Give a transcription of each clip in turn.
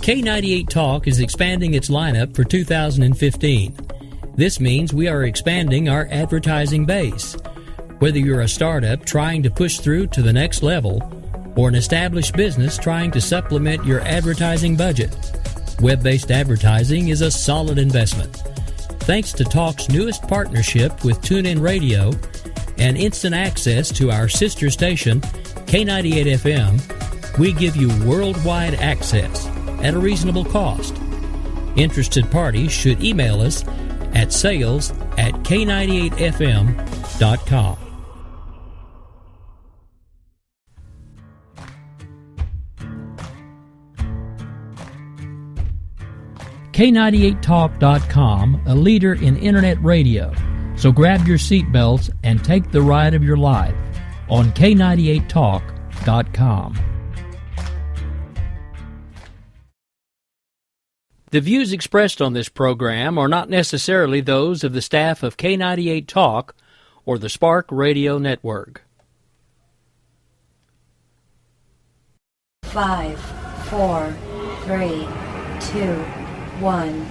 K98 Talk is expanding its lineup for 2015. This means we are expanding our advertising base. Whether you're a startup trying to push through to the next level or an established business trying to supplement your advertising budget, web-based advertising is a solid investment. Thanks to Talk's newest partnership with TuneIn Radio and instant access to our sister station, K98 FM, we give you worldwide access at a reasonable cost. Interested parties should email us at sales@k98fm.com. K98talk.com, a leader in internet radio. So grab your seatbelts and take the ride of your life on K98talk.com. The views expressed on this program are not necessarily those of the staff of K98 Talk or the Spark Radio Network. 5, 4, 3, 2, 1.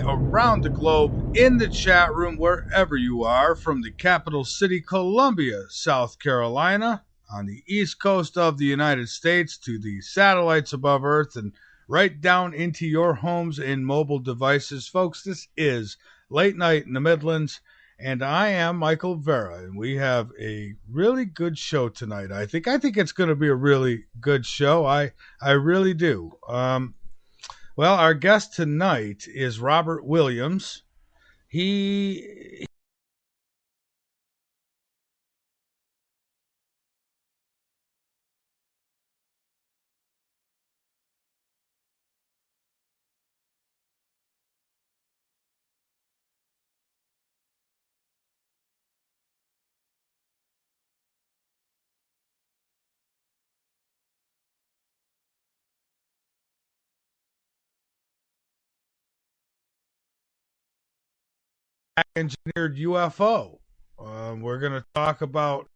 Around the globe, in the chat room, wherever you are, from the capital city, Columbia, South Carolina, on the east coast of the United States, to the satellites above Earth, and right down into your homes and mobile devices. Folks, this is Late Night in the Midlands, and I am Michael Vera, and we have a really good show tonight. I think it's going to be a really good show. I really do. Well, our guest tonight is Robert Williams. He engineered UFO. We're going to talk about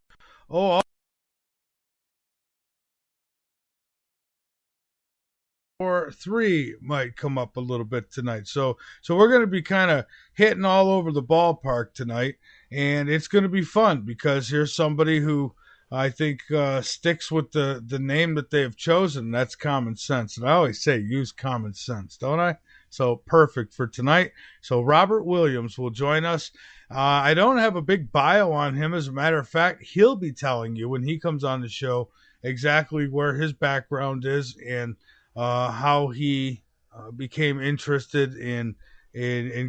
or 3 might come up a little bit tonight. So we're going to be kind of hitting all over the ballpark tonight, and it's going to be fun because here's somebody who I think sticks with the name that they've chosen. That's common sense. And I always say use common sense, don't I? So perfect for tonight. So Robert Williams will join us. I don't have a big bio on him. As a matter of fact, he'll be telling you when he comes on the show exactly where his background is and how he became interested in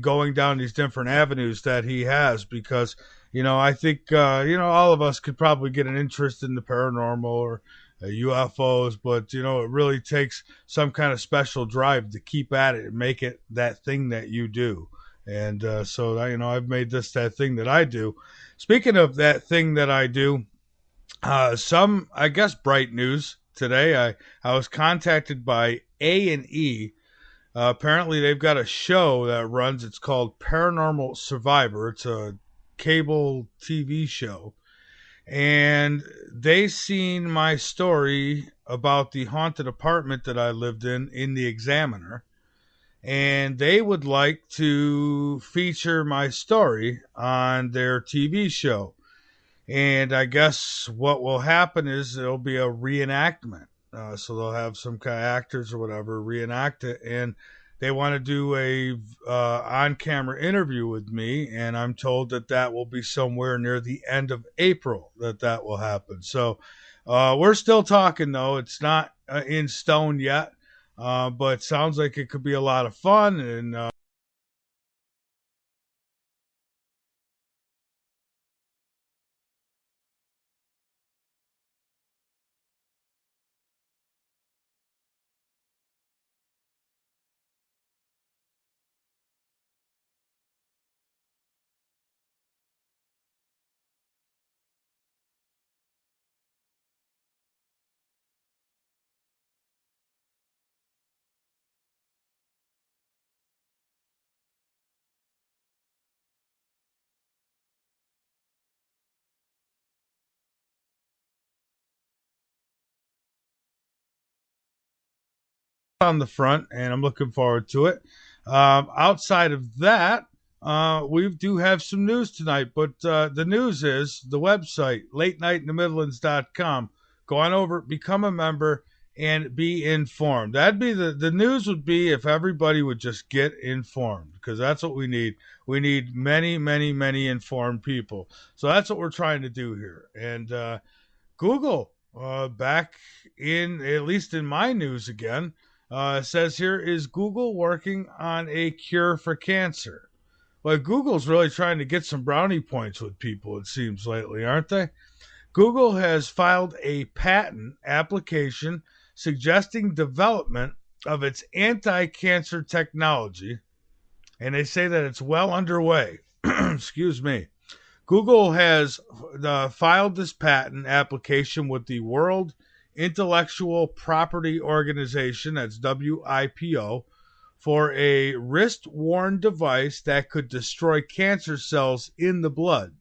going down these different avenues that he has. Because, I think, all of us could probably get an interest in the paranormal or UFOs, but it really takes some kind of special drive to keep at it and make it that thing that you do. And so I've made this that thing that I do. Speaking of that thing that I do, some I guess bright news today. I was contacted by A&E. Apparently they've got a show that runs. It's called Paranormal Survivor. It's a cable TV show, and they seen my story about the haunted apartment that I lived in the Examiner, and they would like to feature my story on their TV show. And I guess what will happen is there'll be a reenactment. So they'll have some kind of actors or whatever reenact it, and they want to do a on-camera interview with me. And I'm told that that will be somewhere near the end of April that will happen. So we're still talking, though. It's not in stone yet, but sounds like it could be a lot of fun. And on the front, and I'm looking forward to it. Outside of that, we do have some news tonight, but the news is the website, latenightinthe Go on over, become a member, and be informed. That'd be the news would be if everybody would just get informed, because that's what we need. We need many, many, many informed people. So that's what we're trying to do here. And Google, back in, at least in my news again, says here, is Google working on a cure for cancer? Well, Google's really trying to get some brownie points with people, it seems, lately, aren't they? Google has filed a patent application suggesting development of its anti-cancer technology, and they say that it's well underway. Excuse me. Google has filed this patent application with the World Intellectual Property Organization, that's WIPO, for a wrist-worn device that could destroy cancer cells in the blood.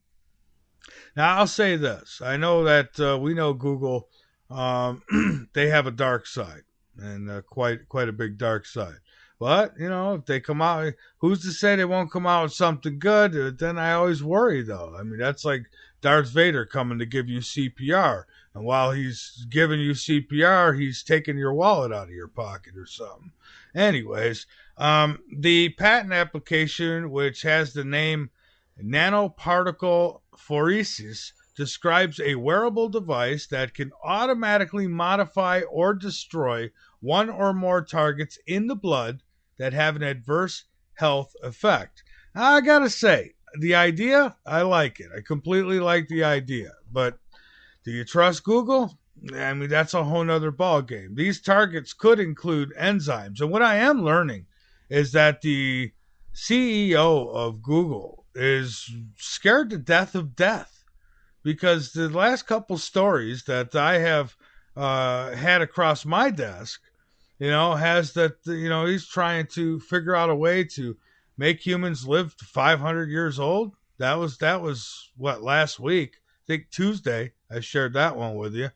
Now, I'll say this. I know that we know Google, they have a dark side, and quite a big dark side. But, you know, if they come out, who's to say they won't come out with something good? Then I always worry, though. I mean, that's like Darth Vader coming to give you CPR. And while he's giving you CPR, he's taking your wallet out of your pocket or something. Anyways, the patent application, which has the name nanoparticle phoresis, describes a wearable device that can automatically modify or destroy one or more targets in the blood that have an adverse health effect. Now, I gotta say, the idea, I like it. I completely like the idea. But do you trust Google? I mean, that's a whole nother ball game. These targets could include enzymes. And what I am learning is that the CEO of Google is scared to death of death, because the last couple stories that I have had across my desk, you know, has that, you know, he's trying to figure out a way to make humans live to 500 years old. That was what, last week? I think Tuesday I shared that one with you.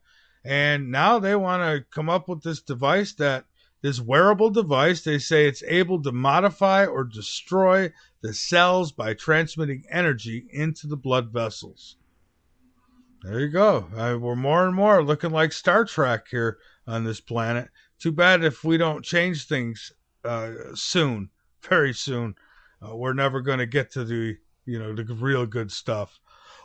And now they want to come up with this device, this wearable device. They say it's able to modify or destroy the cells by transmitting energy into the blood vessels. There you go. We're more and more looking like Star Trek here on this planet. Too bad if we don't change things soon, very soon. We're never going to get to the real good stuff.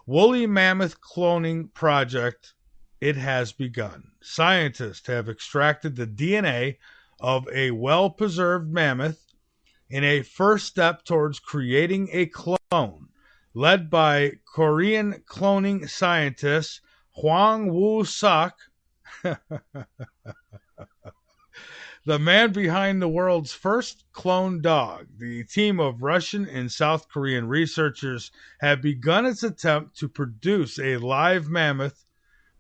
Woolly mammoth cloning project, it has begun. Scientists have extracted the DNA of a well-preserved mammoth in a first step towards creating a clone, led by Korean cloning scientist Hwang Woo-sok, the man behind the world's first clone dog. The team of Russian and South Korean researchers have begun its attempt to produce a live mammoth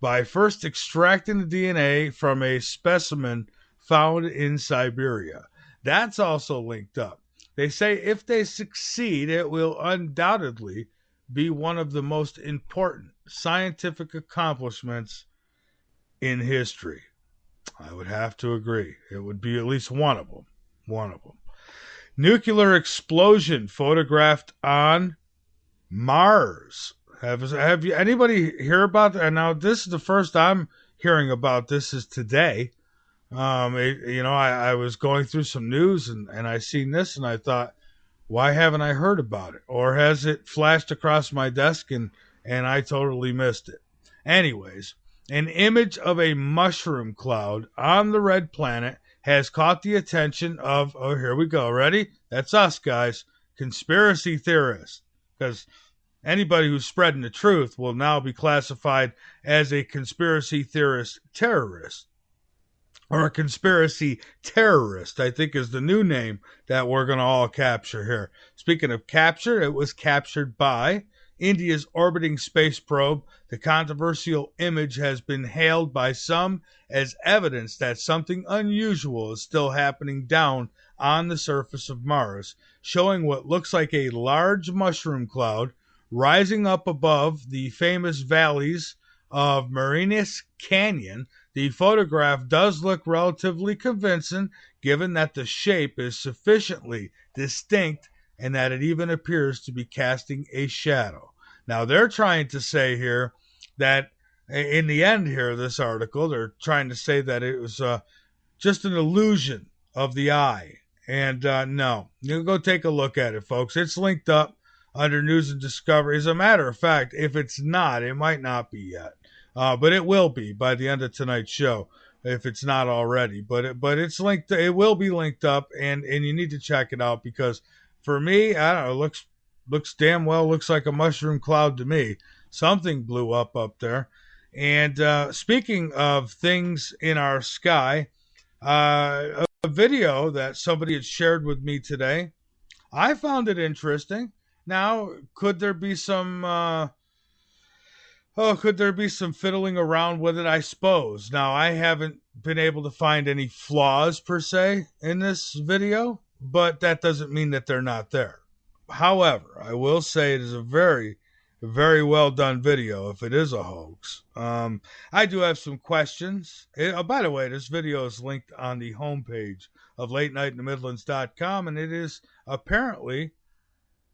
by first extracting the DNA from a specimen found in Siberia. That's also linked up. They say if they succeed, it will undoubtedly be one of the most important scientific accomplishments in history. I would have to agree. It would be at least one of them. One of them. Nuclear explosion photographed on Mars. Have you anybody hear about that? Now, this is the first I'm hearing about this is today. I was going through some news and I seen this and I thought, why haven't I heard about it? Or has it flashed across my desk and I totally missed it? Anyways, an image of a mushroom cloud on the red planet has caught the attention of, oh, here we go. Ready? That's us, guys. Conspiracy theorists. Because anybody who's spreading the truth will now be classified as a conspiracy theorist terrorist. Or a conspiracy terrorist, I think is the new name that we're going to all capture here. Speaking of capture, it was captured by India's orbiting space probe. The controversial image has been hailed by some as evidence that something unusual is still happening down on the surface of Mars, showing what looks like a large mushroom cloud rising up above the famous valleys of Marinas Canyon. The photograph does look relatively convincing, given that the shape is sufficiently distinct and that it even appears to be casting a shadow. Now, they're trying to say here that in the end here, this article, they're trying to say that it was just an illusion of the eye. And no, you go take a look at it, folks. It's linked up under News and Discovery. As a matter of fact, if it's not, it might not be yet. But it will be by the end of tonight's show, if it's not already. But it's linked. It will be linked up, and you need to check it out because for me, I don't know, it looks damn well. Looks like a mushroom cloud to me. Something blew up there. And speaking of things in our sky, a video that somebody had shared with me today, I found it interesting. Now, could there be some fiddling around with it? I suppose. Now, I haven't been able to find any flaws per se in this video, but that doesn't mean that they're not there. However, I will say it is a very, very well done video if it is a hoax. I do have some questions. By the way, this video is linked on the homepage of LateNightInTheMidlands.com, and it is apparently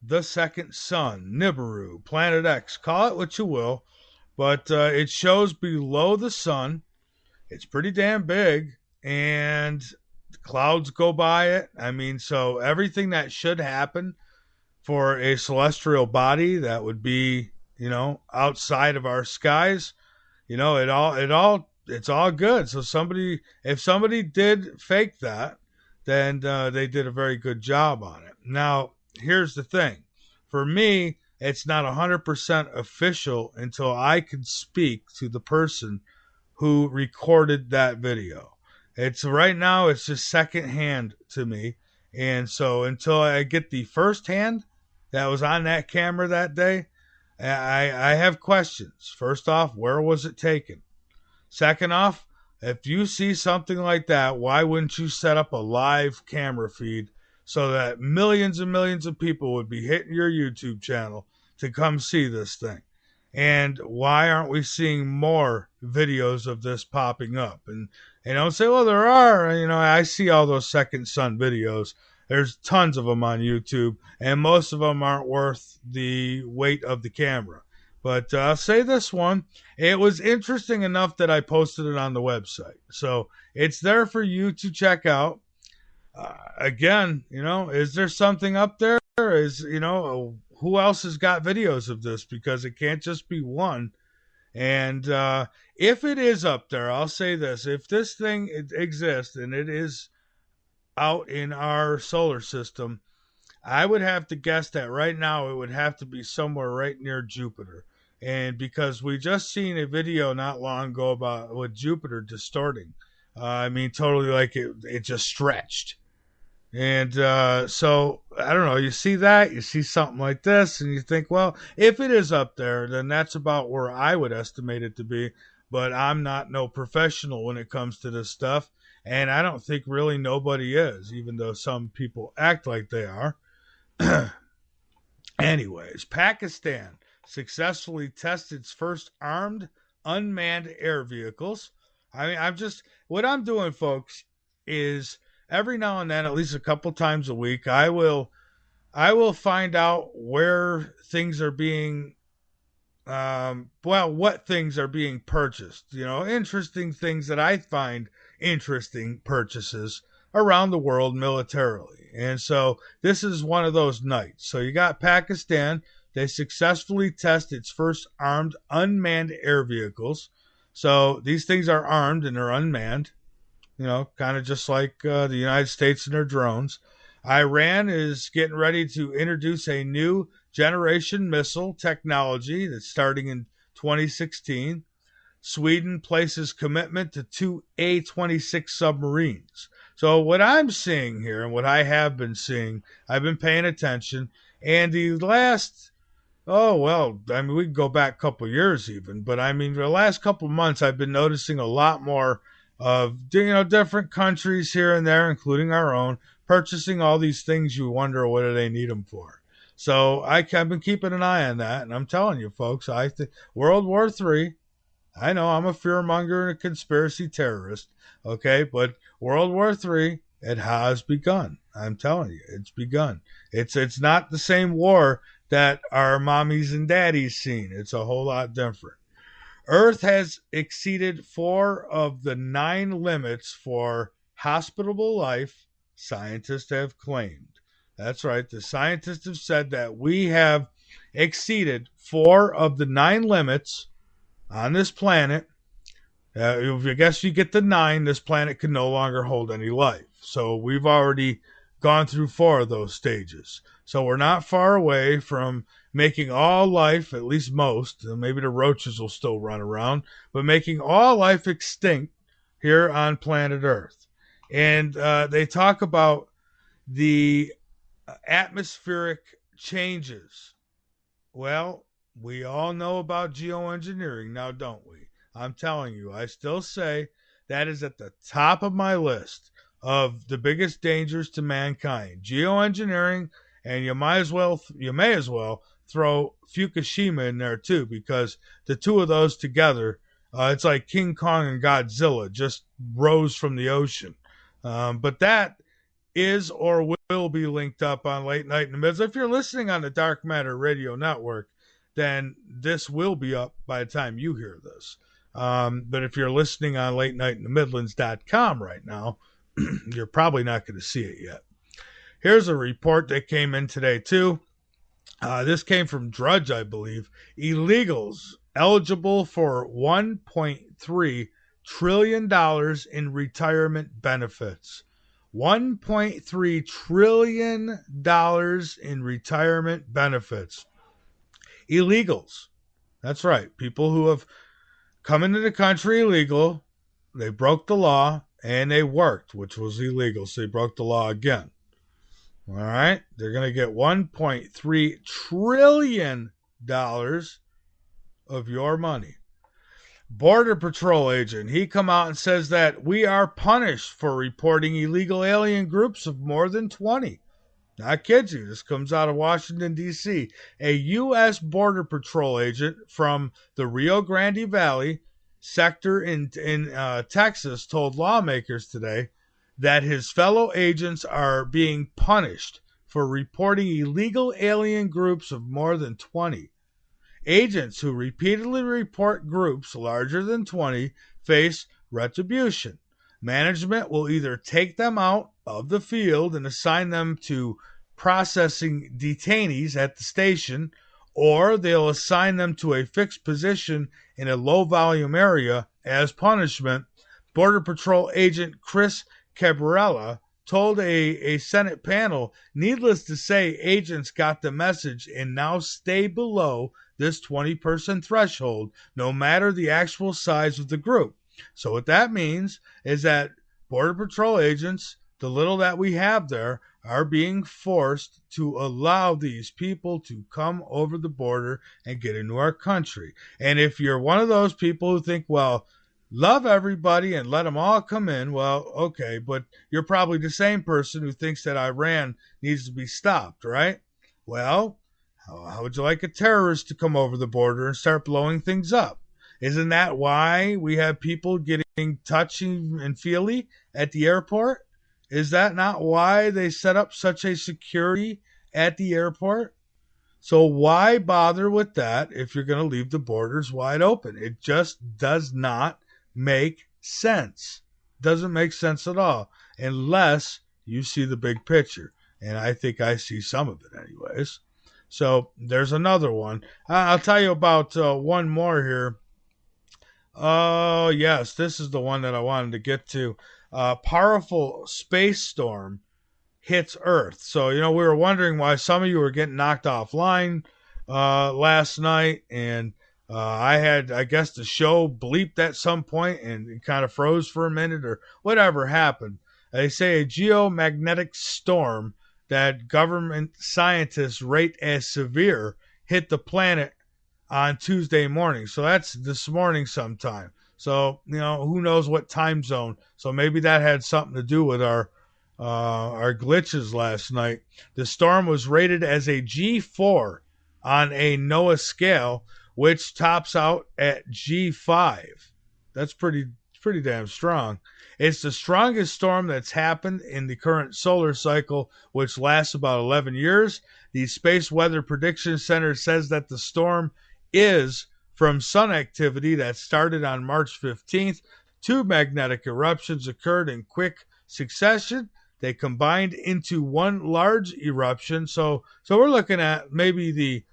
the second sun, Nibiru, Planet X. Call it what you will. But it shows below the sun. It's pretty damn big, and the clouds go by it. I mean, so everything that should happen for a celestial body that would be, outside of our skies, it's all good. So if somebody did fake that, then they did a very good job on it. Now, here's the thing. For me, it's not 100% official until I can speak to the person who recorded that video. Right now, it's just secondhand to me. And so until I get the first hand that was on that camera that day, I have questions. First off, where was it taken? Second off, if you see something like that, why wouldn't you set up a live camera feed so that millions and millions of people would be hitting your YouTube channel to come see this thing? And why aren't we seeing more videos of this popping up? And don't say, well, there are. I see all those second sun videos. There's tons of them on YouTube, and most of them aren't worth the weight of the camera. But I'll say this one. It was interesting enough that I posted it on the website. So it's there for you to check out. Again, is there something up there? Who else has got videos of this? Because it can't just be one. And if it is up there, I'll say this. If this thing exists and it is out in our solar system, I would have to guess that right now it would have to be somewhere right near Jupiter. And because we just seen a video not long ago about with Jupiter distorting. Totally like it just stretched. And so, I don't know, you see that, you see something like this, and you think, well, if it is up there, then that's about where I would estimate it to be. But I'm not no professional when it comes to this stuff, and I don't think really nobody is, even though some people act like they are. Anyways, Pakistan successfully tested its first armed unmanned air vehicles. I mean, what I'm doing, folks, is every now and then, at least a couple times a week, I will find out where things are being what things are being purchased, interesting things that I find interesting purchases around the world militarily. And so this is one of those nights. So you got Pakistan. They successfully test its first armed unmanned air vehicles. So these things are armed and they're unmanned, kind of just like the United States and their drones. Iran is getting ready to introduce a new generation missile technology that's starting in 2016. Sweden places commitment to 2 A-26 submarines. So what I'm seeing here and what I have been seeing, I've been paying attention, and the last, we can go back a couple of years even, but the last couple of months I've been noticing a lot more of, different countries here and there, including our own, purchasing all these things you wonder what do they need them for. So I've been keeping an eye on that, and I'm telling you, folks, I think World War III, I know I'm a fearmonger and a conspiracy terrorist, okay, but World War III, it has begun. I'm telling you, it's begun. It's not the same war that our mommies and daddies seen. It's a whole lot different. Earth has exceeded 4 of the 9 limits for hospitable life, scientists have claimed. That's right. The scientists have said that we have exceeded 4 of the 9 limits on this planet. I guess you get the 9, this planet can no longer hold any life. So we've already gone through 4 of those stages. So we're not far away from making all life, at least most, maybe the roaches will still run around, but making all life extinct here on planet Earth. And they talk about the atmospheric changes. Well, we all know about geoengineering now, don't we? I'm telling you, I still say that is at the top of my list of the biggest dangers to mankind. Geoengineering, and you may as well throw Fukushima in there too, because the two of those together, it's like King Kong and Godzilla just rose from the ocean. But that is or will be linked up on Late Night in the Mids. If you're listening on the Dark Matter Radio Network, then this will be up by the time you hear this. But if you're listening on LateNightInTheMidlands.com right now, you're probably not going to see it yet. Here's a report that came in today, too. This came from Drudge, I believe. Illegals eligible for $1.3 trillion in retirement benefits. $1.3 trillion in retirement benefits. Illegals. That's right. People who have come into the country illegal, they broke the law, and they worked, which was illegal, so they broke the law again. All right? They're going to get $1.3 trillion of your money. Border Patrol agent, he come out and says that we are punished for reporting illegal alien groups of more than 20. I kid you, this comes out of Washington, D.C. A U.S. Border Patrol agent from the Rio Grande Valley sector in Texas told lawmakers today that his fellow agents are being punished for reporting illegal alien groups of more than 20. Agents who repeatedly report groups larger than 20 face retribution. Management will either take them out of the field and assign them to processing detainees at the station, or they'll assign them to a fixed position in a low-volume area as punishment. Border Patrol agent Chris Cabrera told a Senate panel, needless to say, agents got the message and now stay below this 20-person threshold, no matter the actual size of the group. So what that means is that Border Patrol agents, the little that we have there, are being forced to allow these people to come over the border and get into our country. And if you're one of those people who think, well, love everybody and let them all come in, well, okay, but you're probably the same person who thinks that Iran needs to be stopped, right? Well, How would you like a terrorist to come over the border and start blowing things up? Isn't that why we have people getting touchy and feely at the airport? Is that not why they set up such a security at the airport? So why bother with that if you're going to leave the borders wide open? It just does not make sense. Doesn't make sense at all unless you see the big picture. And I think I see some of it anyways. So there's another one. I'll tell you about one more here. Oh, yes, this is the one that I wanted to get to. Powerful space storm hits Earth. So, we were wondering why some of you were getting knocked offline last night. And I guess the show bleeped at some point and it kind of froze for a minute or whatever happened. They say a geomagnetic storm that government scientists rate as severe hit the planet on Tuesday morning. So that's this morning sometime. So, who knows what time zone. So maybe that had something to do with our glitches last night. The storm was rated as a G4 on a NOAA scale, which tops out at G5. That's pretty damn strong. It's the strongest storm that's happened in the current solar cycle, which lasts about 11 years. The Space Weather Prediction Center says that the storm is from sun activity that started on March 15th. Two magnetic eruptions occurred in quick succession. They combined into one large eruption. So we're looking at maybe the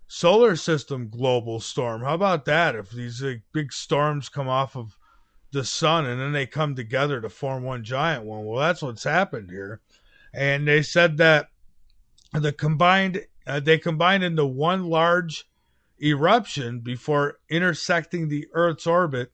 solar system global storm. How about that? If these big storms come off of the sun and then they come together to form one giant one. Well, that's what's happened here. And they said that they combined into one large eruption before intersecting the Earth's orbit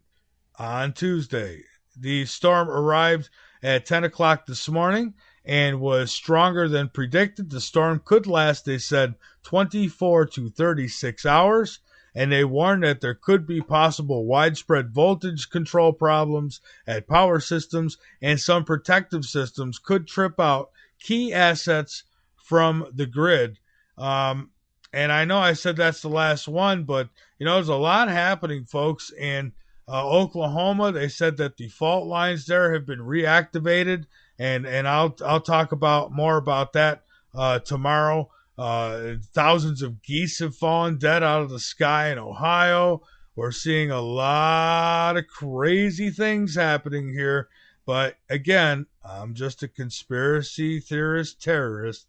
on Tuesday. The storm arrived at 10 o'clock this morning and was stronger than predicted. The storm could last, they said, 24 to 36 hours. And they warned that there could be possible widespread voltage control problems at power systems, and some protective systems could trip out key assets from the grid. And I know I said that's the last one, but, there's a lot happening, folks. In Oklahoma, they said that the fault lines there have been reactivated, and I'll talk more about that tomorrow. Thousands of geese have fallen dead out of the sky in Ohio. We're seeing a lot of crazy things happening here. But again, I'm just a conspiracy theorist, terrorist,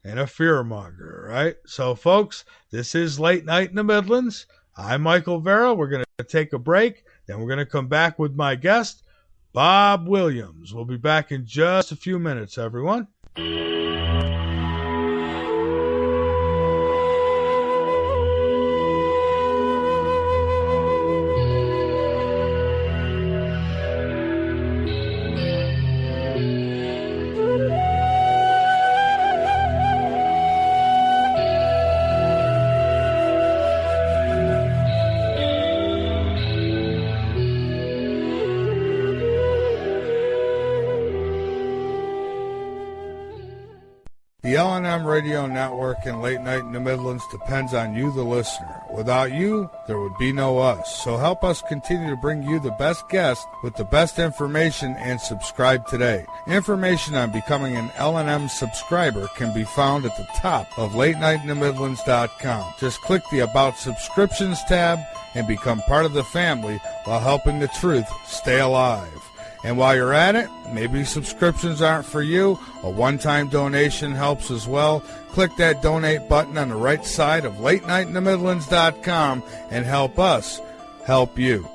and a fearmonger, right? So, folks, this is Late Night in the Midlands. I'm Michael Vera. We're going to take a break. Then we're going to come back with my guest, Bob Williams. We'll be back in just a few minutes, everyone. The L&M Radio Network and Late Night in the Midlands depends on you, the listener. Without you, there would be no us. So help us continue to bring you the best guests with the best information, and subscribe today. Information on becoming an L&M subscriber can be found at the top of LateNightInTheMidlands.com. Just click the About Subscriptions tab and become part of the family while helping the truth stay alive. And while you're at it, maybe subscriptions aren't for you. A one-time donation helps as well. Click that donate button on the right side of LateNightInTheMidlands.com and help us help you.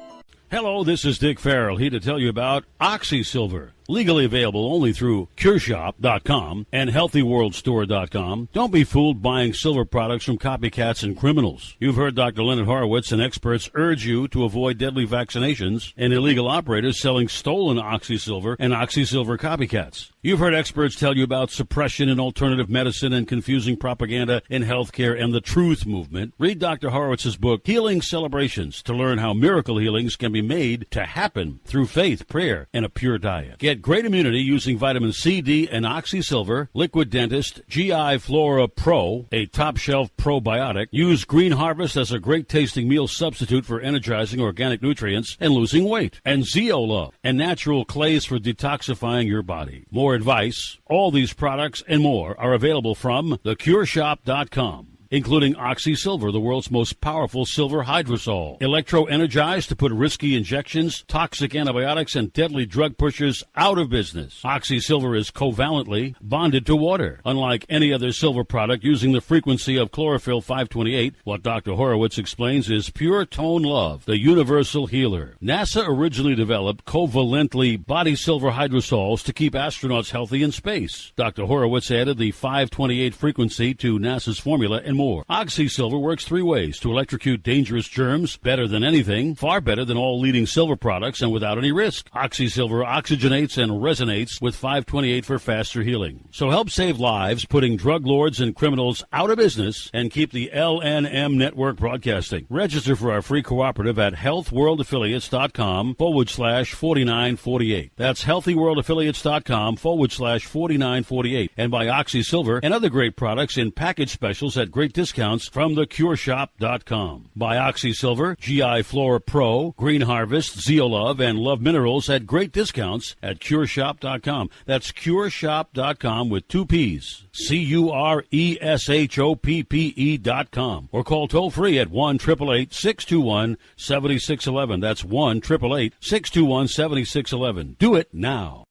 Hello, this is Dick Farrell, here to tell you about OxySilver. Legally available only through CureShop.com and HealthyWorldStore.com. Don't be fooled buying silver products from copycats and criminals. You've heard Dr. Leonard Horowitz and experts urge you to avoid deadly vaccinations and illegal operators selling stolen OxySilver and OxySilver copycats. You've heard experts tell you about suppression in alternative medicine and confusing propaganda in healthcare and the truth movement. Read Dr. Horowitz's book, Healing Celebrations, to learn how miracle healings can be made to happen through faith, prayer, and a pure diet. Get Get great immunity using vitamin C, D, and OxySilver. Liquid Dentist GI Flora Pro, a top-shelf probiotic. Use Green Harvest as a great-tasting meal substitute for energizing organic nutrients and losing weight. And Zeolove, and natural clays for detoxifying your body. More advice, all these products and more are available from theCureShop.com. Including OxySilver, the world's most powerful silver hydrosol. Electro-energized to put risky injections, toxic antibiotics, and deadly drug pushers out of business. OxySilver is covalently bonded to water. Unlike any other silver product using the frequency of chlorophyll 528, what Dr. Horowitz explains is pure tone love, the universal healer. NASA originally developed covalently body silver hydrosols to keep astronauts healthy in space. Dr. Horowitz added the 528 frequency to NASA's formula and more. OxySilver works three ways to electrocute dangerous germs better than anything, far better than all leading silver products, and without any risk. OxySilver oxygenates and resonates with 528 for faster healing. So help save lives, putting drug lords and criminals out of business, and keep the LNM network broadcasting. Register for our free cooperative at healthworldaffiliates.com/4948. That's healthyworldaffiliates.com/4948. And buy OxySilver and other great products in package specials at great discounts from theCureShop.com. Buy OxySilver, GI Flora Pro, Green Harvest, Zeolove, and Love Minerals at great discounts at CureShop.com. That's CureShop.com with two P's. CureShoppe.com. Or call toll-free at 1-888-621-7611. That's 1-888-621-7611. Do it now.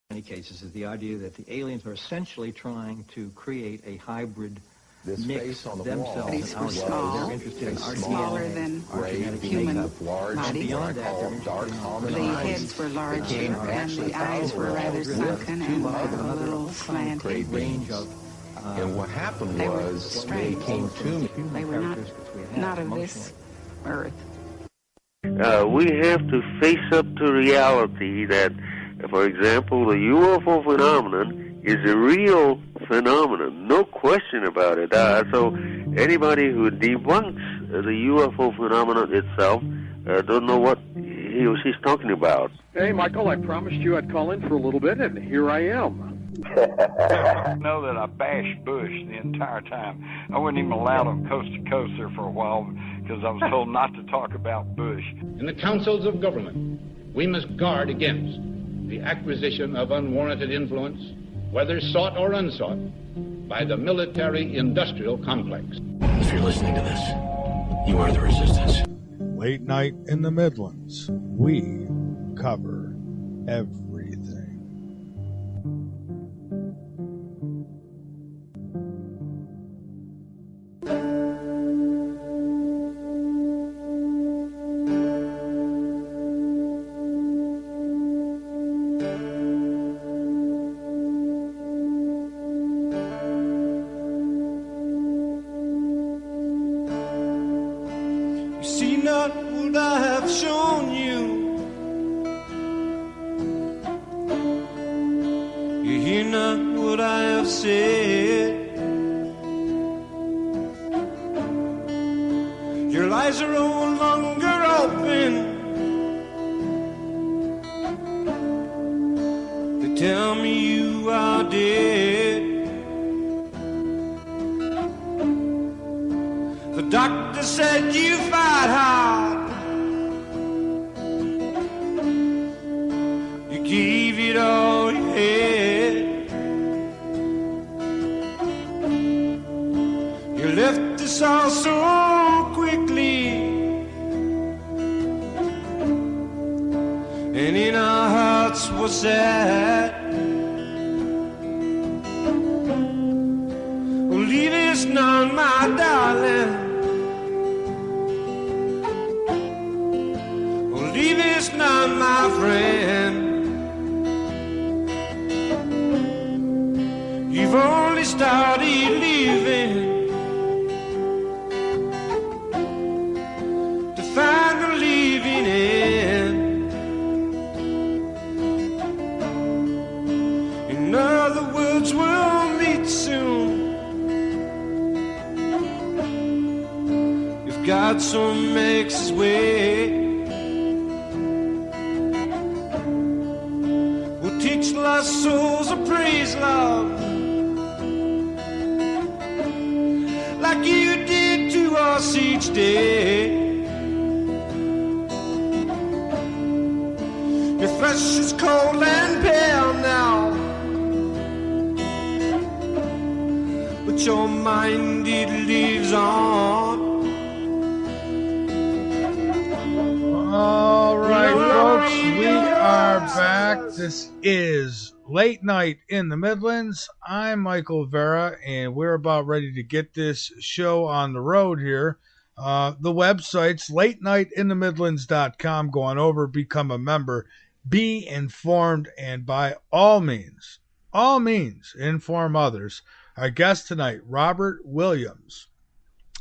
In many cases is the idea that the aliens are essentially trying to create a hybrid mix of themselves These and were ours. small, They're interested in our smaller DNA, than our genetic human makeup. bodies. Beyond that, they're interested in The our heads were larger and the eyes were rather sunken and a little slanted. range of And what happened They were was they strange. came to me. They were not of this earth. We have to face up to reality that, for example, the UFO phenomenon is a real phenomenon, no question about it. So anybody who debunks the UFO phenomenon itself don't know what he or she's talking about. Hey, Michael, I promised you I'd call in for a little bit, and here I am. I know that I bashed Bush the entire time. I wasn't even allowed on Coast to Coast there for a while because I was told not to talk about Bush. In the councils of government, we must guard against the acquisition of unwarranted influence, whether sought or unsought, by the military-industrial complex. If you're listening to this, you are the resistance. Late night in the Midlands. We cover everything. See not what I have shown you. You hear not what I have said. Your eyes are no longer open. They tell me you are dead. The doctor said you fight hard. You gave it all you had. You left us all so quickly, and in our hearts was sad. Oh, leave us now, my darling. Leave us not, my friend. You've only started living to find the living end. In other words, we'll meet soon if God so makes his way. our souls a praise, love, like you did to us each day. Your flesh is cold and pale now, but your mind, it lives on. All right, folks, we are back. This is Late Night in the Midlands. I'm Michael Vera, and we're about ready to get this show on the road here. The website's latenightinthemidlands.com. Go on over, become a member, be informed, and by all means, inform others. Our guest tonight, Robert Williams,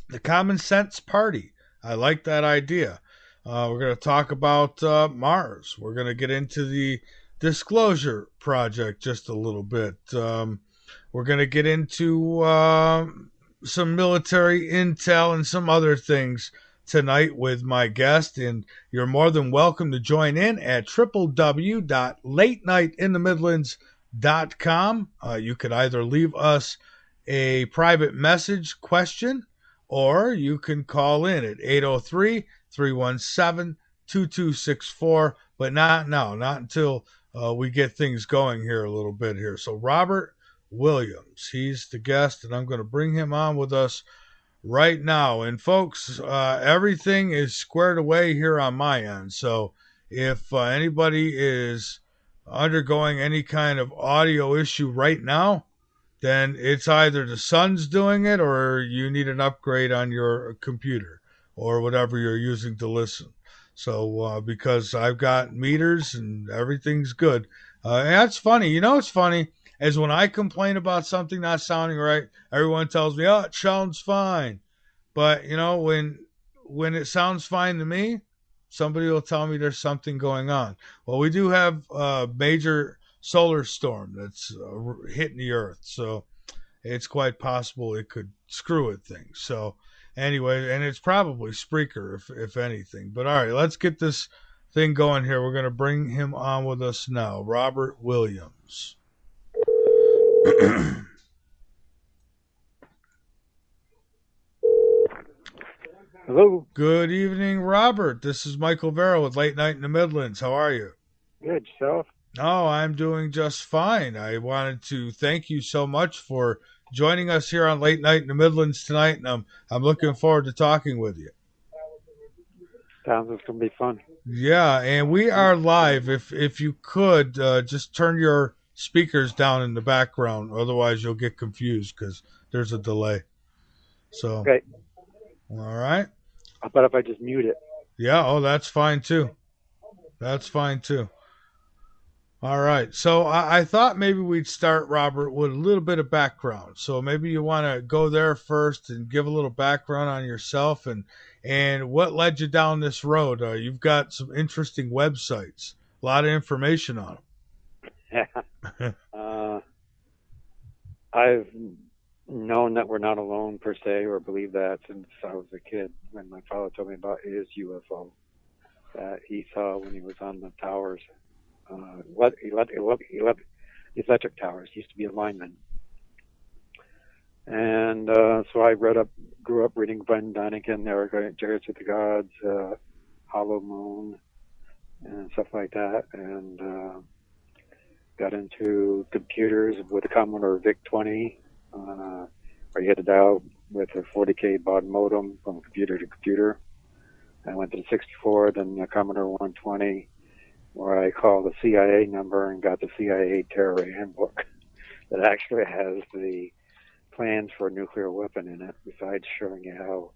the Common Sense Party. I like that idea. We're going to talk about Mars. We're going to get into the Disclosure Project just a little bit. We're going to get into some military intel and some other things tonight with my guest. And you're more than welcome to join in at www.latenightinthemidlands.com. You could either leave us a private message question, or you can call in at 803-317-2264, but not now, not until we get things going here a little bit here. So Robert Williams, he's the guest, and I'm going to bring him on with us right now. And folks, everything is squared away here on my end. So if anybody is undergoing any kind of audio issue right now, then it's either the sun's doing it or you need an upgrade on your computer or whatever you're using to listen. So because I've got meters and everything's good. And that's funny. You know what's funny is when I complain about something not sounding right, everyone tells me, oh, it sounds fine. But, you know, when it sounds fine to me, somebody will tell me there's something going on. Well, we do have a major solar storm that's hitting the earth, so it's quite possible it could screw with things. So anyway, and it's probably Spreaker if anything. But all right, let's get this thing going here. We're going to bring him on with us now, Robert Williams. Hello. Good evening, Robert. This is Michael Vera with Late Night in the Midlands. How are you? Good, yourself? Oh, I'm doing just fine. I wanted to thank you so much for joining us here on Late Night in the Midlands tonight, and I'm looking forward to talking with you. Sounds like it's going to be fun. Yeah, and we are live. If you could, just turn your speakers down in the background. Otherwise, you'll get confused because there's a delay. So, okay. All right. How about if I just mute it? Yeah, oh, that's fine too. That's fine too. All right. So I thought maybe we'd start, Robert, with a little bit of background. So maybe you want to go there first and give a little background on yourself and what led you down this road. You've got some interesting websites, a lot of information on them. I've known that we're not alone per se, or believe that since I was a kid when my father told me about his UFO that he saw when he was on the towers. Electric towers. He used to be a lineman. And so I grew up reading Glenn Donigan, Chariots of the Gods, Hollow Moon, and stuff like that. And got into computers with the Commodore VIC-20, where you had to dial with a 40K baud modem from computer to computer. I went to the 64, then the Commodore 120, where I called the CIA number and got the CIA terror handbook that actually has the plans for a nuclear weapon in it, besides showing you how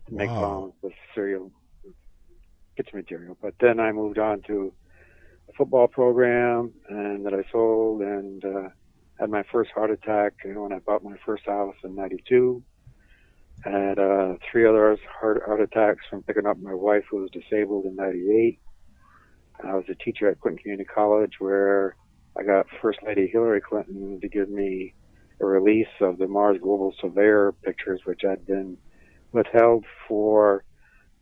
to make bombs with serial pitch material. But then I moved on to a football program and that I sold, and had my first heart attack when I bought my first house in 92. I had 3 other heart attacks from picking up my wife who was disabled in 98. I was a teacher at Clinton Community College, where I got First Lady Hillary Clinton to give me a release of the Mars Global Surveyor pictures, which had been withheld for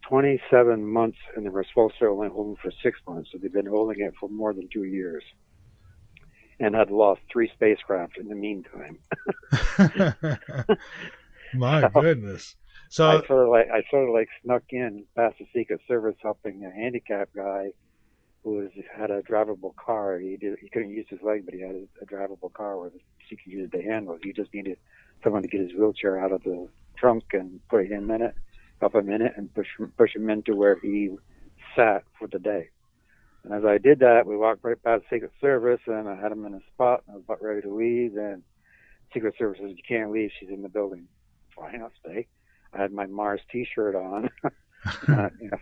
27 months, and they were supposed to only hold them for 6 months, so they've been holding it for more than 2 years. and had lost 3 spacecraft in the meantime. My goodness. So I sort of like snuck in past the Secret Service helping a handicapped guy who had a drivable car. He couldn't use his leg, but he had a drivable car where he could use the handles. He just needed someone to get his wheelchair out of the trunk and put him in it, help him in it, and push him into where he sat for the day. And as I did that, we walked right past Secret Service, and I had him in a spot, and I was about ready to leave, and Secret Service says, "You can't leave, she's in the building." Fine, I'll stay. I had my Mars t-shirt on,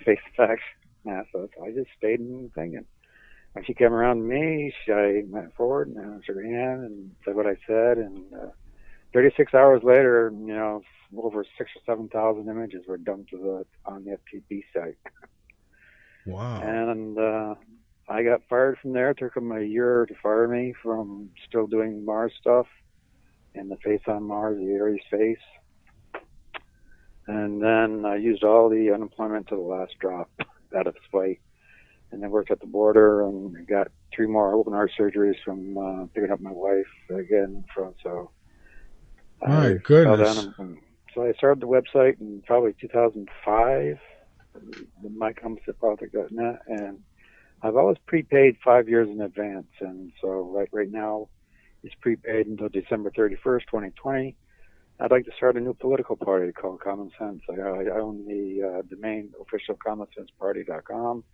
face facts, NASA, so I just stayed in the thing. And when she came around to me, I went forward, and I shook her hand, and said what I said, and 36 hours later, over 6,000 or 7,000 images were dumped on the FTP site. Wow. And I got fired from there. It took them a year to fire me from still doing Mars stuff and the face on Mars, the Aries face. And then I used all the unemployment to the last drop out of spite. And then worked at the border and got 3 more open heart surgeries from picking up my wife again. My goodness. So I started the website in probably 2005, mycompositepolitics.net, and I've always prepaid 5 years in advance. And so right now it's prepaid until December 31st, 2020. I'd like to start a new political party called Common Sense. I own the domain officialcommonsenseparty.com,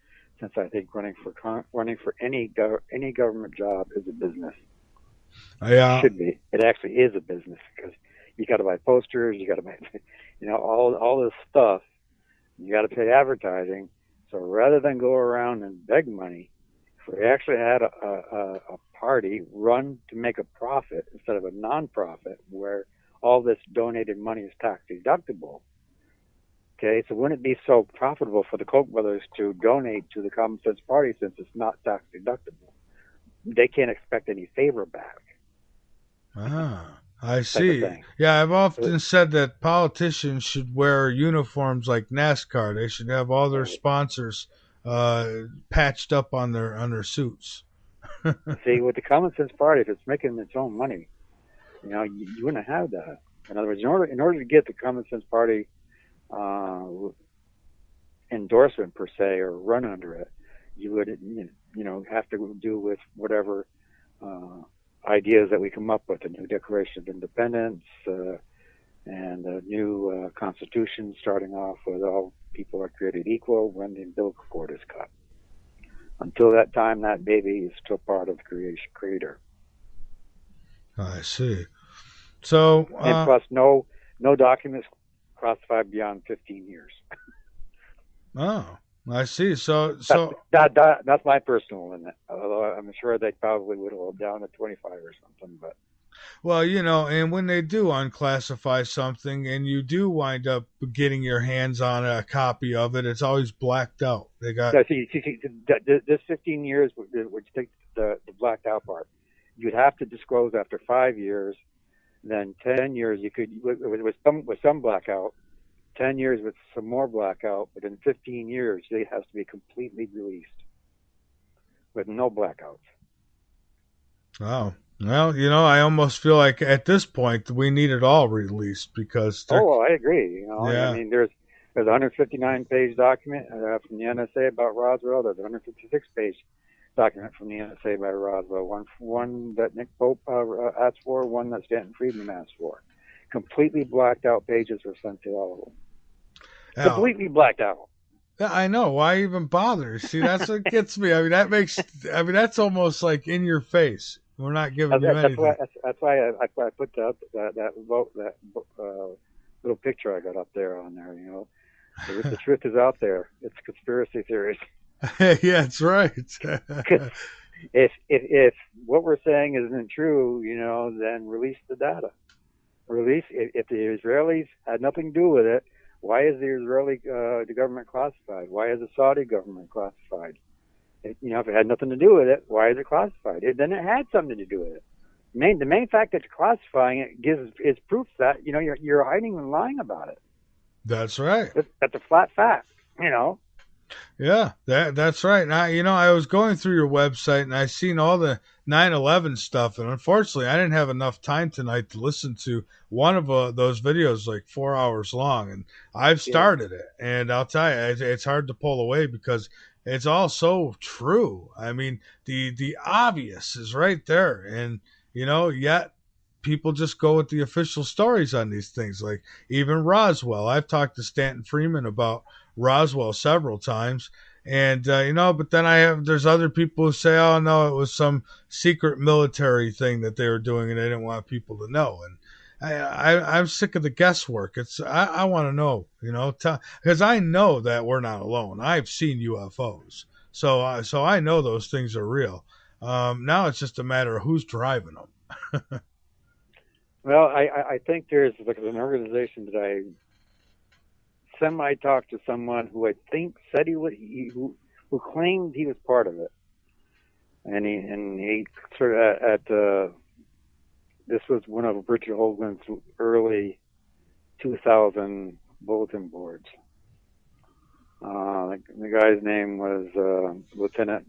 since I think running for any government job is a business. Yeah. It should be. It actually is a business because you got to buy posters, you got to buy, all this stuff. You got to pay advertising. So rather than go around and beg money, if we actually had a party run to make a profit instead of a non-profit where all this donated money is tax deductible. Okay, so wouldn't it be so profitable for the Koch brothers to donate to the Common Sense Party since it's not tax deductible? They can't expect any favor back. I see. Yeah, I've often said that politicians should wear uniforms like NASCAR. They should have all their sponsors patched up on their suits. See, with the Common Sense Party, if it's making its own money, you wouldn't have that. In other words, in order to get the Common Sense Party endorsement per se or run under it, you would have to do with whatever ideas that we come up with, a new Declaration of Independence and a new Constitution, starting off with all people are created equal when the umbilical cord is cut. Until that time, that baby is still part of the creator. I see. So, and plus, no documents classified beyond 15 years. Oh, I see. So that's my personal limit. Although I'm sure they probably would have down to 25 or something. But well, and when they do unclassify something, and you do wind up getting your hands on a copy of it, it's always blacked out. They got see, this 15 years would take the blacked out part. You'd have to disclose after 5 years, then 10 years you could with some blackout, 10 years with some more blackout, but in 15 years it has to be completely released with no blackouts. Wow. Well, I almost feel like at this point we need it all released because. I agree. Yeah. I mean, there's a 159-page document from the NSA about Roswell. There's a 156-page document from the NSA by Roswell. One that Nick Pope asked for, one that Stanton Friedman asked for. Completely blacked out pages were sent to all of them. Completely blacked out. Yeah, I know. Why even bother? See, that's what gets me. I mean, that's almost like in your face. We're not giving you anything. That's why I put that little picture I got up there on there. The truth is out there. It's conspiracy theories. Yeah, that's right. if what we're saying isn't true, then release the data. If the Israelis had nothing to do with it, why is the government classified? Why is the Saudi government classified? If it had nothing to do with it, why is it classified? Then it had something to do with it. The main fact that you're classifying it is proof that you're hiding and lying about it. That's right. That's a flat fact. Yeah, that's right. Now, I was going through your website and I seen all the 9/11 stuff, and unfortunately, I didn't have enough time tonight to listen to one of those videos, like 4 hours long. And I've started it, and I'll tell you, it's hard to pull away because it's all so true. I mean, the obvious is right there, and yet people just go with the official stories on these things. Like even Roswell, I've talked to Stanton Freeman about Roswell several times. And but then there's other people who say, oh no, it was some secret military thing that they were doing, and they didn't want people to know. And I'm sick of the guesswork. I want to know, because I know that we're not alone. I've seen UFOs, so I know those things are real. Now it's just a matter of who's driving them. Well, I think there's an organization that I semi-talked to someone who I think said who claimed he was part of it, and he sort of at this was one of Richard Hoagland's early 2000 bulletin boards. The guy's name was Lieutenant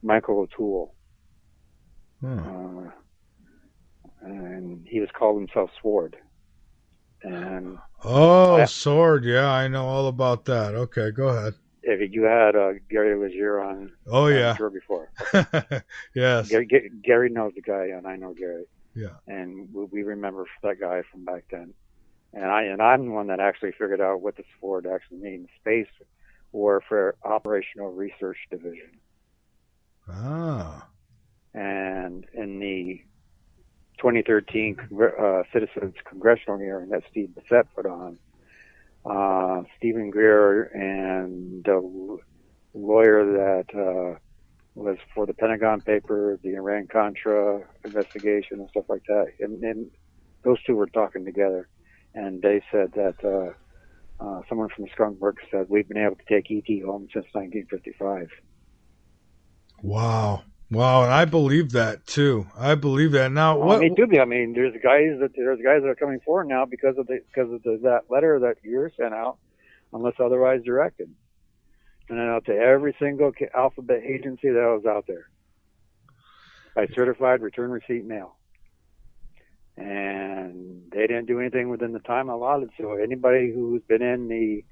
Michael O'Toole. And he was called himself Sword. And Sword, yeah, I know all about that. Okay, go ahead. If you had Gary Legier on, I'm sure before. Yes, Gary knows the guy, and I know Gary. Yeah, and we remember that guy from back then. And I'm the one that actually figured out what the Sword actually means: Space Warfare Operational Research Division. Ah. And in the 2013 Citizens Congressional hearing that Steve Bissett put on, Stephen Greer and the lawyer that was for the Pentagon Papers, the Iran-Contra investigation and stuff like that, and those two were talking together, and they said that someone from Skunk Works said, we've been able to take E.T. home since 1955. Wow, and I believe that too. I believe that. Now, me too. I mean, there's guys that are coming forward now because of that letter that you're sent out, unless otherwise directed, and then out to every single alphabet agency that was out there by certified return receipt mail, and they didn't do anything within the time allotted. So anybody who's been in the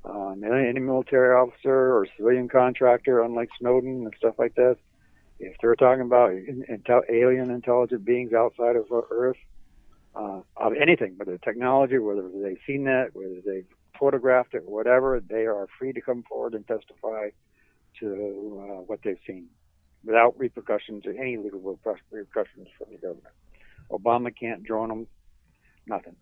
any military officer or civilian contractor, unlike Snowden and stuff like that, if they're talking about alien intelligent beings outside of Earth, of anything, whether technology, whether they've seen that, whether they've photographed it, whatever, they are free to come forward and testify to what they've seen without repercussions or any legal repercussions from the government. Obama can't drone them, nothing.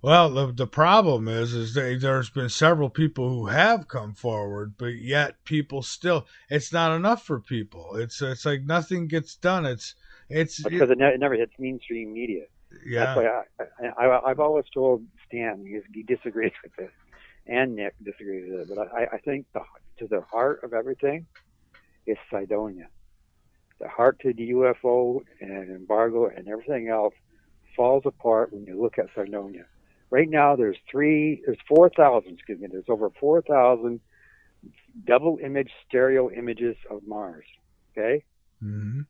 Well, the problem is there's been several people who have come forward, but yet people still, it's not enough for people. It's like nothing gets done. It's because it never hits mainstream media. Yeah. That's why I've always told Stan, he disagrees with this, and Nick disagrees with it, but I think to the heart of everything is Cydonia. The heart to the UFO and embargo and everything else falls apart when you look at Cydonia. Right now, there's 4,000, there's over 4,000 double image stereo images of Mars. Okay? Mm-hmm.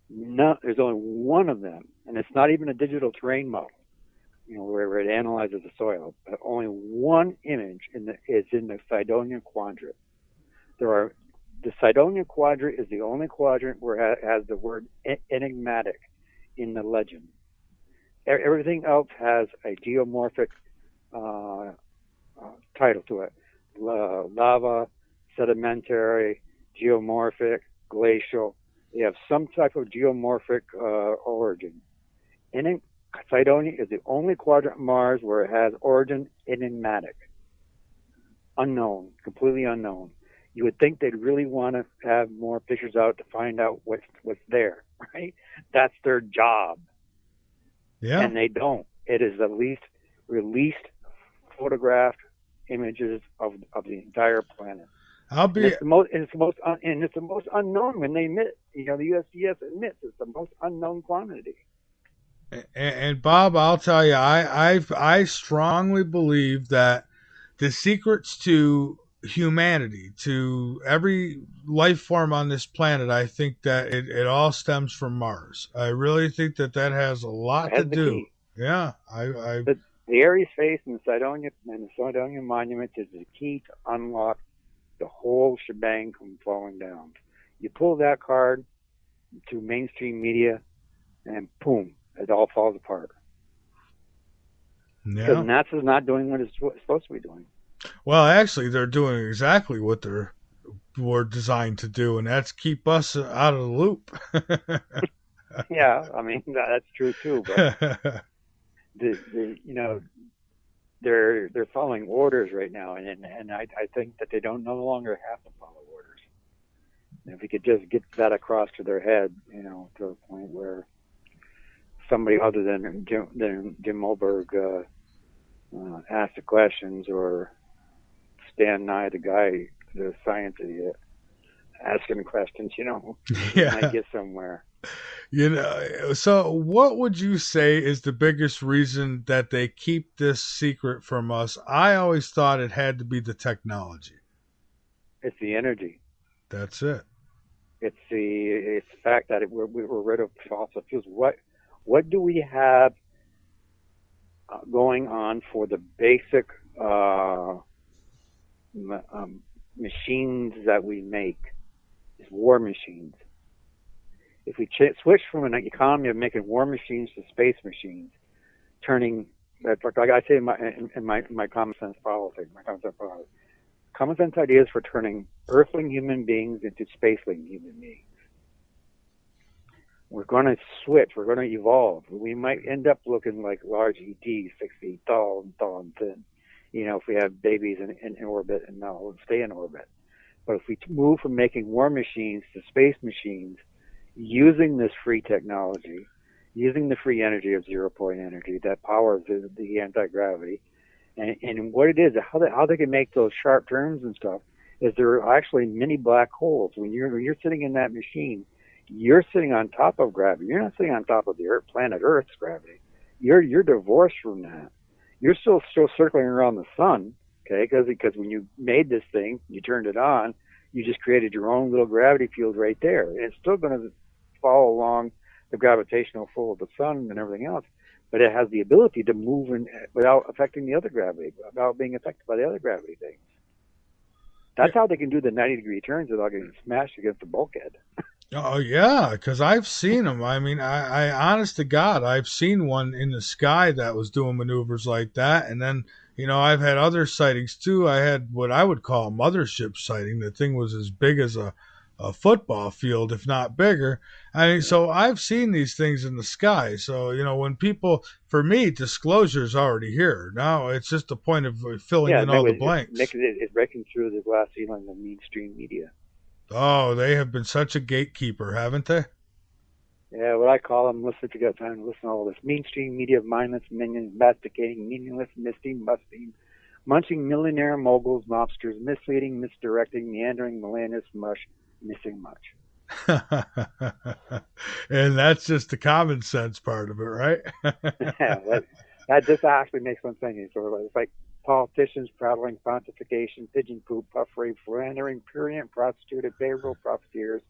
No, there's only one of them, and it's not even a digital terrain model, where it analyzes the soil. But only one image is in the Cydonia quadrant. The Cydonia quadrant is the only quadrant where it has the word enigmatic in the legend. Everything else has a geomorphic title to it. Lava, sedimentary, geomorphic, glacial. They have some type of geomorphic origin. Cydonia is the only quadrant of Mars where it has origin enigmatic. Unknown, completely unknown. You would think they'd really want to have more pictures out to find out what's there, right? That's their job. Yeah. And they don't. It is the least released photographed images of the entire planet. It's the most unknown when they admit, the USGS admits it's the most unknown quantity. And Bob, I'll tell you, I strongly believe that the secrets to humanity, to every life form on this planet, I think that it all stems from Mars. I really think that has a lot to do. Key. Yeah, the Aries face and the Sidonian monument is the key to unlock the whole shebang from falling down. You pull that card to mainstream media, and boom, it all falls apart. Yeah. Because NASA's not doing what it's supposed to be doing. Well, actually, they're doing exactly what were designed to do, and that's keep us out of the loop. Yeah, I mean that's true too. But they're following orders right now, and I think that they don't no longer have to follow orders. And if we could just get that across to their head, to a point where somebody other than Jim Moberg ask the questions, or stand nigh the guy, the science idiot, asking questions, might get somewhere. So what would you say is the biggest reason that they keep this secret from us? I always thought it had to be the technology. It's the energy. That's it. It's the fact that we're rid of fossil fuels. What do we have going on for the basic machines that we make? Is war machines. If we switch from an economy of making war machines to space machines, turning, like I say in my common sense politics, common sense ideas for turning earthling human beings into spaceling human beings. We're going to switch. We're going to evolve. We might end up looking like large ETs, 6 feet tall and thin. If we have babies in orbit, and now stay in orbit. But if we move from making war machines to space machines, using this free technology, using the free energy of zero-point energy that powers the anti-gravity, and what it is, how they can make those sharp turns and stuff, is there are actually mini black holes. When you're sitting in that machine, you're sitting on top of gravity. You're not sitting on top of the planet Earth's gravity. You're divorced from that. You're still circling around the sun, okay? Because when you made this thing, you turned it on, you just created your own little gravity field right there. And it's still going to follow along the gravitational pull of the sun and everything else, but it has the ability to move without affecting the other gravity, without being affected by the other gravity things. That's how they can do the 90-degree turns without getting smashed against the bulkhead. Oh, yeah, because I've seen them. I mean, I honest to God, I've seen one in the sky that was doing maneuvers like that. And then, I've had other sightings too. I had what I would call a mothership sighting. The thing was as big as a football field, if not bigger. I mean, so I've seen these things in the sky. So, when people, for me, disclosure's already here. Now it's just a point of filling in all the blanks. It's breaking through the glass ceiling of mainstream media. Oh, they have been such a gatekeeper, haven't they? Yeah, what I call them, listen if you got time to listen to all this. Mainstream media of mindless minions, masticating, meaningless, misting, musting, munching millionaire moguls, mobsters, misleading, misdirecting, meandering, millennials, mush, missing much. And that's just the common sense part of it, right? Yeah, that just actually makes one thing. So it's like politicians prattling pontification, pigeon poop, puffery, philandering, prurient, prostituted, payroll, profiteers,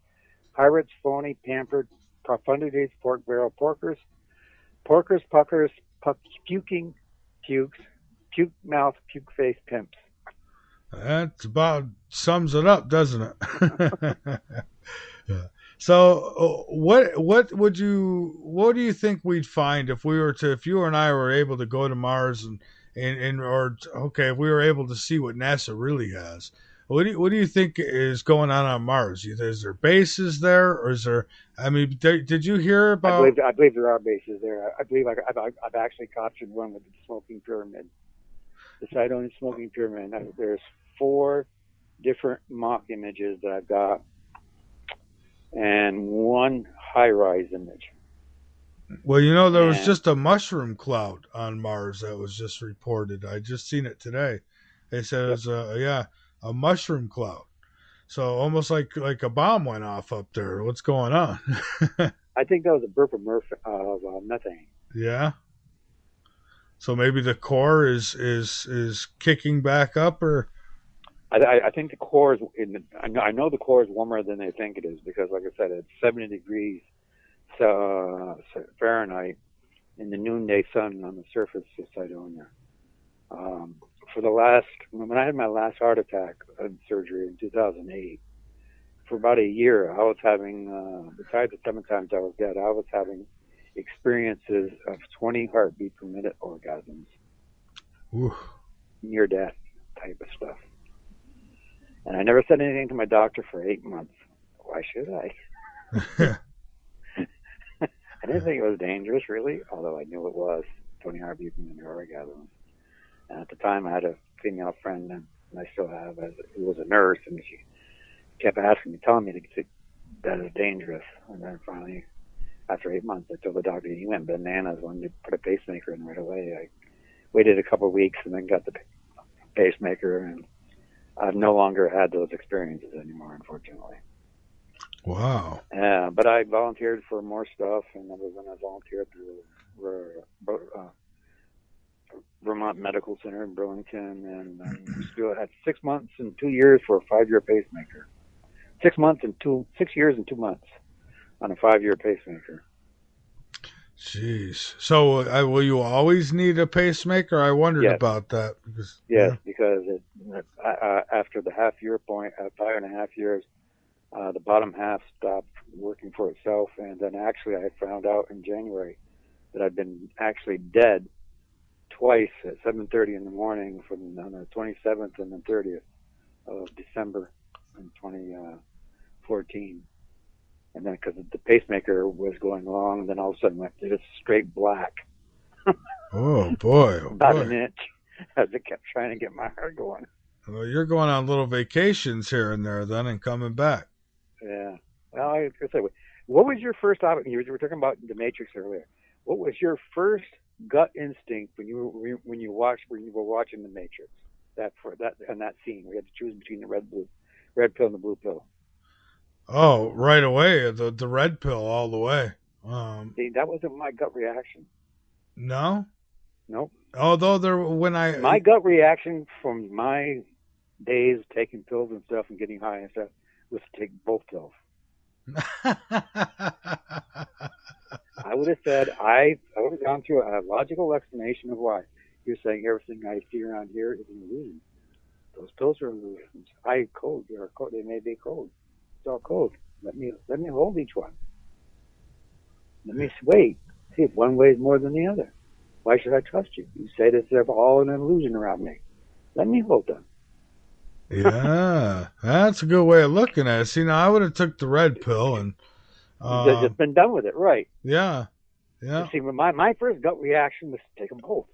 pirates, phony, pampered, profundities, pork barrel, porkers, puckers, puking, pukes, puke mouth, puke face pimps. That about sums it up, doesn't it? Yeah. So, what do you think we'd find if you and I were able to go to Mars if we were able to see what NASA really has? What do you think is going on Mars? Is there bases there, or is there? I mean, did you hear about? I believe there are bases there. I believe I've actually captured one with the smoking pyramid, the Sidonian smoking pyramid. There's 4 different mock images that I've got, and 1 high-rise image. Well, there was just a mushroom cloud on Mars that was just reported. I just seen it today. They said it was a mushroom cloud. So almost like a bomb went off up there. What's going on? I think that was a burp of methane. Yeah. So maybe the core is kicking back up, or I think the core is. I know the core is warmer than they think it is because, like I said, it's 70 degrees Fahrenheit in the noonday sun on the surface of Cydonia. When I had my last heart attack surgery in 2008, for about a year, I was having, besides the 7 times I was dead, I was having experiences of 20 heartbeat per minute orgasms. Ooh. Near death type of stuff. And I never said anything to my doctor for 8 months. Why should I? I didn't think it was dangerous, really, although I knew it was. 20 heartbeats per minute orgasms. And at the time, I had a female friend, and I still have, who was a nurse, and she kept asking me, telling me that is dangerous. And then finally, after 8 months, I told the doctor, he went bananas, wanted to put a pacemaker in right away. I waited a couple of weeks and then got the pacemaker, and I've no longer had those experiences anymore, unfortunately. Wow. But I volunteered for more stuff, and I volunteered through Vermont Medical Center in Burlington, and still had 6 months and 2 years for a 5-year pacemaker. 6 years and 2 months on a 5-year pacemaker. Jeez. So will you always need a pacemaker? I wondered about that. Because after the half-year point, 5.5 years, the bottom half stopped working for itself, and then actually I found out in January that I'd been actually dead twice at 7:30 in the morning on the 27th and the 30th of December in 2014. And then because the pacemaker was going wrong, then all of a sudden went just straight black. Oh boy! About an inch as it kept trying to get my heart going. Well, you're going on little vacations here and there then and coming back. Yeah. Well, I was going to say, what was your first option? You were talking about the Matrix earlier. What was your first gut instinct when you were watching the Matrix? That scene, we had to choose between the red pill and the blue pill. Oh, right away, the red pill all the way. See, that wasn't my gut reaction. No. Nope. Although my gut reaction from my days taking pills and stuff and getting high and stuff was to take both pills. I would have said I would have gone through a logical explanation of why. You're saying everything I see around here is an illusion. Those pills are illusions. Code. They may be code. It's all code. Let me hold each one. Let me wait. See if one weighs more than the other. Why should I trust you? You say this is all an illusion around me. Let me hold them. Yeah, that's a good way of looking at it. See, now I would have took the red pill and just been done with it, right? Yeah. See, my first gut reaction was to take them both.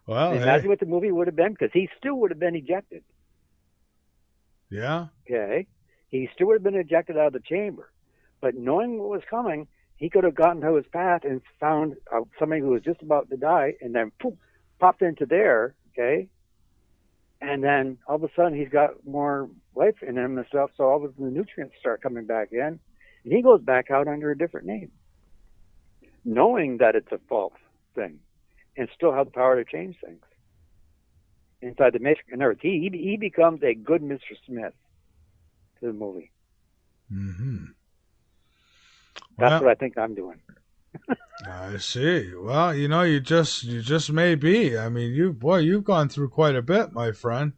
Well, imagine what the movie would have been, because he still would have been ejected. Yeah. Okay. He still would have been ejected out of the chamber, but knowing what was coming, he could have gotten to his path and found somebody who was just about to die, and then poof, popped into there. Okay. And then all of a sudden he's got more life in him and stuff, so all of the nutrients start coming back in, and he goes back out under a different name, knowing that it's a false thing, and still have the power to change things inside the Matrix. And he becomes a good Mr. Smith to the movie. Mm-hmm. That's what I think I'm doing. I see. Well, you just may be. I mean, you've gone through quite a bit, my friend,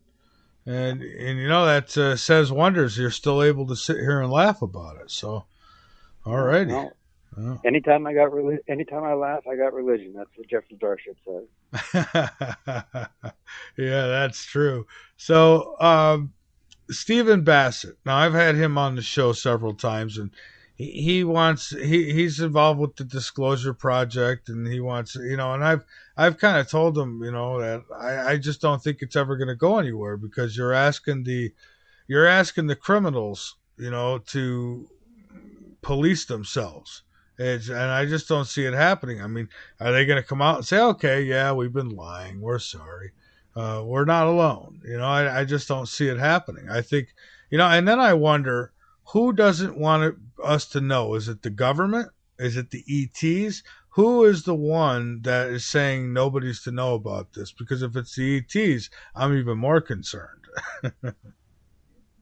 and that says wonders. You're still able to sit here and laugh about it. So, alrighty. Well, anytime I laugh, I got religion. That's what Jeffrey Starship says. Yeah, that's true. So, Stephen Bassett. Now, I've had him on the show several times, and he's involved with the Disclosure Project, and he wants, and I've kind of told him, that I just don't think it's ever going to go anywhere, because you're asking the criminals, to police themselves. And I just don't see it happening. I mean, are they going to come out and say, okay, yeah, we've been lying, we're sorry, we're not alone? I just don't see it happening. I think, and then I wonder, who doesn't want us to know? Is it the government? Is it the ETs? who is the one that is saying nobody's to know about this? Because if it's the ETs, I'm even more concerned.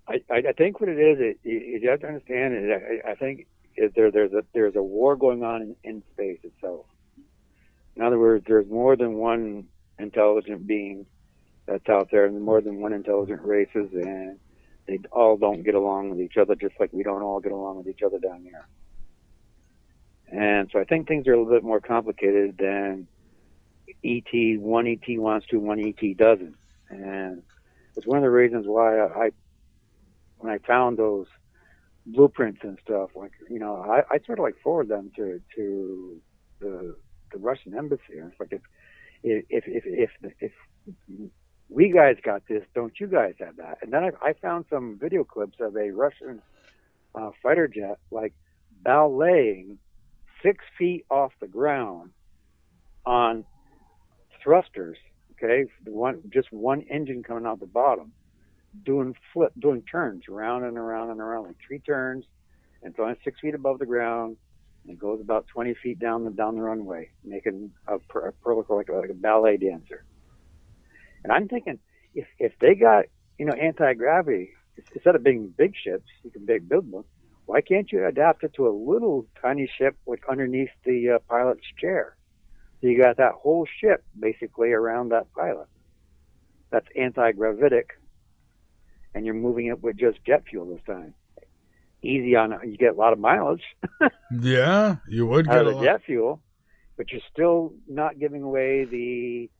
I think what it is, you have to understand it. I think there's a war going on in space itself. In other words, there's more than one intelligent being that's out there, and more than one intelligent races, and they all don't get along with each other, just like we don't all get along with each other down here. And so I think things are a little bit more complicated than one ET wants to, one ET doesn't. And it's one of the reasons why when I found those blueprints and stuff, like, I sort of like forward them to the Russian embassy. And it's like, if we guys got this, don't you guys have that? And then I found some video clips of a Russian fighter jet like balleting 6 feet off the ground on thrusters. Okay, just one engine coming out the bottom, doing turns around and around and around, like 3 turns, and it's only 6 feet above the ground, and it goes about 20 feet down the runway, making a protocol like a ballet dancer. And I'm thinking, if they got anti-gravity, instead of being big ships, you can build them. Why can't you adapt it to a little tiny ship like underneath the pilot's chair? So you got that whole ship basically around that pilot. That's anti-gravitic, and you're moving it with just jet fuel this time. Easy on you get a lot of mileage. Yeah, you would get out of the jet fuel, but you're still not giving away the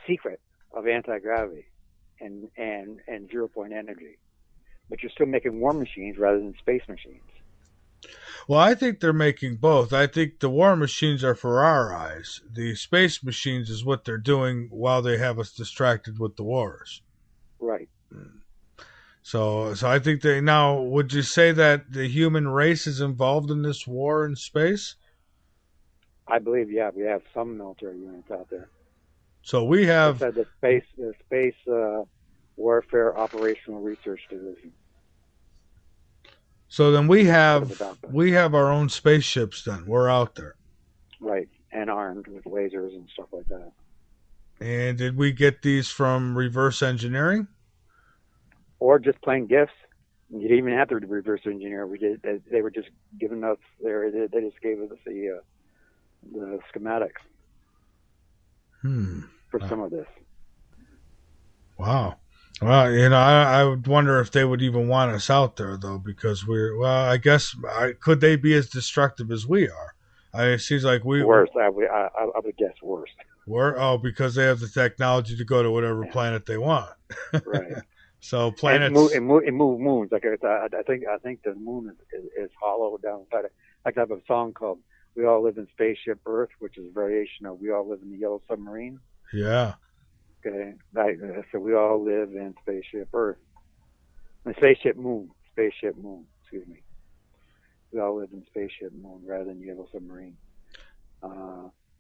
secret of anti-gravity and 0-point energy. But you're still making war machines rather than space machines. Well, I think they're making both. I think the war machines are for our eyes. The space machines is what they're doing while they have us distracted with the wars. Right. So I think now, would you say that the human race is involved in this war in space? I believe, yeah, we have some military units out there. So we have the space warfare operational research division. So then we have our own spaceships. Then we're out there, right, and armed with lasers and stuff like that. And did we get these from reverse engineering, or just plain gifts? You didn't even have to reverse engineer. We did. They were just giving us They just gave us the schematics for some of this. Wow. Well, I would wonder if they would even want us out there, though, because I guess, could they be as destructive as we are? It seems like worse. I would guess worse. Because they have the technology to go to whatever planet they want. Right. So planets and move moons. Like I think the moon is hollow down inside it. Like I have a song called "We All Live in Spaceship Earth," which is a variation of "We All Live in the Yellow Submarine." Yeah. Okay, so we all live in Spaceship Earth. Spaceship Moon, excuse me. We all live in Spaceship Moon rather than Yellow Submarine.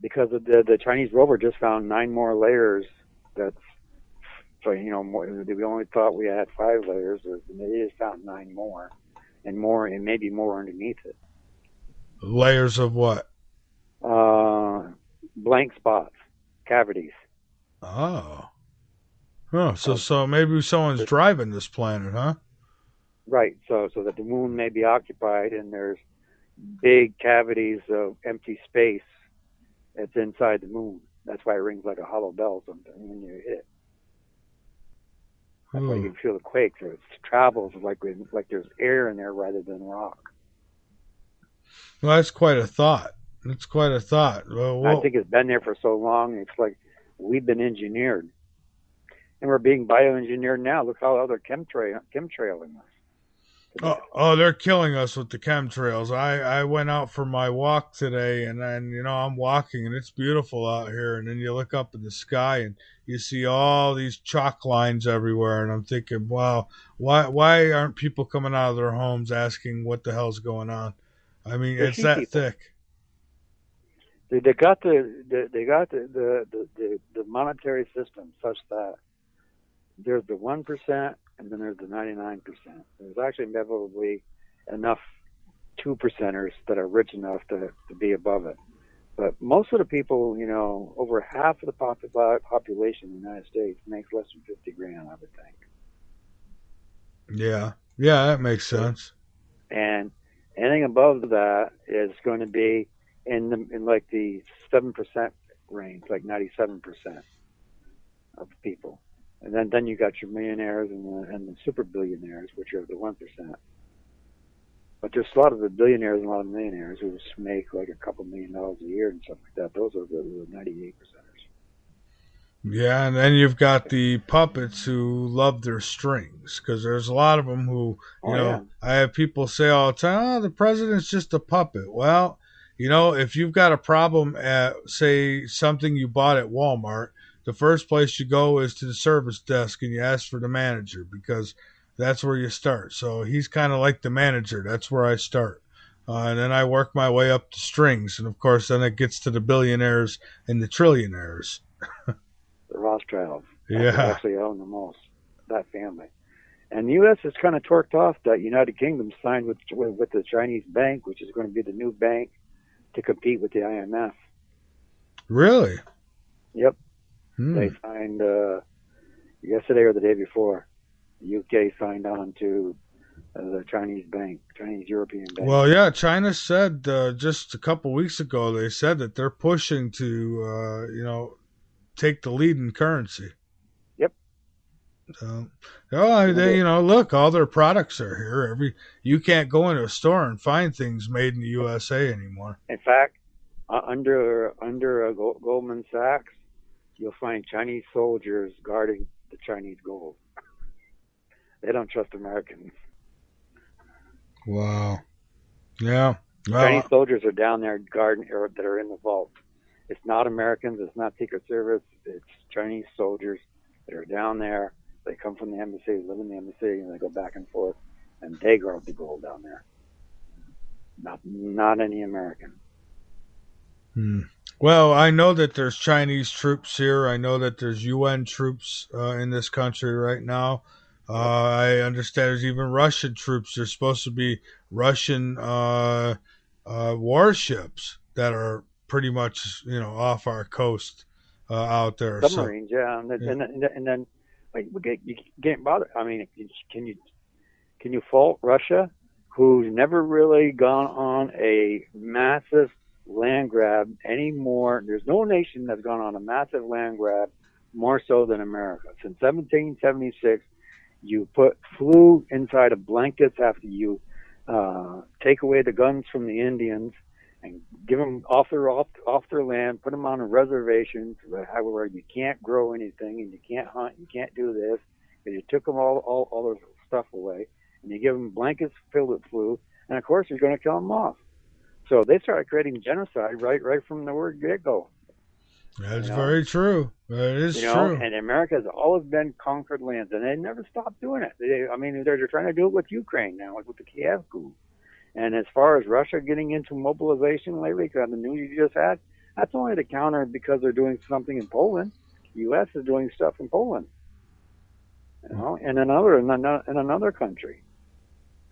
Because of the Chinese rover just found 9 more layers. We only thought we had 5 layers. They just found 9 more, and maybe more underneath it. Layers of what? Blank spots, cavities. Oh. So maybe someone's driving this planet, huh? Right. So that the moon may be occupied, and there's big cavities of empty space that's inside the moon. That's why it rings like a hollow bell sometimes when you hit it. That's why you can feel the quake. So it travels like there's air in there rather than rock. Well, that's quite a thought. Well, I think it's been there for so long. It's like we've been engineered, and we're being bioengineered now. Look how they're chemtrailing us. Oh, they're killing us with the chemtrails. I went out for my walk today, and then I'm walking, and it's beautiful out here. And then you look up in the sky, and you see all these chalk lines everywhere. And I'm thinking, wow, why aren't people coming out of their homes asking what the hell's going on? I mean, it's that thick. They got the monetary system such that there's the 1% and then there's the 99%. There's actually inevitably enough 2%ers that are rich enough to be above it. But most of the people, over half of the population in the United States makes less than 50 grand, I would think. Yeah. Yeah, that makes sense. And anything above that is going to be in like the 7% range, like 97% of people. And then you got your millionaires and the super billionaires, which are the 1%. But there's a lot of the billionaires and a lot of millionaires who make like a couple $1 million a year and stuff like that. Those are the 98%ers. Yeah, and then you've got the puppets who love their strings, because there's a lot of them who, I have people say all the time, oh, the president's just a puppet. Well, if you've got a problem at, say, something you bought at Walmart, the first place you go is to the service desk and you ask for the manager, because that's where you start. So he's kind of like the manager. That's where I start. And then I work my way up to strings. And, of course, then it gets to the billionaires and the trillionaires. The Rothschilds. Yeah. Actually own the most, that family. And the U.S. has kind of torqued off that United Kingdom signed with the Chinese bank, which is going to be the new bank to compete with the IMF. Really? Yep. They signed yesterday or the day before. The UK signed on to the Chinese European bank. Well, yeah, China said just a couple weeks ago, they said that they're pushing to, take the lead in currency. Yep. So, look, all their products are here. You can't go into a store and find things made in the USA anymore. In fact, under Goldman Sachs, you'll find Chinese soldiers guarding the Chinese gold. They don't trust Americans. Wow. Yeah. Well, Chinese soldiers are down there guarding, or that are in the vault. It's not Americans. It's not Secret Service. It's Chinese soldiers that are down there. They come from the embassy, live in the embassy, and they go back and forth, and they guard the gold down there. Not any American. Well, I know that there's Chinese troops here. I know that there's UN troops in this country right now. I understand there's even Russian troops. There's supposed to be Russian warships that are pretty much, off our coast out there. Submarines, yeah. And then you can't bother. I mean, can you fault Russia, who's never really gone on a massive land grab anymore? There's no nation that's gone on a massive land grab more so than America. Since 1776, you flew inside of blankets after you take away the guns from the Indians and give them off their land, put them on a reservation where you can't grow anything and you can't hunt, you can't do this, because you took them all their stuff away, and you give them blankets filled with flu, and of course you're going to kill them off. So they started creating genocide right from the word get-go. That's very true. That is true. And America has always been conquered lands, and they never stopped doing it. They're trying to do it with Ukraine now, with the Kiev coup. And as far as Russia getting into mobilization lately, because the news you just had, that's only to counter because they're doing something in Poland. The U.S. is doing stuff in Poland, and another country.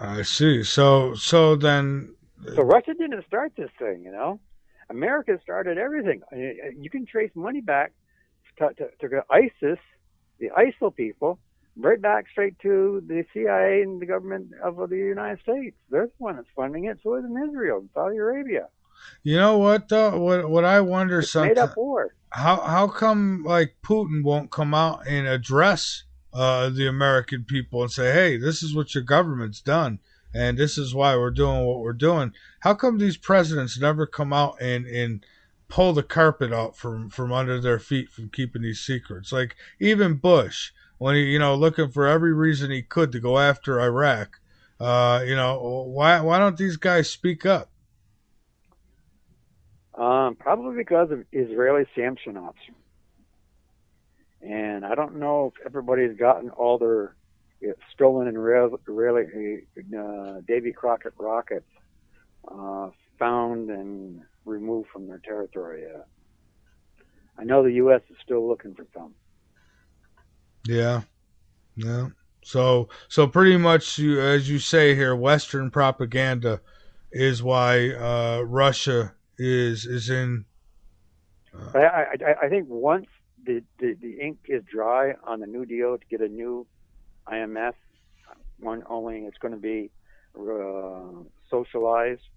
I see. So then. So Russia didn't start this thing, America started everything. You can trace money back to ISIS, the ISIL people, right back straight to the CIA and the government of the United States. They're the one that's funding it. So is in Israel and Saudi Arabia. You know what, though? What I wonder sometimes. Made up war. How come Putin won't come out and address the American people and say, hey, this is what your government's done, and this is why we're doing what we're doing? How come these presidents never come out and pull the carpet out from under their feet from keeping these secrets? Like even Bush, when he, looking for every reason he could to go after Iraq, why don't these guys speak up? Probably because of Israeli Samsonovs. And I don't know if everybody's gotten all their stolen and Israeli Davy Crockett rockets found and removed from their territory yet. I know the U.S. is still looking for some. Yeah. So pretty much, as you say here, Western propaganda is why Russia is in But I think once the ink is dry on the New Deal to get a new IMF, one only it's going to be socialized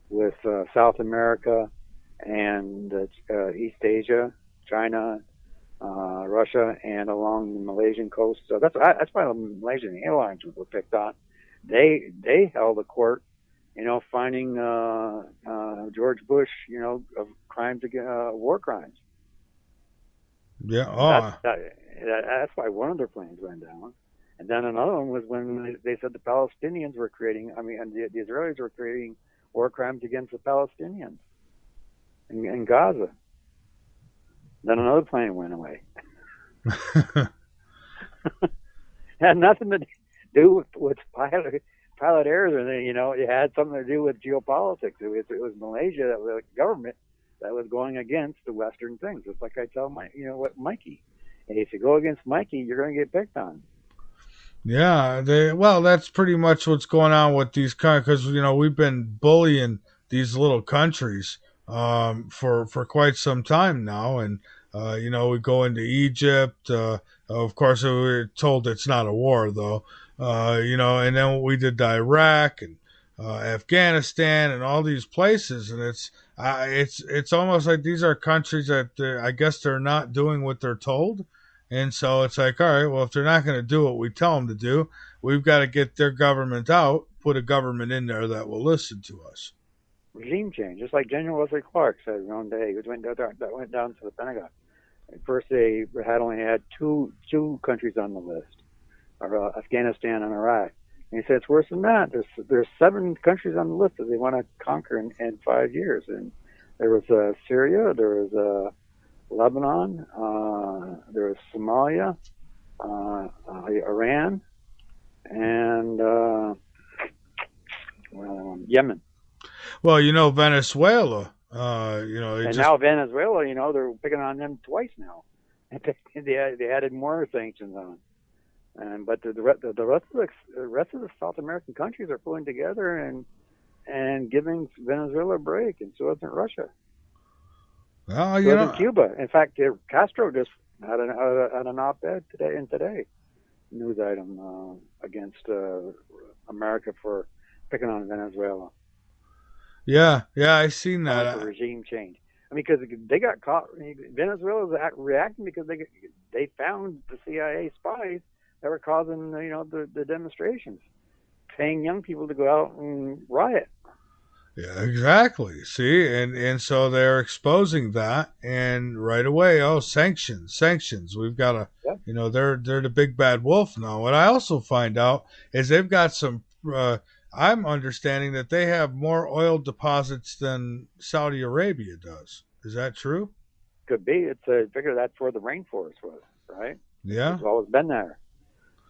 with South America and East Asia, China, Russia, and along the Malaysian coast. So that's why the Malaysian Airlines were picked on. They held a court, finding George Bush, of crimes against war crimes. Yeah. Oh. That's why one of their planes went down. And then another one was when they said the Palestinians were creating, the Israelis were creating war crimes against the Palestinians in Gaza. Then another plane went away. Had nothing to do with pilot errors, or it had something to do with geopolitics. It was Malaysia, that was the government that was going against the Western things. It's like I tell Mikey, and if you go against Mikey, you're going to get picked on. Yeah, that's pretty much what's going on with these countries, because we've been bullying these little countries for quite some time now, and we go into Egypt. Of course, we're told it's not a war, though. And then we did Iraq and Afghanistan and all these places, and it's almost like these are countries that I guess they're not doing what they're told. And so it's like, all right, well, if they're not going to do what we tell them to do, we've got to get their government out, put a government in there that will listen to us. Regime change, just like General Wesley Clark said one day. He went down to the Pentagon. At first, they only had two countries on the list, Afghanistan and Iraq. And he said it's worse than that. There's 7 countries on the list that they want to conquer in 5 years. And there was Syria, there was Lebanon, there was Somalia, Iran, and Yemen. Well, Venezuela. And now Venezuela, they're picking on them twice now. They added more sanctions on. But the rest of the South American countries are pulling together and giving Venezuela a break, and so isn't Russia. Well, so isn't Cuba. In fact, Castro just had an op-ed today news item against America for picking on Venezuela. Yeah, I seen that. Like a regime change. Because they got caught. Venezuela's reacting because they found the CIA spies that were causing the demonstrations, paying young people to go out and riot. Yeah, exactly. See, and so they're exposing that, and right away, sanctions. We've got to, they're the big bad wolf now. What I also find out is they've got some. I'm understanding that they have more oil deposits than Saudi Arabia does. Is that true? Could be. It's I figure that's where the rainforest was, right? Yeah, it's always been there.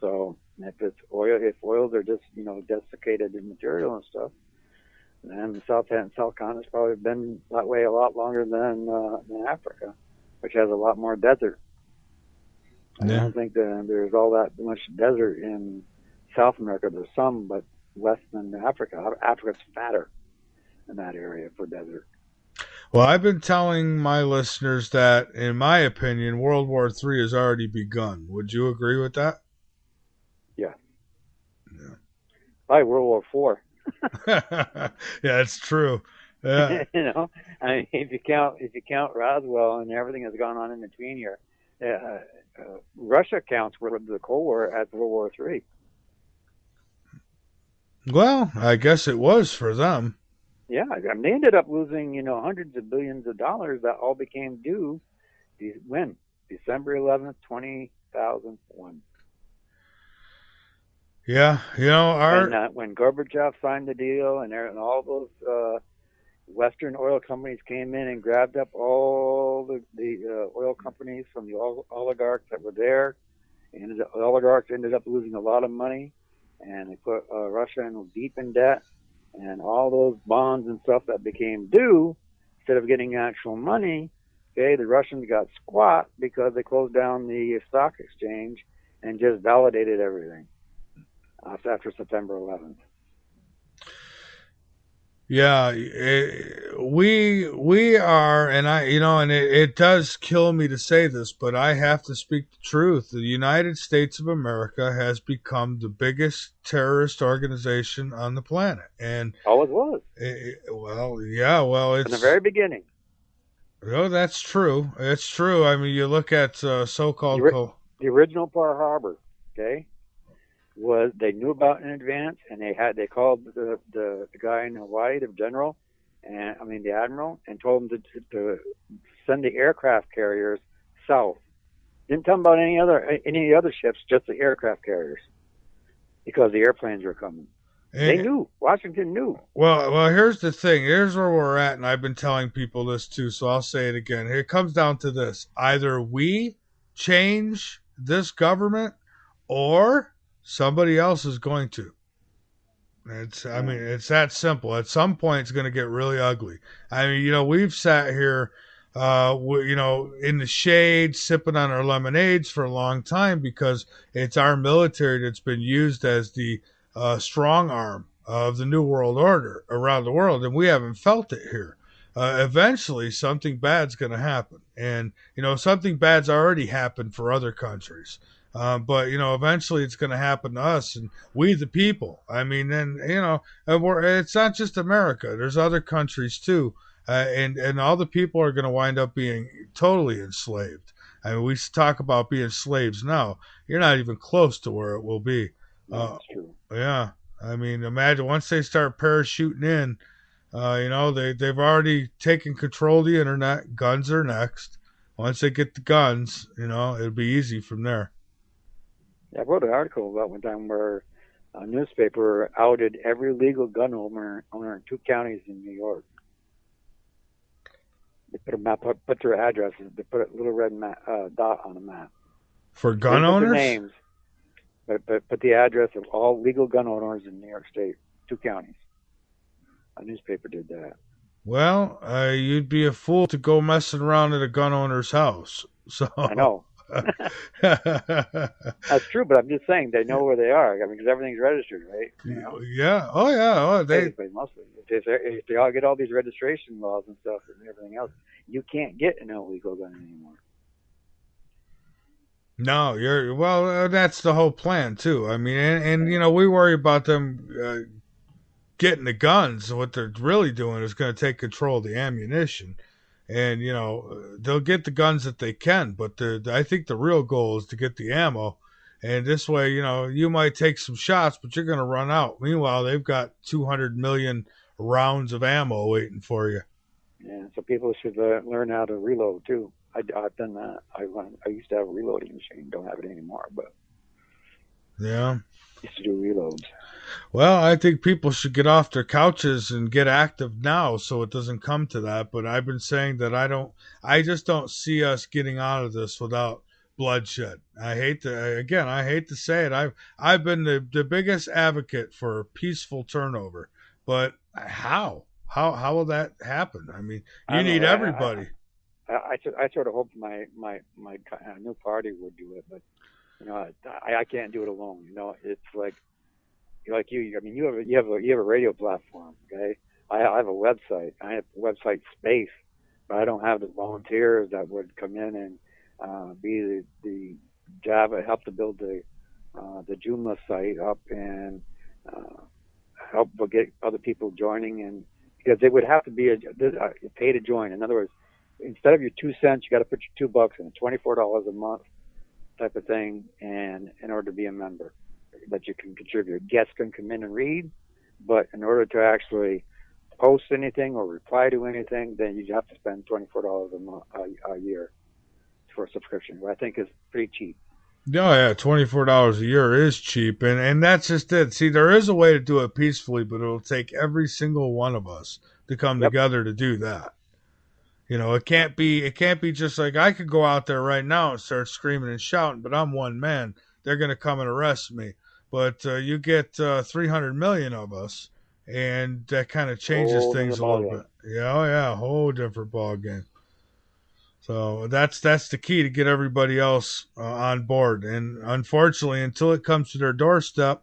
So if oils are just desiccated in material and stuff. And the South continent's probably been that way a lot longer than Africa, which has a lot more desert. I don't think there's all that much desert in South America. There's some, but less than Africa. Africa's fatter in that area for desert. Well, I've been telling my listeners that, in my opinion, World War III has already begun. Would you agree with that? Yeah. Probably World War IV. Yeah, it's true. Yeah. If you count Roswell and everything that's gone on in between here, Russia counts the Cold War as World War III. Well, I guess it was for them. Yeah, they ended up losing, hundreds of billions of dollars that all became due. When? December 11th, 2001. Yeah, when Gorbachev signed the deal and all those Western oil companies came in and grabbed up all the oil companies from the oligarchs that were there, and the oligarchs ended up losing a lot of money, and they put Russia deep in debt, and all those bonds and stuff that became due, instead of getting actual money, the Russians got squat because they closed down the stock exchange and just validated everything after September 11th. Yeah, we are, and it does kill me to say this, but I have to speak the truth. The United States of America has become the biggest terrorist organization on the planet, and always was. It's from the very beginning. Oh, that's true. It's true. I mean, you look at so-called the original Pearl Harbor. Okay. Was they knew about in advance, and they called the guy in Hawaii, the general, the admiral, and told him to send the aircraft carriers south. Didn't tell them about any other ships, just the aircraft carriers, because the airplanes were coming. They knew. Washington knew. Well, here's the thing. Here's where we're at, and I've been telling people this too, so I'll say it again. It comes down to this: either we change this government, or somebody else is going to. It's that simple. At some point, it's going to get really ugly. I mean, we've sat here, in the shade, sipping on our lemonades for a long time because it's our military that's been used as the strong arm of the New World Order around the world, and we haven't felt it here. Eventually, something bad's going to happen, and something bad's already happened for other countries. But eventually it's going to happen to us, and we the people. I mean, and it's not just America. There's other countries too, and all the people are going to wind up being totally enslaved. I mean, we talk about being slaves now. You're not even close to where it will be. That's true. Yeah, I mean, imagine once they start parachuting in. They've already taken control of the internet. Guns are next. Once they get the guns, it'll be easy from there. I wrote an article about one time where a newspaper outed every legal gun owner in 2 counties in New York. They put a map, put their addresses, they put a little red dot on the map. For gun owners? Their names, but put the address of all legal gun owners in New York State, 2 counties. A newspaper did that. Well, you'd be a fool to go messing around at a gun owner's house. So I know. That's true, but I'm just saying they know where they are. I mean, because everything's registered, right? Yeah. Oh, yeah. Oh, Mostly. If they all get all these registration laws and stuff and everything else, you can't get an illegal gun anymore. No, that's the whole plan too. I mean, and we worry about them getting the guns. What they're really doing is going to take control of the ammunition. And, they'll get the guns that they can, but I think the real goal is to get the ammo. And this way, you might take some shots, but you're going to run out. Meanwhile, they've got 200 million rounds of ammo waiting for you. Yeah, so people should learn how to reload, too. I've done that. I used to have a reloading machine. Don't have it anymore, but yeah, used to do reloads. Well, I think people should get off their couches and get active now so it doesn't come to that. But I've been saying that I just don't see us getting out of this without bloodshed. I hate to say it. I've been the biggest advocate for peaceful turnover, but how will that happen? I mean, you need everybody. I sort of hope my new party would do it, but I can't do it alone. It's like you. I mean, you have a radio platform. Okay, I have a website. I have website space, but I don't have the volunteers that would come in and be the Java, help to build the Joomla site up and help get other people joining, and because they would have to be a pay to join. In other words, instead of your 2 cents, you got to put your $2 in, $24 a month type of thing, and in order to be a member, that you can contribute. Guests can come in and read, but in order to actually post anything or reply to anything, then you have to spend $24 a month a year for a subscription, which I think is pretty cheap. Oh, yeah, $24 a year is cheap, and that's just it. See, there is a way to do it peacefully, but it'll take every single one of us to come together to do that. It can't be just like I could go out there right now and start screaming and shouting, but I'm one man. They're going to come and arrest me. But you get 300 million of us, and that kind of changes things a little bit. Yeah, a whole different ball game. So that's the key to get everybody else on board. And unfortunately, until it comes to their doorstep,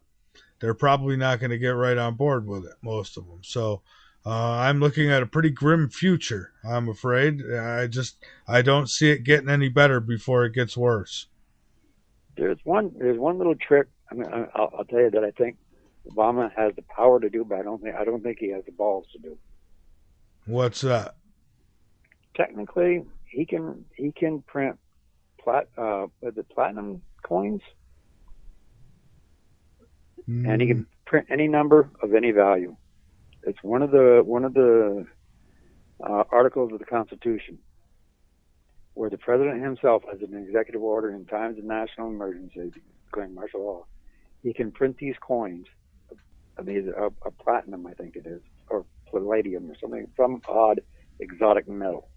they're probably not going to get right on board with it, most of them. So I'm looking at a pretty grim future, I'm afraid. I don't see it getting any better before it gets worse. There's one little trick. I'll tell you that I think Obama has the power to do, but I don't think he has the balls to do. What's that? Technically, he can print platinum coins, and he can print any number of any value. It's one of the articles of the Constitution, where the president himself has an executive order in times of national emergency, declaring martial law. He can print these coins, a platinum, I think it is, or palladium or something, some odd exotic metal,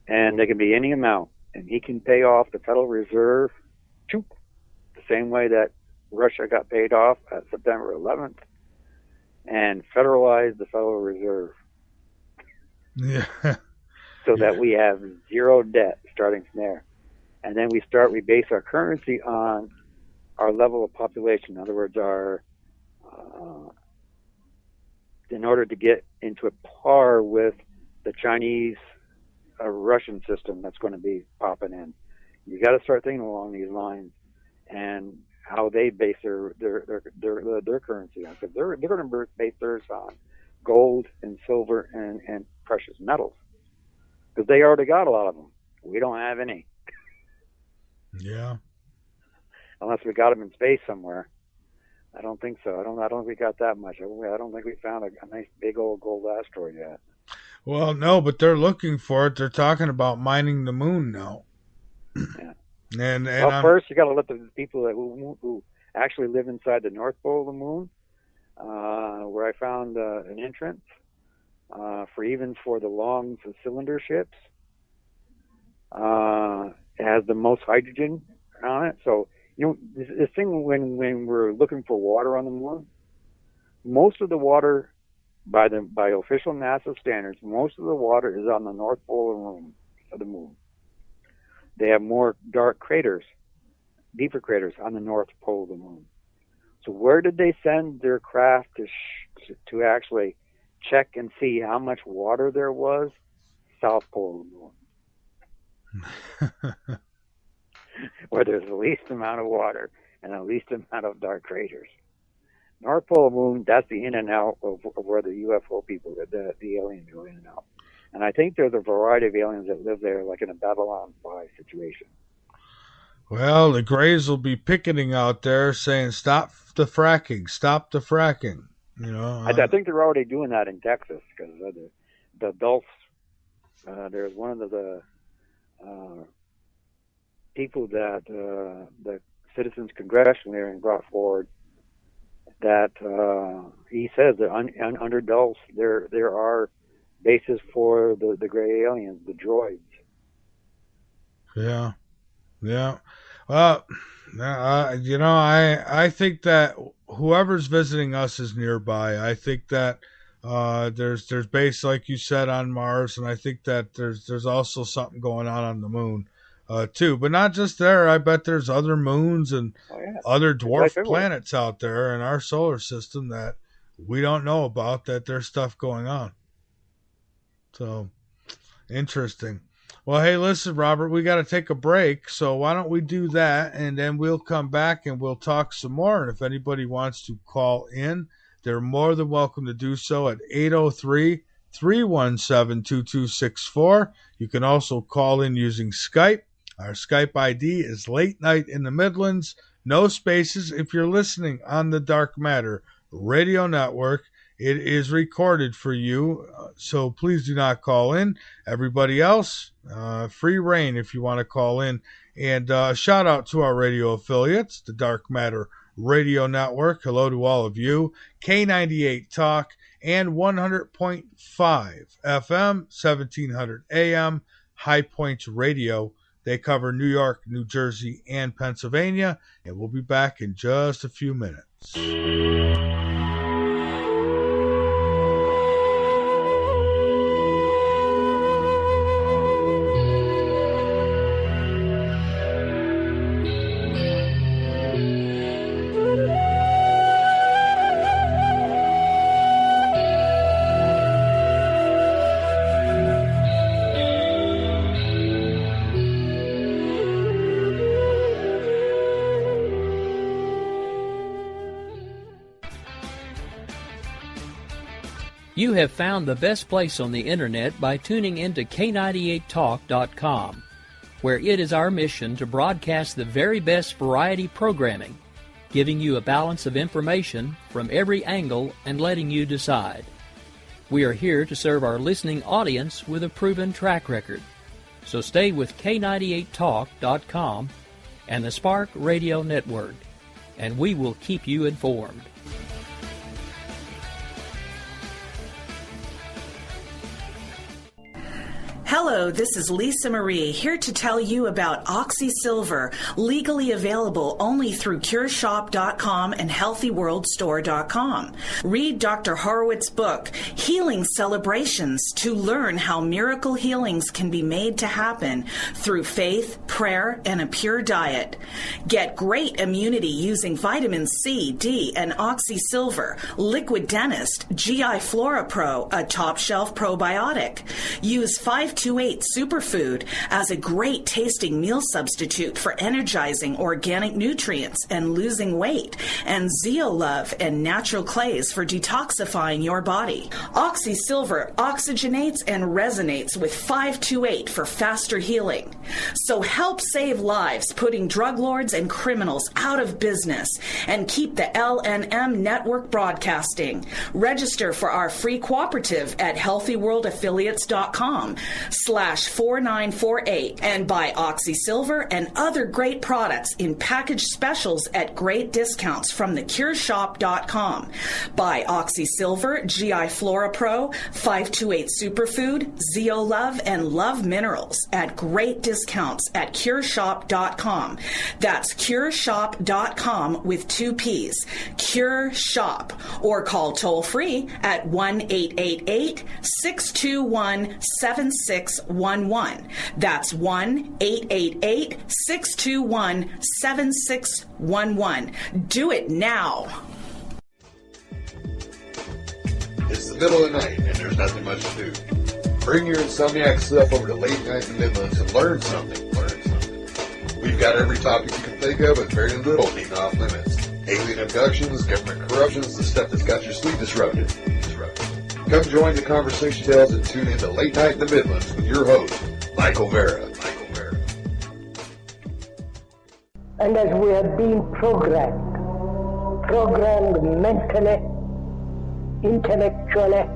and they can be any amount, and he can pay off the Federal Reserve, the same way that Russia got paid off at September 11th, and federalize the Federal Reserve. Yeah. So that we have zero debt starting from there. And then we base our currency on our level of population. In other words, in order to get into a par with the Chinese Russian system that's going to be popping in. You got to start thinking along these lines and how they base their currency on. Because they're going to base theirs on gold and silver and precious metals. Because they already got a lot of them. We don't have any. Yeah. Unless we got them in space somewhere. I don't think so. I don't think we got that much. I don't think we found a nice big old gold asteroid yet. Well, no, but they're looking for it. They're talking about mining the moon now. Yeah. And first you got to let the people who actually live inside the North Pole of the moon, where I found an entrance. For the long cylinder ships, it has the most hydrogen on it. So this thing when we're looking for water on the moon, most of the water by official NASA standards, most of the water is on the North Pole of the moon. They have more dark craters, deeper craters on the North Pole of the moon. So where did they send their craft to actually check and see how much water there was? South Pole of the moon. Where there's the least amount of water and the least amount of dark craters. North Pole of the moon, that's the in and out of where the UFO people, the aliens go in and out. And I think there's a variety of aliens that live there, like in a Babylon 5 situation. Well, the Greys will be picketing out there saying, stop the fracking, stop the fracking. I think they're already doing that in Texas, because the adults, there's one of the people that the Citizens Congressional hearing brought forward that he says that under Dulce there are bases for the gray aliens, the droids. Yeah. Well, I think that whoever's visiting us is nearby. I think that there's base, like you said, on Mars, and I think that there's also something going on the moon too. But not just there. I bet there's other moons and other dwarf planets out there in our solar system that we don't know about, that there's stuff going on. So, interesting. Well, hey, listen, Robert, we got to take a break, so why don't we do that, and then we'll come back and we'll talk some more. And if anybody wants to call in, they're more than welcome to do so at 803-317-2264. You can also call in using Skype. Our Skype ID is Late Night in the Midlands. No spaces. If you're listening on the Dark Matter Radio Network, it is recorded for you, so please do not call in. Everybody else, free reign if you want to call in. And shout out to our radio affiliates, the Dark Matter Radio Network. Hello to all of you. K98 Talk and 100.5 FM, 1700 AM, High Points Radio. They cover New York, New Jersey, and Pennsylvania. And we'll be back in just a few minutes. You have found the best place on the internet by tuning into K98Talk.com, where it is our mission to broadcast the very best variety programming, giving you a balance of information from every angle and letting you decide. We are here to serve our listening audience with a proven track record. So stay with K98Talk.com and the Spark Radio Network, and we will keep you informed. Hello, this is Lisa Marie, here to tell you about Oxy Silver, legally available only through CureShop.com and HealthyWorldStore.com. Read Dr. Horowitz's book, Healing Celebrations, to learn how miracle healings can be made to happen through faith, prayer, and a pure diet. Get great immunity using vitamin C, D, and Oxy Silver, Liquid Dentist, GI Flora Pro, a top-shelf probiotic. Use 528 Superfood as a great tasting meal substitute for energizing organic nutrients and losing weight, and Zeolove and natural clays for detoxifying your body. Oxy Silver oxygenates and resonates with 528 for faster healing. So help save lives, putting drug lords and criminals out of business, and keep the LNM network broadcasting. Register for our free cooperative at healthyworldaffiliates.com/4948 and buy Oxy Silver and other great products in package specials at great discounts from theCureShop.com. Buy Oxy Silver, GI Flora Pro, 528 Superfood, Zeolove, and Love Minerals at great discounts at CureShop.com. That's CureShop.com with 2 P's. Cure Shop. Or call toll free at 1-888-621-7611. That's 1-888-621-7611. Do it now. It's the middle of the night and there's nothing much to do. Bring your insomniac stuff over to Late Night in the Midlands and learn something. We've got every topic you can think of with very little being off limits. Alien abductions, government corruptions, the stuff that's got your sleep disrupted. Come join the conversation tales and tune in to Late Night in the Midlands with your host, Michael Vera. And as we have been programmed mentally, intellectually,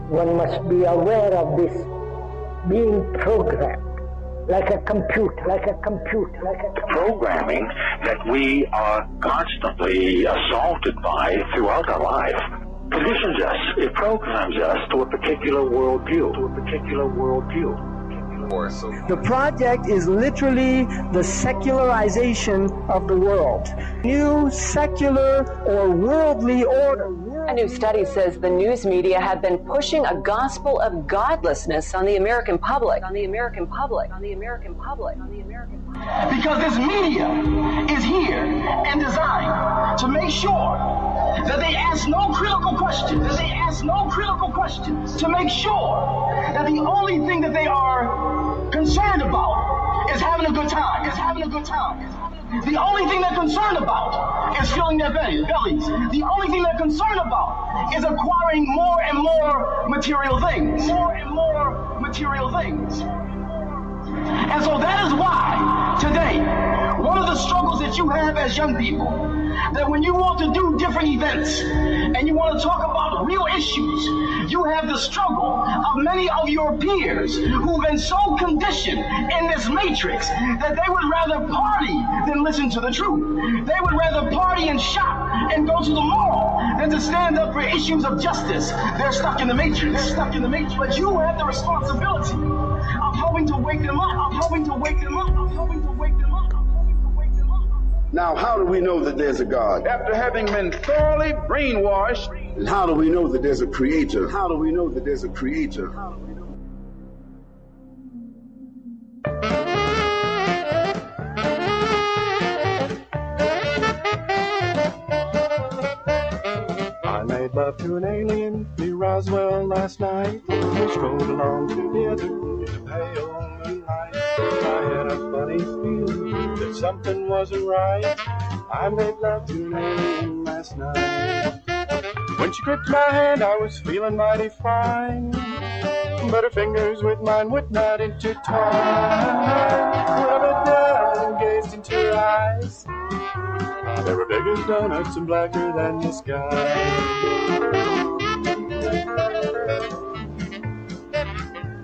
one must be aware of this being programmed like a computer. Programming that we are constantly assaulted by throughout our life conditions us. It programs us to a particular worldview. The project is literally the secularization of the world. New secular or worldly order. A new study says the news media have been pushing a gospel of godlessness on the American public. Because this media is here and designed to make sure that they ask no critical questions. To make sure that the only thing that they are concerned about is having a good time. The only thing they're concerned about is filling their bellies. The only thing they're concerned about is acquiring more and more material things. And so that is why today, one of the struggles that you have as young people, that when you want to do different events and you want to talk about real issues, you have the struggle of many of your peers who've been so conditioned in this matrix that they would rather party than listen to the truth. They would rather party and shop and go to the mall than to stand up for issues of justice. They're stuck in the matrix. But you have the responsibility of helping to wake them up. Now, how do we know that there's a God? After having been thoroughly brainwashed. And how do we know that there's a creator? I made love to an alien near Roswell last night. We strolled along together in the pale moonlight. I had a funny feeling that something wasn't right. I made love to an alien last night. When she gripped my hand, I was feeling mighty fine, but her fingers with mine would not intertwine. Rub it down and gazed into her eyes. They were big as donuts and blacker than the sky.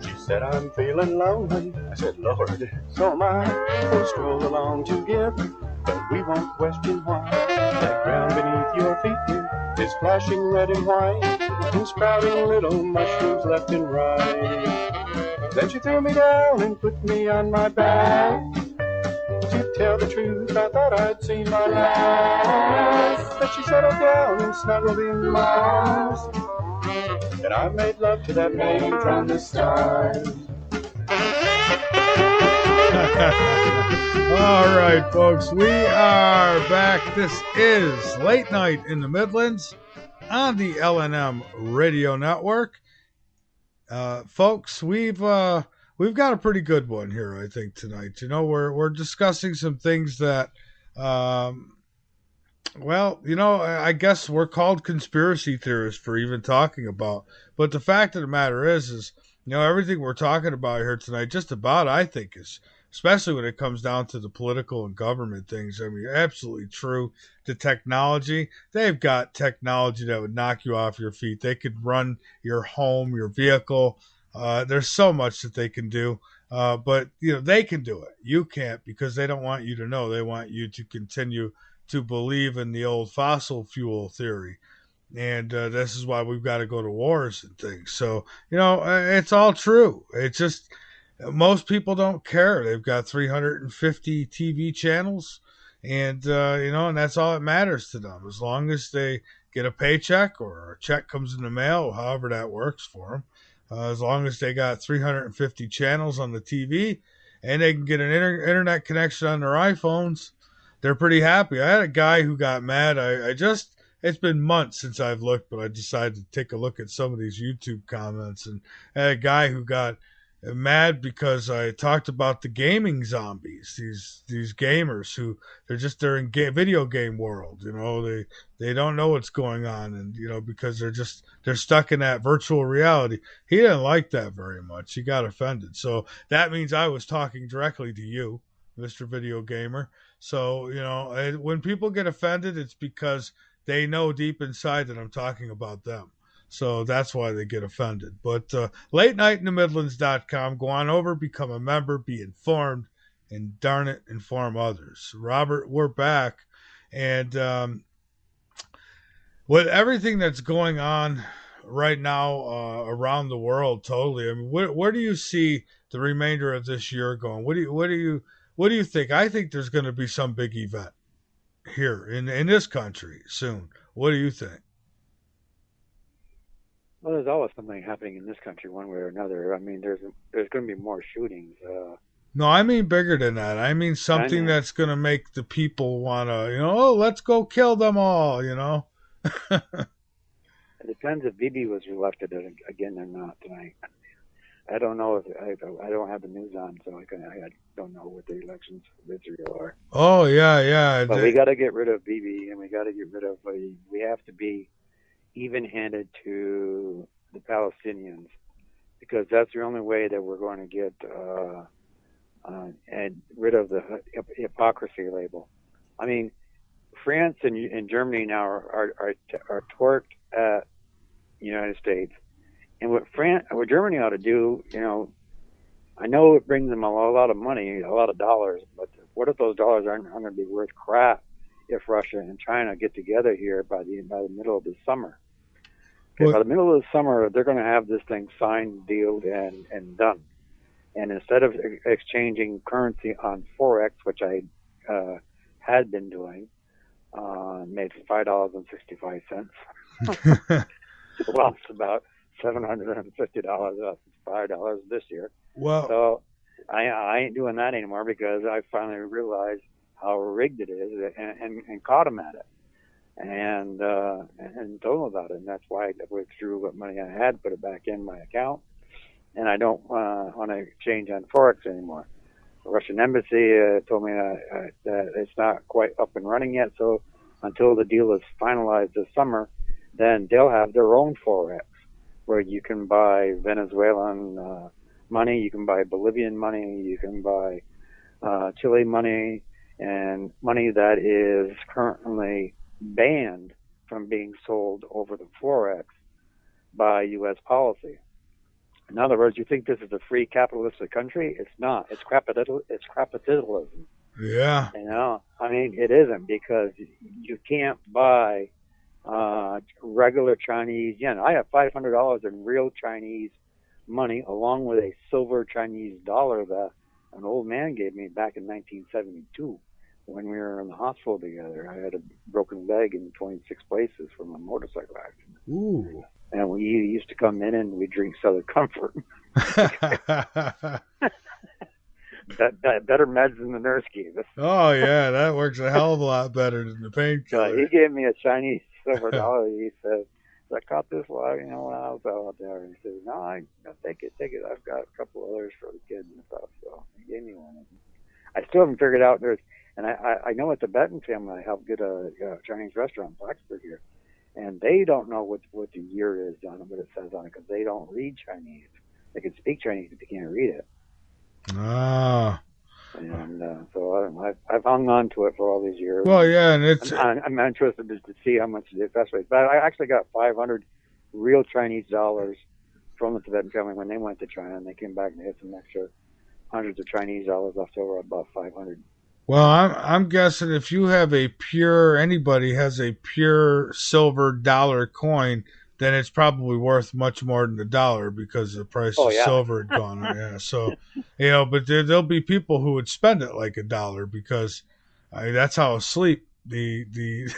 She said, I'm feeling lonely. I said, Lord, so am I. We'll stroll along together, but we won't question why. That ground beneath your feet is flashing red and white, and sprouting little mushrooms left and right. Then she threw me down and put me on my back. To tell the truth, I thought I'd seen my last. But she settled down and snuggled in my arms, and I made love to that maiden from the stars. All right, folks, we are back. This is Late Night in the Midlands on the LNM Radio Network. Folks, we've got a pretty good one here, I think, tonight. You know, we're discussing some things that, well, you know, I guess we're called conspiracy theorists for even talking about. But the fact of the matter is, you know, everything we're talking about here tonight, just about, I think, is, especially when it comes down to the political and government things, I mean, absolutely true. The technology, they've got technology that would knock you off your feet. They could run your home, your vehicle. There's so much that they can do, but you know they can do it. You can't, because they don't want you to know. They want you to continue to believe in the old fossil fuel theory, and this is why we've got to go to wars and things. So you know it's all true. It's just most people don't care. They've got 350 TV channels, and you know, and that's all that matters to them. As long as they get a paycheck or a check comes in the mail, however that works for them. As long as they got 350 channels on the TV and they can get an internet connection on their iPhones, they're pretty happy. I had a guy who got mad. It's been months since I've looked, but I decided to take a look at some of these YouTube comments. And I had a guy who got mad because I talked about the gaming zombies, these gamers who they're in video game world. You know, they don't know what's going on, and you know, because they're stuck in that virtual reality. He didn't like that very much. He got offended. So that means I was talking directly to you, Mr. Video Gamer. So you know, when people get offended, it's because they know deep inside that I'm talking about them. So that's why they get offended. But latenightinthemidlands.com. Go on over, become a member, be informed, and darn it, inform others. Robert, we're back. And with everything that's going on right now around the world, totally. I mean, where do you see the remainder of this year going? What do you think? I think there's going to be some big event here in this country soon. What do you think? Well, there's always something happening in this country one way or another. I mean, there's going to be more shootings. No, I mean bigger than that. I mean something that's going to make the people want to, you know, oh, let's go kill them all, you know. It depends if Bibi was elected again or not tonight. I don't know if I don't have the news on, so I don't know what the elections of Israel are. Oh yeah. But we got to get rid of Bibi, and we got to get rid of. We have to be even-handed to the Palestinians, because that's the only way that we're going to get and rid of the hypocrisy label. I mean, France and Germany now are torqued at the United States, and what Germany ought to do, you know, I know it brings them a lot of money, a lot of dollars, but what if those dollars aren't going to be worth crap if Russia and China get together here by the middle of the summer? Okay, by the middle of the summer, they're going to have this thing signed, dealed, and done. And instead of exchanging currency on Forex, which I had been doing, made $5.65. Lost about $750, $5 this year. Wow. So I ain't doing that anymore, because I finally realized how rigged it is and caught them at it. And told them about it, and that's why I withdrew what money I had, put it back in my account, and I don't want to exchange on Forex anymore. The Russian embassy told me that it's not quite up and running yet, so until the deal is finalized this summer, then they'll have their own forex, where you can buy Venezuelan money, you can buy Bolivian money, you can buy Chile money, and money that is currently banned from being sold over the forex by U.S. policy. In other words, you think this is a free capitalistic country? It's not. It's capitalism. Yeah. You know, I mean, it isn't, because you can't buy regular Chinese yen. I have $500 in real Chinese money, along with a silver Chinese dollar that an old man gave me back in 1972 when we were in the hospital together. I had a broken leg in 26 places from a motorcycle accident. Ooh. And we used to come in and we drink Southern Comfort. Better meds than the nurse gave us. Oh, yeah, that works a hell of a lot better than the painkiller. He gave me a Chinese silver dollar. He said, I caught this when I was out there. He said, no, take it. I've got a couple others for the kids and stuff. So he gave me one. I still haven't figured out. I know a Tibetan family I helped get a Chinese restaurant in Blacksburg here. And they don't know what the year is on it, what it says on it, because they don't read Chinese. They can speak Chinese, but they can't read it. Ah. And so I've hung on to it for all these years. Well, yeah, and I'm interested to see how much the best rate. But I actually got 500 real Chinese dollars from the Tibetan family when they went to China, and they came back and they had some extra hundreds of Chinese dollars left over, about 500. Well, I'm guessing if you have anybody has a pure silver dollar coin, then it's probably worth much more than $1 because the price of silver had gone up. Yeah, so but there'll be people who would spend it like $1 because that's how asleep the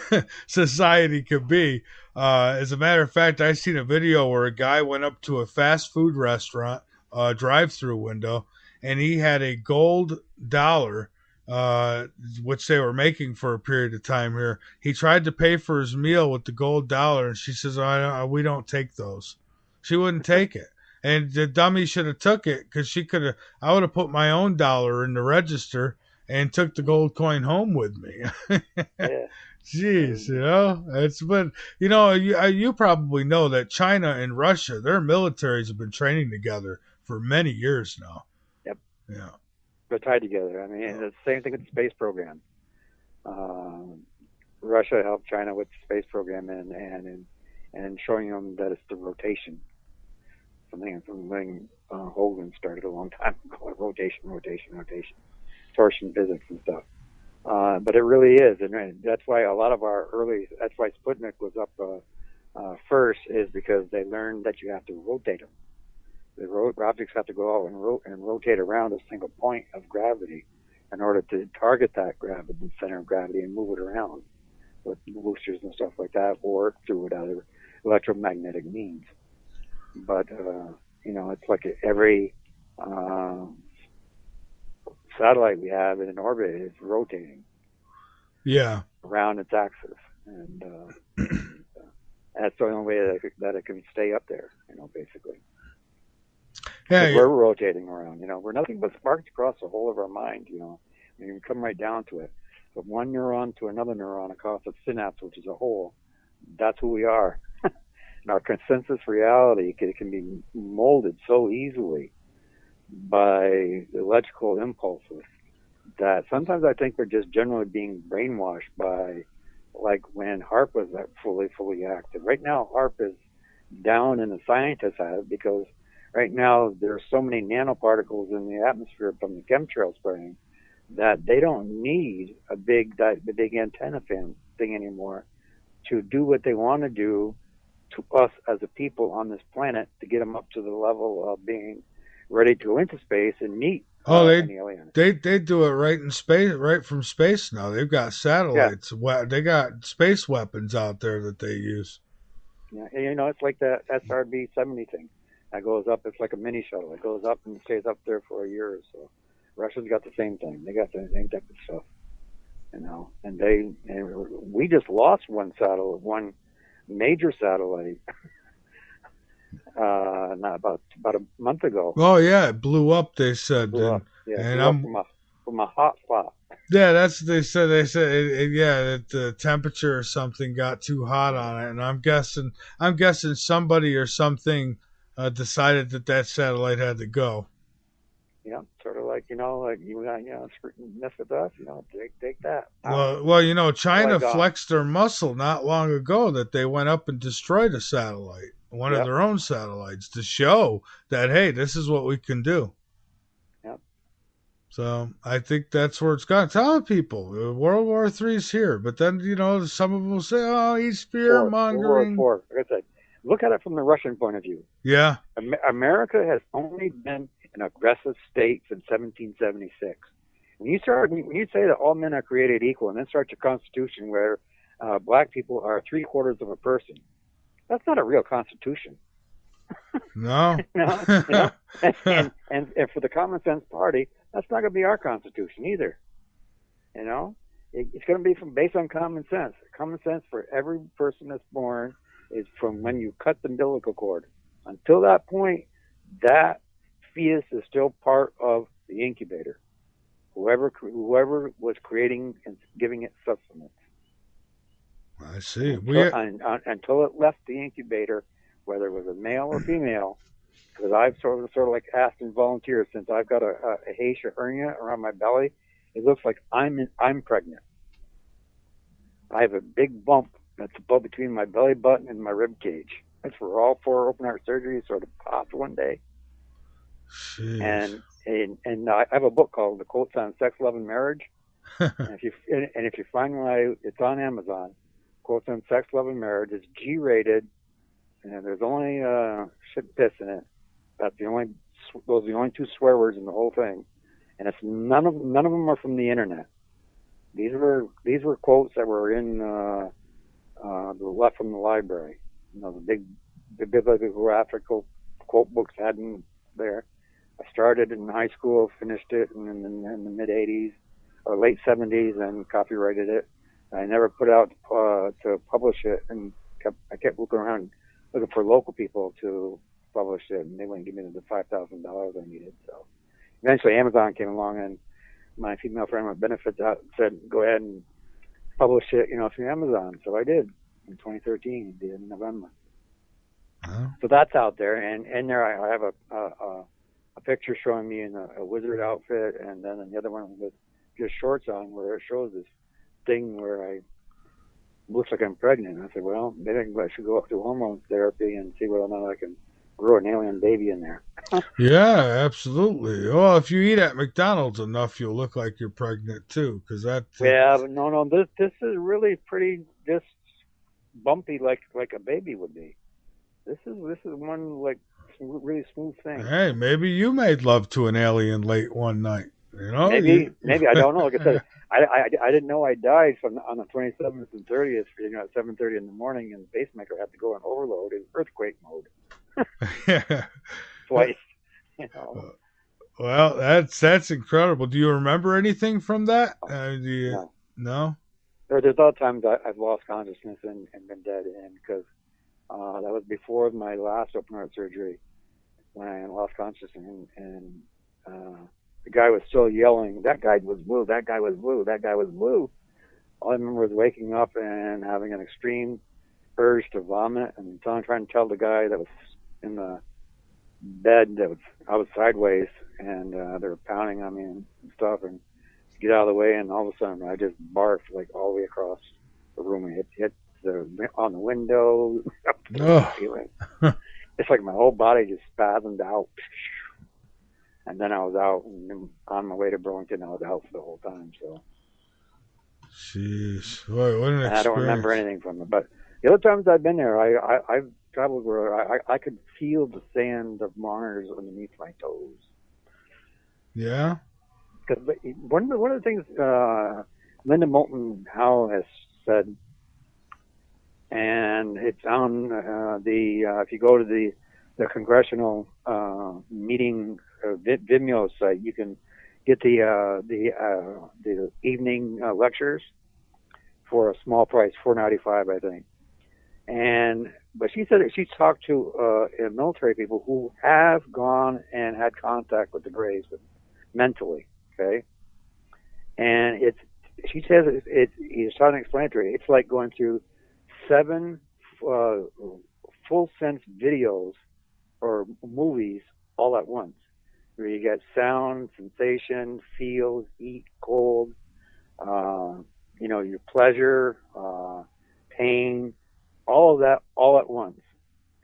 society could be. As a matter of fact, I seen a video where a guy went up to a fast food restaurant drive-through window, and he had a gold dollar, which they were making for a period of time here. He tried to pay for his meal with the gold dollar, and she says, we don't take those. She wouldn't take it. And the dummy should have took it, because I would have put my own dollar in the register and took the gold coin home with me. Yeah. Jeez, but you probably know that China and Russia, their militaries have been training together for many years now. Yep. Yeah. They're tied together. I mean, it's the same thing with the space program. Russia helped China with the space program and showing them that it's the rotation. Something Hogan started a long time ago. Rotation. Torsion physics and stuff. But it really is, and that's why a lot of that's why Sputnik was up first, is because they learned that you have to rotate them. The objects have to go out and rotate around a single point of gravity in order to target that center of gravity and move it around with boosters and stuff like that, or through other electromagnetic means. But it's like every satellite we have in an orbit is rotating. Yeah. Around its axis, and that's the only way that it can stay up there. Basically. Yeah, we're rotating around. We're nothing but sparks across the whole of our mind. You can come right down to it. From one neuron to another neuron across a synapse, which is a whole. That's who we are. And our consensus reality can be molded so easily by electrical impulses that sometimes I think we're just generally being brainwashed by, like when HAARP was fully active. Right now, HAARP is down and the scientists have it because right now there are so many nanoparticles in the atmosphere from the chemtrail spraying that they don't need the big antenna thing anymore to do what they want to do to us as a people on this planet, to get them up to the level of being ready to go into space and meet any alien. They do it right in space, right from space now. They've got satellites. Yeah. They got space weapons out there that they use. Yeah, it's like that SRB-70 thing. That goes up. It's like a mini shuttle. It goes up and stays up there for a year or so. Russia's got the same thing. They got the same type of stuff, And we just lost one major satellite, not about a month ago. Oh yeah, it blew up. They said, blew up. Yeah, and from a hot spot. Yeah, that's what they said. They said, that the temperature or something got too hot on it, and I'm guessing somebody or something decided that satellite had to go. Yeah, sort of like, like you mess with us, take that. Well, China flexed their muscle not long ago that they went up and destroyed a satellite, one of their own satellites, to show that, hey, this is what we can do. Yep. So I think that's where it's gone. Tell people World War III is here, but then some of them will say, "Oh, he's fear mongering." Like I said, look at it from the Russian point of view. Yeah, America has only been an aggressive state since 1776. When you say that all men are created equal, and then start your constitution where black people are 3/4 of a person, that's not a real constitution. No. And for the Common Sense Party, that's not going to be our constitution either. It's going to be based on common sense. Common sense for every person that's born is from when you cut the umbilical cord. Until that point, that fetus is still part of the incubator. Whoever was creating and giving it sustenance. I see. Until it left the incubator, whether it was a male or female, because I've sort of like asked and volunteered, since I've got a Haitian hernia around my belly, it looks like I'm pregnant. I have a big bump that's above between my belly button and my rib cage. That's where all 4 open heart surgeries sort of popped one day. Jeez. And I have a book called The Quotes on Sex, Love, and Marriage. and if you find it's on Amazon. Quotes on Sex, Love, and Marriage. It's G-rated, and there's only shit piss in it. Those are the only 2 swear words in the whole thing, and it's none of them are from the internet. These were quotes that were in left from the library. The big bibliographical quote books had in there. I started in high school, finished it in the mid 80s or late 70s, and copyrighted it. I never put out to publish it, and I kept looking around looking for local people to publish it, and they wouldn't give me the $5,000 I needed. So eventually Amazon came along, and my female friend with benefits said, go ahead and publish it, through Amazon. So I did in 2013, in November. Uh-huh. So that's out there, and there I have a picture showing me in a wizard outfit, and then the other one with just shorts on, where it shows this thing where looks like I'm pregnant. I said, well, maybe I should go up to hormone therapy and see whether or not I can grow an alien baby in there. Yeah, absolutely. Well, if you eat at McDonald's enough, you'll look like you're pregnant too, because that. Yeah, but no. This is really pretty just bumpy, like a baby would be. This is one like really smooth thing. Hey, maybe you made love to an alien late one night. Maybe I don't know. Like I said, I didn't know I died on the 27th and 30th. At 7:30 in the morning, and the pacemaker had to go on overload in earthquake mode. Yeah. Twice. Well, that's incredible. Do you remember anything from that? No. There's other times I've lost consciousness and been dead, because that was before my last open heart surgery when I lost consciousness, and the guy was still yelling, "That guy was blue, that guy was blue, that guy was blue." All I remember was waking up and having an extreme urge to vomit, and trying to tell the guy that was in the bed I was sideways, and they were pounding on me and stuff, and get out of the way, and all of a sudden I just barfed like all the way across the room. It hit on the window, up to the ceiling. It's like my whole body just spasmed out. And then I was out, and on my way to Burlington, I was out for the whole time. So, jeez, what an experience. I don't remember anything from it. But the other times I've been there, I've traveled where I could feel the sand of Mars underneath my toes. Yeah. Because one of the things Linda Moulton Howe has said, and it's on if you go to the congressional meeting Vimeo site, you can get the evening lectures for a small price, $4.95, I think. But she said that she's talked to military people who have gone and had contact with the graves mentally. Okay, And she says he's trying to explain it to her. It's like going through 7 full sense videos or movies all at once, where you get sound, sensation, feel, heat, cold, your pleasure, pain, all of that all at once,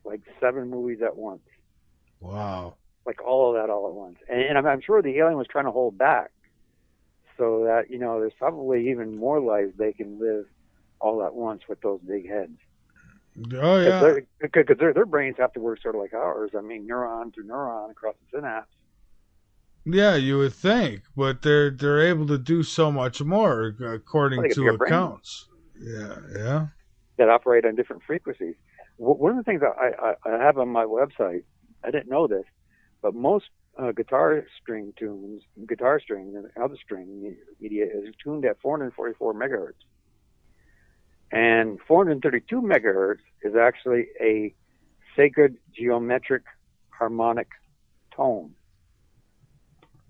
like 7 movies at once. Wow. Like all of that all at once. And I'm sure the alien was trying to hold back so that, there's probably even more lives they can live all at once with those big heads. Oh, yeah. Because their brains have to work sort of like ours. I mean, neuron to neuron across the synapse. Yeah, you would think, but they're able to do so much more according to accounts. Yeah. That operate on different frequencies. One of the things that I have on my website, I didn't know this, but most guitar string and other string media is tuned at 444 megahertz. And 432 megahertz is actually a sacred geometric harmonic tone.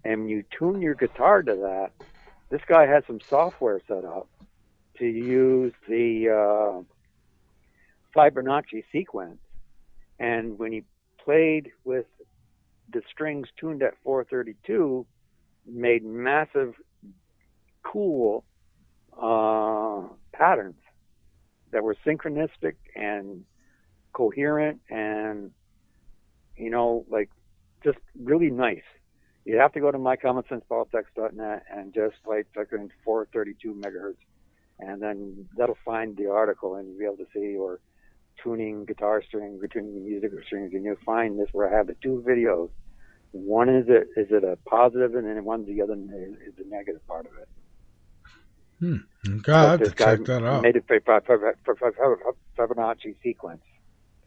And when you tune your guitar to that, this guy has some software set up to use the Fibonacci sequence. And when he played with the strings tuned at 432, made massive, cool patterns that were synchronistic and coherent and, like just really nice. You have to go to mycommonsensepolitics.net and just type in 432 megahertz, and then that'll find the article, and you'll be able to see, or tuning guitar strings, or tuning music strings, and you'll find this where I have the 2 videos. One is it a positive, and then one's the other is the negative part of it. Okay, I have to check that out. Made a Fibonacci sequence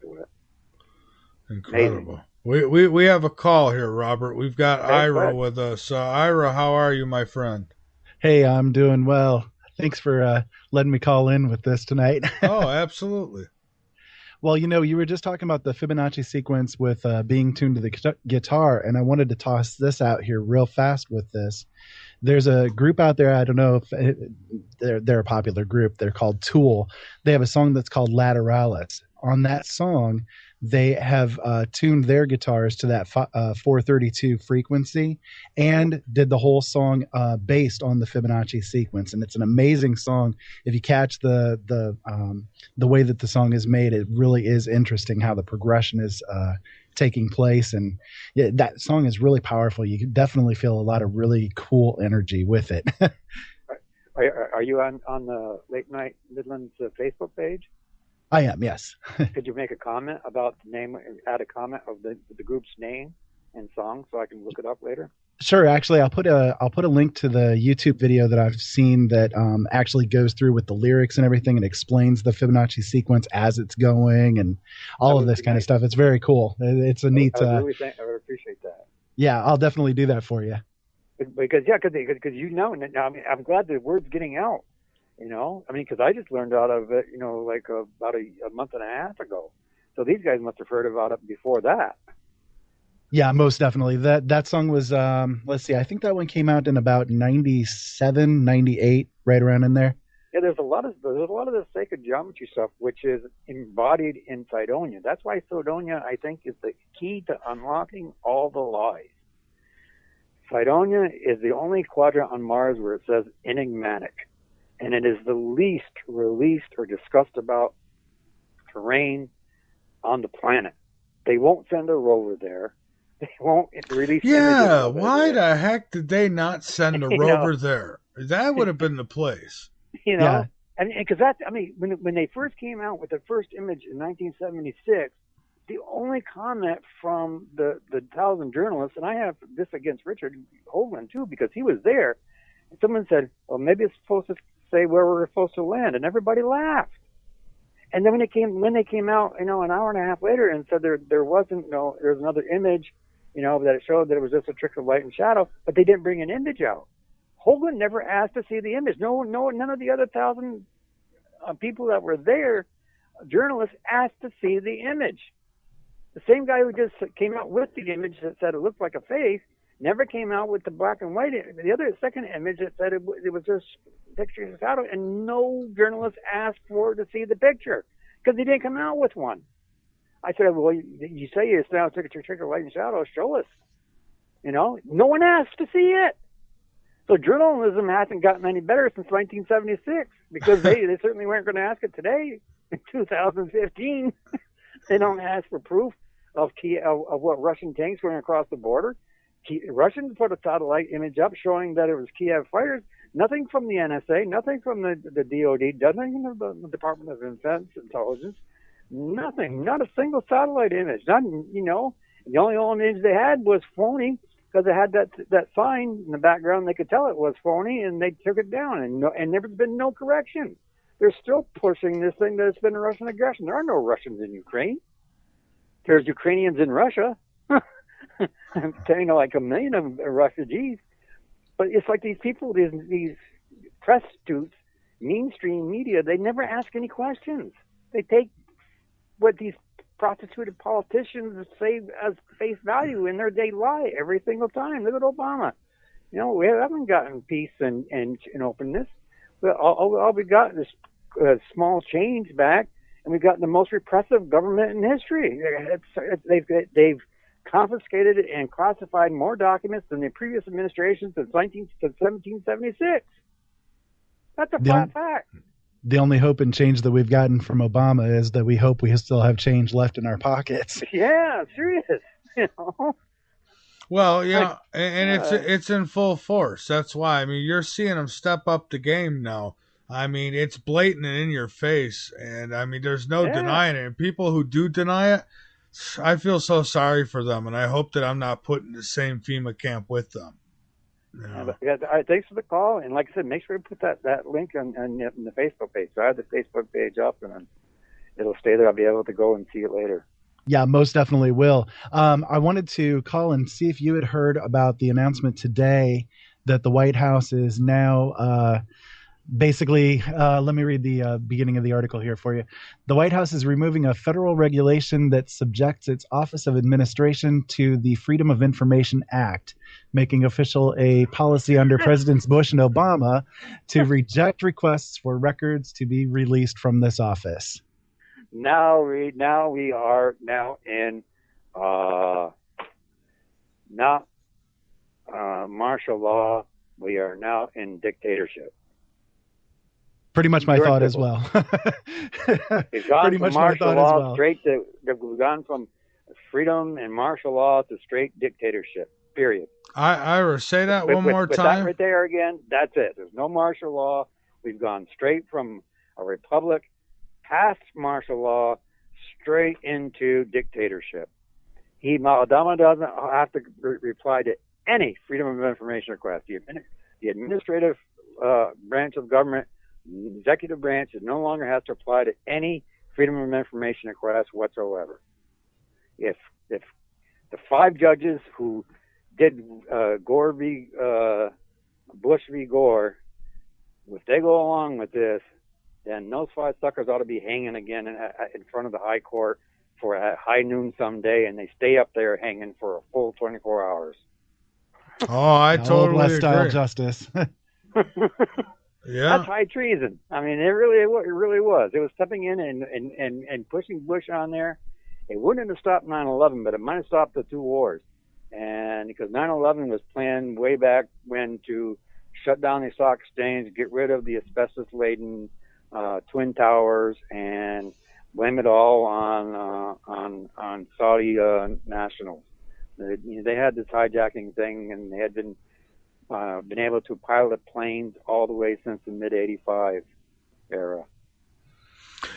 to it. Incredible. We have a call here, Robert. We've got Ira with us. Ira, how are you, my friend? Hey, I'm doing well. Thanks for letting me call in with this tonight. Oh, absolutely. Well, you were just talking about the Fibonacci sequence with being tuned to the guitar, and I wanted to toss this out here real fast with this. There's a group out there, I don't know if they're a popular group. They're called Tool. They have a song that's called Lateralis. On that song, they have tuned their guitars to that 432 frequency and did the whole song based on the Fibonacci sequence. And it's an amazing song. If you catch the way that the song is made, it really is interesting how the progression is taking place. And that song is really powerful. You can definitely feel a lot of really cool energy with it. Are you on the Late Night Midlands Facebook page? I am, yes. Could you make a comment about the name, add a comment of the group's name and song so I can look it up later? Sure. Actually, I'll put a link to the YouTube video that I've seen that actually goes through with the lyrics and everything and explains the Fibonacci sequence as it's going and all of this kind of stuff. It's very cool. It's a neat. I would appreciate that. Yeah, I'll definitely do that for you. Because now, I mean, I'm glad the word's getting out. Because I just learned out of it, like about a month and a half ago. So these guys must have heard about it before that. Yeah, most definitely. That song was, let's see, I think that one came out in about 97, 98, right around in there. Yeah, there's a lot of the sacred geometry stuff, which is embodied in Cydonia. That's why Cydonia, I think, is the key to unlocking all the lies. Cydonia is the only quadrant on Mars where it says enigmatic. And it is the least released or discussed about terrain on the planet. They won't send a rover there. They won't release. Yeah, why the heck did they not send a rover there? That would have been the place. Yeah. Because when they first came out with the first image in 1976, the only comment from the 1,000 journalists, and I have this against Richard Hoagland too, because he was there. And someone said, "Well, maybe it's supposed to say where we're supposed to land," and everybody laughed. And then when they came out, an hour and a half later, and said there wasn't there's another image, that it showed that it was just a trick of light and shadow, but they didn't bring an image out. Hoagland never asked to see the image. No, none of the other 1,000 people that were there, journalists, asked to see the image. The same guy who just came out with the image that said it looked like a face Never came out with the black and white. The other second image that said it was just pictures of shadow, and no journalist asked for to see the picture because he didn't come out with one. I said, well, you say you now took a picture of light and shadow. Show us. No one asked to see it. So journalism hasn't gotten any better since 1976 because they certainly weren't going to ask it today in 2015. They don't ask for proof of what Russian tanks went across the border. Russians put a satellite image up showing that it was Kiev fighters. Nothing from the NSA, nothing from the DOD, nothing from the Department of Defense Intelligence, nothing, not a single satellite image. The only image they had was phony because it had that sign in the background. They could tell it was phony, and they took it down, and there's been no correction. They're still pushing this thing that it's been a Russian aggression. There are no Russians in Ukraine. There's Ukrainians in Russia. Like a million of refugees. But it's like these people, these prostitutes, mainstream media, they never ask any questions. They take what these prostituted politicians say as face value, and they lie every single time. Look at Obama. We haven't gotten peace and openness. All we got is small change back, and we've gotten the most repressive government in history. They've confiscated and classified more documents than the previous administration since 1776. That's a flat fact. The only hope and change that we've gotten from Obama is that we hope we still have change left in our pockets. Yeah, serious. Well, and it's in full force. That's why. I mean, you're seeing them step up the game now. I mean, it's blatant and in your face, and I mean, there's no denying it. And people who do deny it, I feel so sorry for them, and I hope that I'm not put in the same FEMA camp with them. Thanks for the call, and like I said, make sure you put that link on the Facebook page. So I have the Facebook page up, and it'll stay there. I'll be able to go and see it later. Yeah, most definitely will. I wanted to call and see if you had heard about the announcement today that the White House is now basically, let me read the beginning of the article here for you. The White House is removing a federal regulation that subjects its Office of Administration to the Freedom of Information Act, making official a policy under Presidents Bush and Obama to reject requests for records to be released from this office. Now we are in not martial law. We are now in dictatorship. Pretty much my thought as well. We've gone from martial law straight to, we've gone from freedom and martial law to straight dictatorship, period. Ira, say that one more time. That right there again, that's it. There's no martial law. We've gone straight from a republic, past martial law, straight into dictatorship. Obama doesn't have to reply to any freedom of information request. The administrative branch of government, the executive branch, no longer has to apply to any freedom of information request whatsoever. If the 5 judges who did Bush v. Gore, if they go along with this, then those 5 suckers ought to be hanging again in front of the high court for at high noon someday, and they stay up there hanging for a full 24 hours. Oh, I totally West agree. style justice. Yeah, that's high treason. I mean, it really was. It was stepping in and pushing Bush on there. It wouldn't have stopped 9/11, but it might have stopped the 2 wars. And because 9/11 was planned way back when to shut down the stock exchange, get rid of the asbestos-laden twin towers, and blame it all on Saudi nationals. They had this hijacking thing, and they had been able to pilot planes all the way since the mid-'85 era.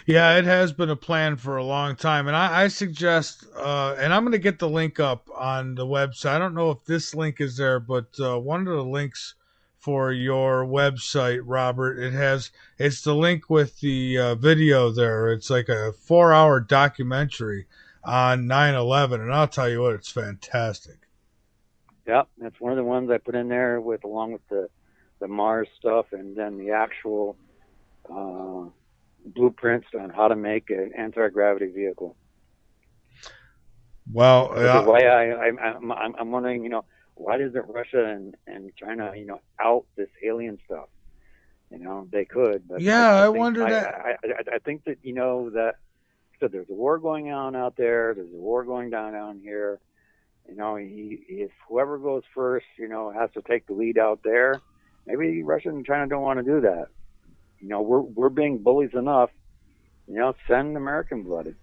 Yeah, it has been a plan for a long time. And I suggest, and I'm going to get the link up on the website. I don't know if this link is there, but one of the links for your website, Robert, it's the link with the video there. It's like a 4-hour documentary on 9/11. And I'll tell you what, it's fantastic. Yep, that's one of the ones I put in there along with the Mars stuff, and then the actual blueprints on how to make an anti-gravity vehicle. Well, the way I'm wondering, why doesn't Russia and China, out this alien stuff? They could. But Yeah, I think, wonder that. I think that, that so there's a war going on out there. There's a war going down here. If whoever goes first, has to take the lead out there, maybe Russia and China don't want to do that. We're being bullies enough. Send American blood.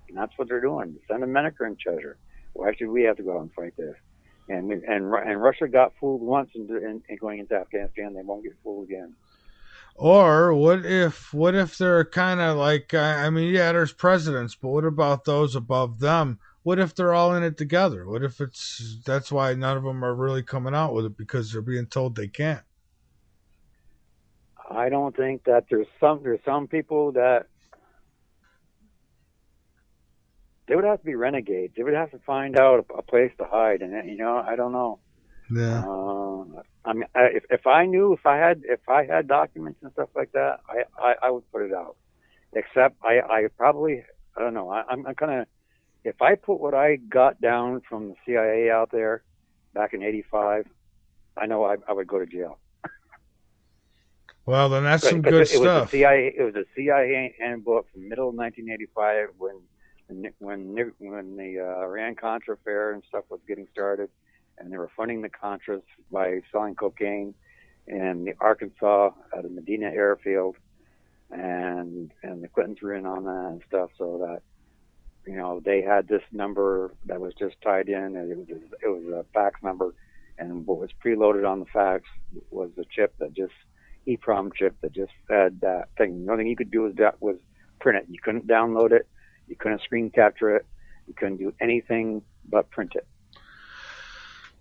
And that's what they're doing. Send America in treasure. Why should we have to go out and fight this? And Russia got fooled once in going into Afghanistan. They won't get fooled again. Or what if they're kind of like, there's presidents, but what about those above them? What if they're all in it together? What if that's why none of them are really coming out with it, because they're being told they can't? I don't think that there's some people that they would have to be renegades. They would have to find out a place to hide, and I don't know. Yeah. If I had documents and stuff like that, I would put it out. Except I probably, I don't know. I'm kind of, if I put what I got down from the CIA out there back in '85, I know I would go to jail. Well, then that's some good stuff. It was a CIA handbook from the middle of 1985 when the Iran-Contra affair and stuff was getting started, and they were funding the Contras by selling cocaine in the Arkansas at the Medina airfield, and the Clintons were in on that and stuff, so that they had this number that was just tied in, and it was a fax number, and what was preloaded on the fax was the chip that just EEPROM chip that just fed that thing. The only thing you could do was print it. You couldn't download it. You couldn't screen capture it. You couldn't do anything but print it.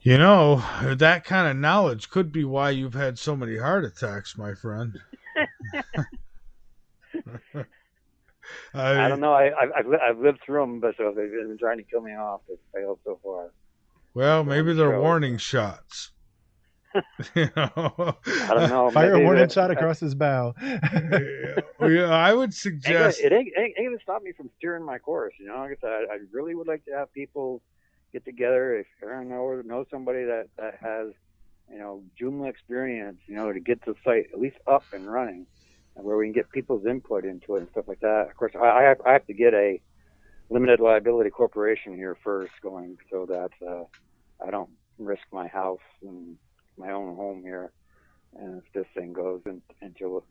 That kind of knowledge could be why you've had so many heart attacks, my friend. I don't know. I've lived through them, but so they've been trying to kill me off. They've failed so far. Well, maybe they're warning shots. I don't know. Fire a warning shot across his bow. I would suggest it ain't gonna stop me from steering my course. Like I said, I really would like to have people get together. If Aaron knows somebody that has, Joomla experience, to get the site at least up and running, and where we can get people's input into it and stuff like that. Of course, I have to get a limited liability corporation here first going, so that I don't risk my house and my own home here, and if this thing goes into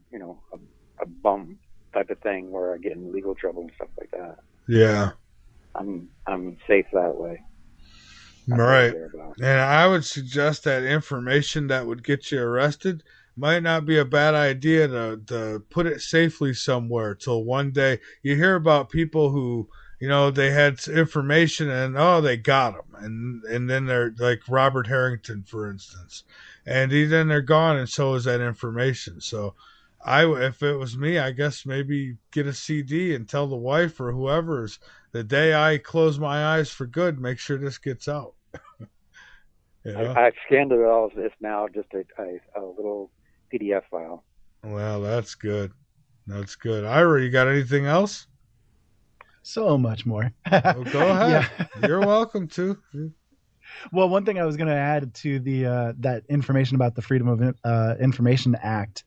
a bum type of thing where I get in legal trouble and stuff like that. Yeah, I'm safe that way. Right. And I would suggest that information that would get you arrested might not be a bad idea to put it safely somewhere till one day you hear about people who, they had information and, they got them. And then they're like Robert Harrington, for instance. And then they're gone, and so is that information. So if it was me, I guess maybe get a CD and tell the wife or whoever's, the day I close my eyes for good, make sure this gets out. I've scanned it all. It's now just a little PDF file. Well, that's good. That's good. Ira, you got anything else? So much more. Well, go ahead. Yeah. You're welcome to. Well, one thing I was going to add to the that information about the Freedom of Information Act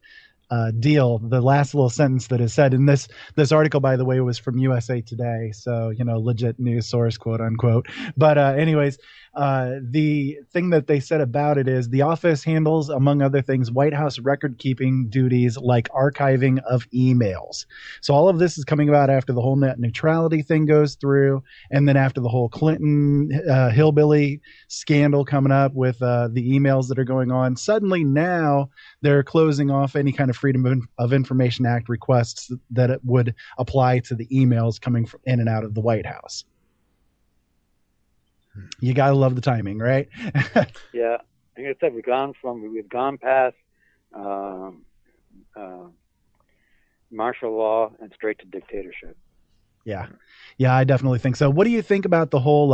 deal, the last little sentence that is said in this article, by the way, was from USA Today, so legit news source, quote unquote. But anyways, the thing that they said about it is the office handles, among other things, White House record keeping duties like archiving of emails. So all of this is coming about after the whole net neutrality thing goes through, and then after the whole Clinton hillbilly scandal coming up with the emails that are going on. Suddenly now they're closing off any kind of Freedom of Information Act requests that it would apply to the emails coming from in and out of the White House. You gotta love the timing, right? Yeah, like I said, we've gone past martial law and straight to dictatorship. Yeah, I definitely think so. What do you think about the whole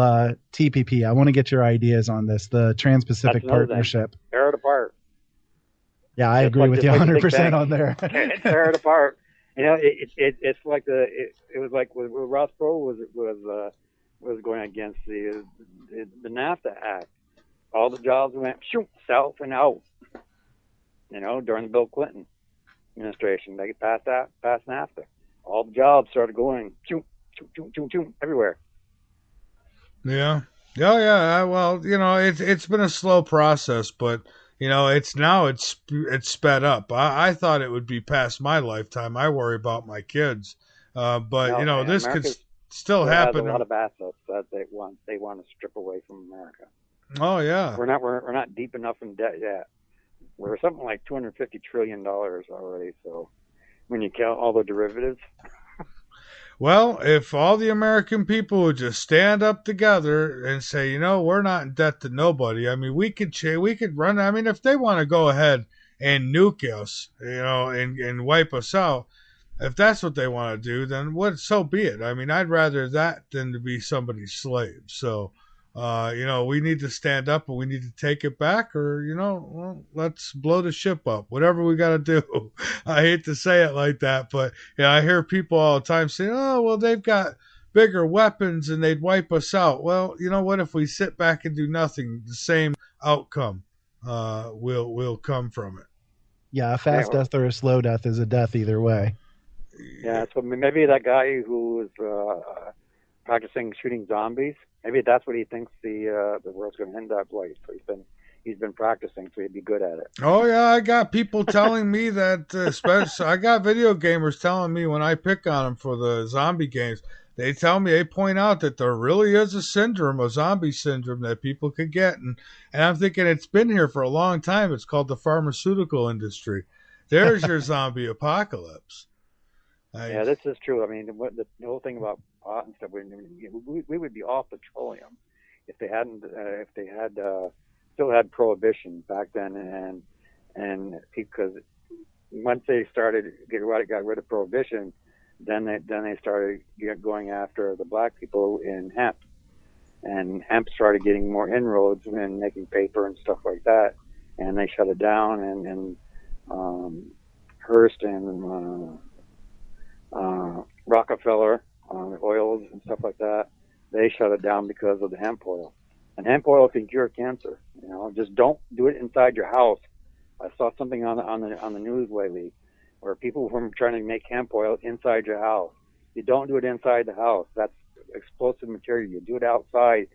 TPP? I want to get your ideas on this, the Trans-Pacific Partnership. Tear it apart. Yeah, I agree with you 100% on there. Tear it apart. It's like it was like what Ross Perot was going against the NAFTA Act. all the jobs went shoot, south and out. During the Bill Clinton administration, they passed NAFTA. All the jobs started going shoot, shoot, shoot, shoot, shoot, everywhere. Yeah. Oh, yeah. Well, it's been a slow process, but it's sped up. I thought it would be past my lifetime. I worry about my kids, but this could still happen. Has a lot of assets that they want to strip away from America. Oh yeah. We're not deep enough in debt yet. We're something like $250 trillion already. So when you count all the derivatives. Well, if all the American people would just stand up together and say, we're not in debt to nobody. I mean, we could run. I mean, if they want to go ahead and nuke us, and wipe us out, if that's what they want to do, then so be it. I mean, I'd rather that than to be somebody's slave. So, we need to stand up and we need to take it back, or, let's blow the ship up, whatever we got to do. I hate to say it like that, but I hear people all the time saying, oh, well, they've got bigger weapons and they'd wipe us out. Well, you know what? If we sit back and do nothing, the same outcome will come from it. Yeah, a fast death or a slow death is a death either way. Yeah, so maybe that guy who was practicing shooting zombies, maybe that's what he thinks the world's going to end up like. So he's been practicing, so he'd be good at it. Oh yeah, I got people telling me that. Especially, I got video gamers telling me when I pick on them for the zombie games, they point out that there really is a zombie syndrome that people could get, and I'm thinking it's been here for a long time. It's called the pharmaceutical industry. There's your zombie apocalypse. Yeah, this is true. I mean, the whole thing about pot and stuff, we would be off petroleum if they had still had prohibition back then, and because once they got rid of prohibition, then they started going after the black people in hemp, and hemp started getting more inroads and making paper and stuff like that, and they shut it down, and Hearst and Rockefeller, oils and stuff like that, they shut it down because of the hemp oil. And hemp oil can cure cancer. Just don't do it inside your house. I saw something on the news lately where people were trying to make hemp oil inside your house. You don't do it inside the house. That's explosive material. You do it outside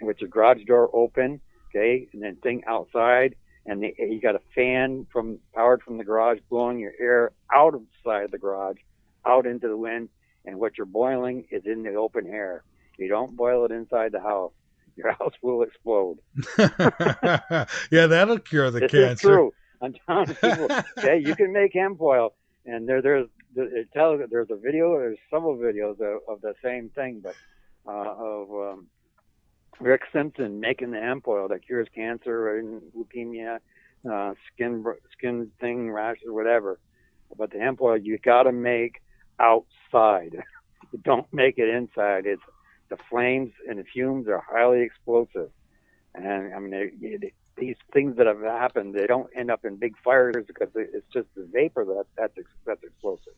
with your garage door open, okay, and then thing outside, and you got a fan powered from the garage blowing your air out of the side of the garage, out into the wind, and what you're boiling is in the open air. You don't boil it inside the house. Your house will explode. Yeah, that'll cure the cancer. This is true. I'm telling people, okay, you can make hemp oil, and there's a video, there's several videos of the same thing, but of Rick Simpson making the hemp oil that cures cancer and leukemia, skin thing, rashes, whatever. But the hemp oil you got to make outside. You don't make it inside. The flames and the fumes are highly explosive, and I mean these things that have happened, they don't end up in big fires because it's just the vapor that's explosive.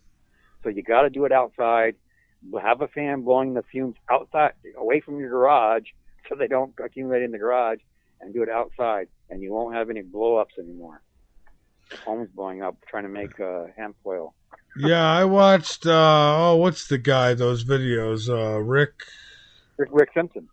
So you got to do it outside. Have a fan blowing the fumes outside, away from your garage, so they don't accumulate in the garage, and do it outside, and you won't have any blow-ups anymore. Homes blowing up trying to make hemp oil. Yeah, I watched. What's the guy? Those videos, Rick Simpson.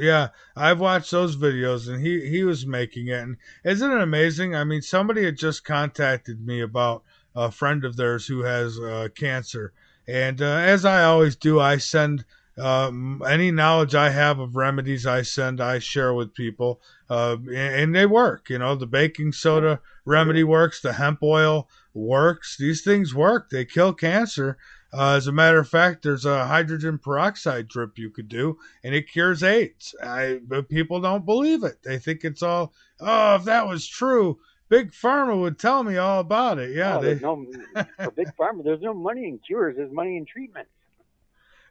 Yeah, I've watched those videos, and he was making it. And isn't it amazing? I mean, somebody had just contacted me about a friend of theirs who has cancer, and as I always do, I send any knowledge I have of remedies. I share with people, and they work. The baking soda remedy works. The hemp oil works. These things work. They kill cancer. As a matter of fact, there's a hydrogen peroxide drip you could do, and it cures AIDS. But people don't believe it. They think it's all, if that was true, Big Pharma would tell me all about it. Yeah, for Big Pharma, there's no money in cures. There's money in treatment.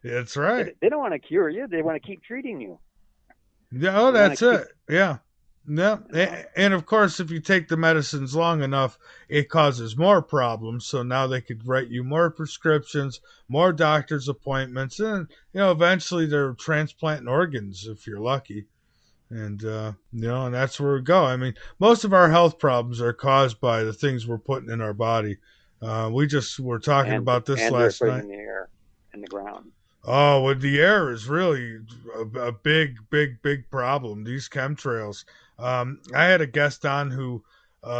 That's right. They don't want to cure you. They want to keep treating you. Yeah, that's it. Yeah. Yeah, and of course, if you take the medicines long enough, it causes more problems. So now they could write you more prescriptions, more doctor's appointments, and eventually they're transplanting organs if you're lucky. And, and that's where we go. I mean, most of our health problems are caused by the things we're putting in our body. We just were talking about this last night. In the air and the ground. Oh, well, the air is really a big problem. These chemtrails. I had a guest on who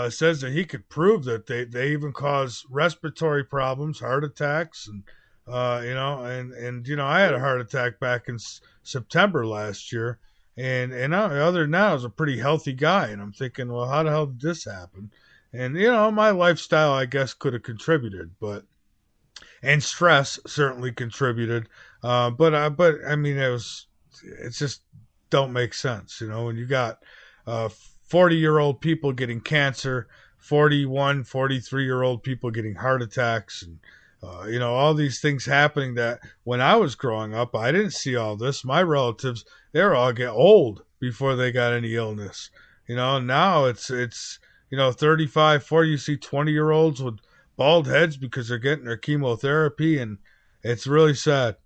says that he could prove that they even cause respiratory problems, heart attacks, and I had a heart attack back in September last year, and other than that, I was a pretty healthy guy, and I'm thinking, well, how the hell did this happen? And my lifestyle, I guess, could have contributed, and stress certainly contributed. But I mean, it's just don't make sense, when you got 40-year-old people getting cancer, 41, 43-year-old people getting heart attacks, and all these things happening that when I was growing up, I didn't see all this. My relatives, they were all get old before they got any illness. Now it's 35, 40, you see 20-year-olds with bald heads because they're getting their chemotherapy, and it's really sad.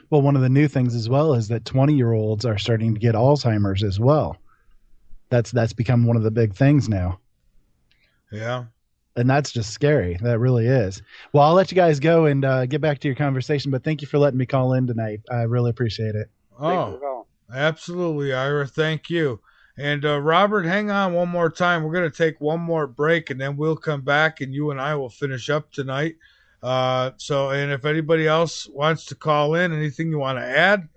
Well, one of the new things as well is that 20-year-olds are starting to get Alzheimer's as well. That's become one of the big things now. Yeah. And that's just scary. That really is. Well, I'll let you guys go and get back to your conversation, but thank you for letting me call in tonight. I really appreciate it. Oh, absolutely, Ira. Thank you. And Robert, hang on one more time. We're going to take one more break, and then we'll come back, and you and I will finish up tonight. And if anybody else wants to call in, anything you want to add,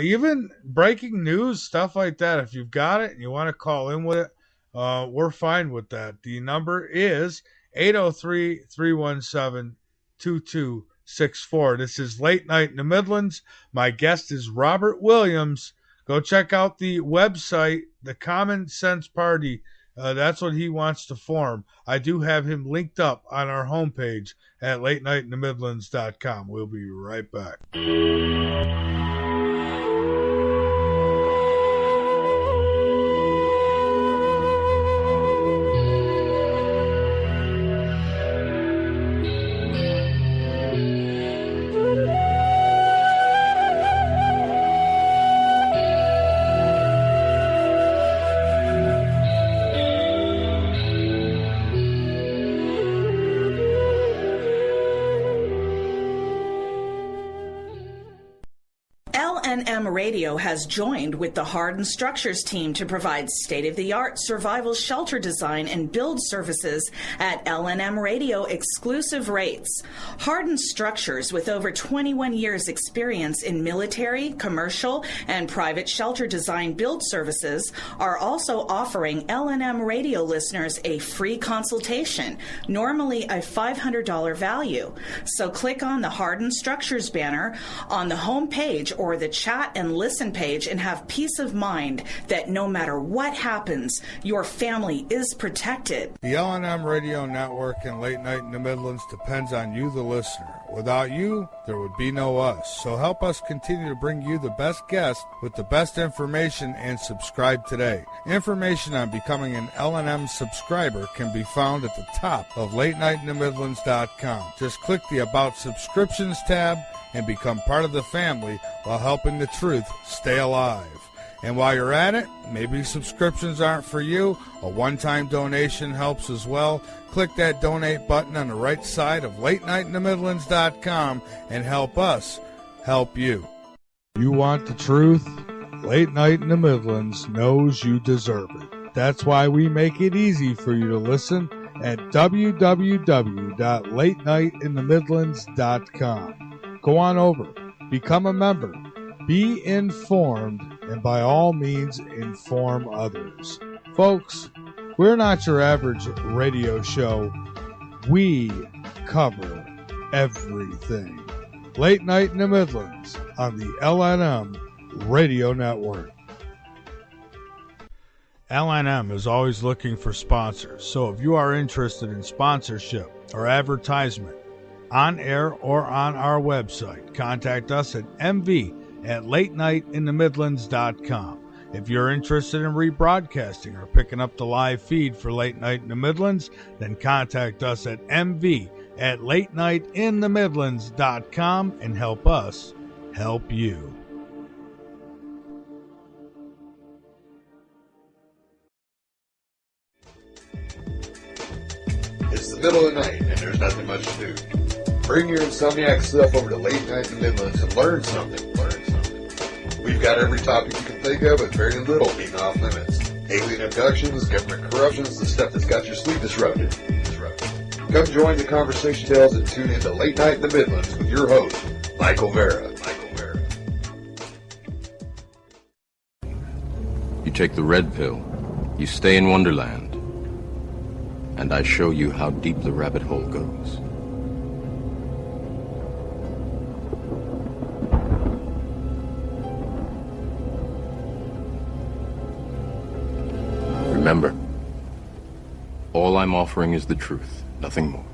even breaking news, stuff like that, if you've got it and you want to call in with it, we're fine with that. The number is 803-317-2264. This is Late Night in the Midlands. My guest is Robert Williams. Go check out the website, the Common Sense Party. That's what he wants to form. I do have him linked up on our homepage at latenightinthemidlands.com. We'll be right back. LNM Radio has joined with the Hardened Structures team to provide state-of-the-art survival shelter design and build services at LNM Radio exclusive rates. Hardened Structures, with over 21 years experience in military, commercial, and private shelter design build services, are also offering LNM Radio listeners a free consultation, normally a $500 value. So click on the Hardened Structures banner on the home page or the chat and listen page and have peace of mind that no matter what happens, your family is protected. The LNM Radio Network and Late Night in the Midlands depends on you, the listener. Without you, there would be no us. So help us continue to bring you the best guests with the best information, and subscribe today. Information on becoming an LNM subscriber can be found at the top of latenightinthemidlands.com. Just click the About Subscriptions tab and become part of the family while helping the truth stay alive. And while you're at it, maybe subscriptions aren't for you. A one-time donation helps as well. Click that donate button on the right side of latenightinthemidlands.com and help us help you. You want the truth? Late Night in the Midlands knows you deserve it. That's why we make it easy for you to listen at www.latenightinthemidlands.com. Go on over, become a member, be informed, and by all means, inform others. Folks, we're not your average radio show. We cover everything. Late Night in the Midlands on the LNM Radio Network. LNM is always looking for sponsors, so if you are interested in sponsorship or advertisement, on air or on our website, contact us at mv@latenightinthemidlands.com. If you're interested in rebroadcasting or picking up the live feed for Late Night in the Midlands, then contact us at mv@latenightinthemidlands.com and help us help you. It's the middle of the night, and there's nothing much to do. Bring your insomniac self over to Late Night in the Midlands and learn something. We've got every topic you can think of, and very little being off limits. Alien abductions, government corruptions, the stuff that's got your sleep disrupted. Come join the conversation tales and tune into Late Night in the Midlands with your host, Michael Vera. You take the red pill, you stay in Wonderland, and I show you how deep the rabbit hole goes. Remember, all I'm offering is the truth, nothing more.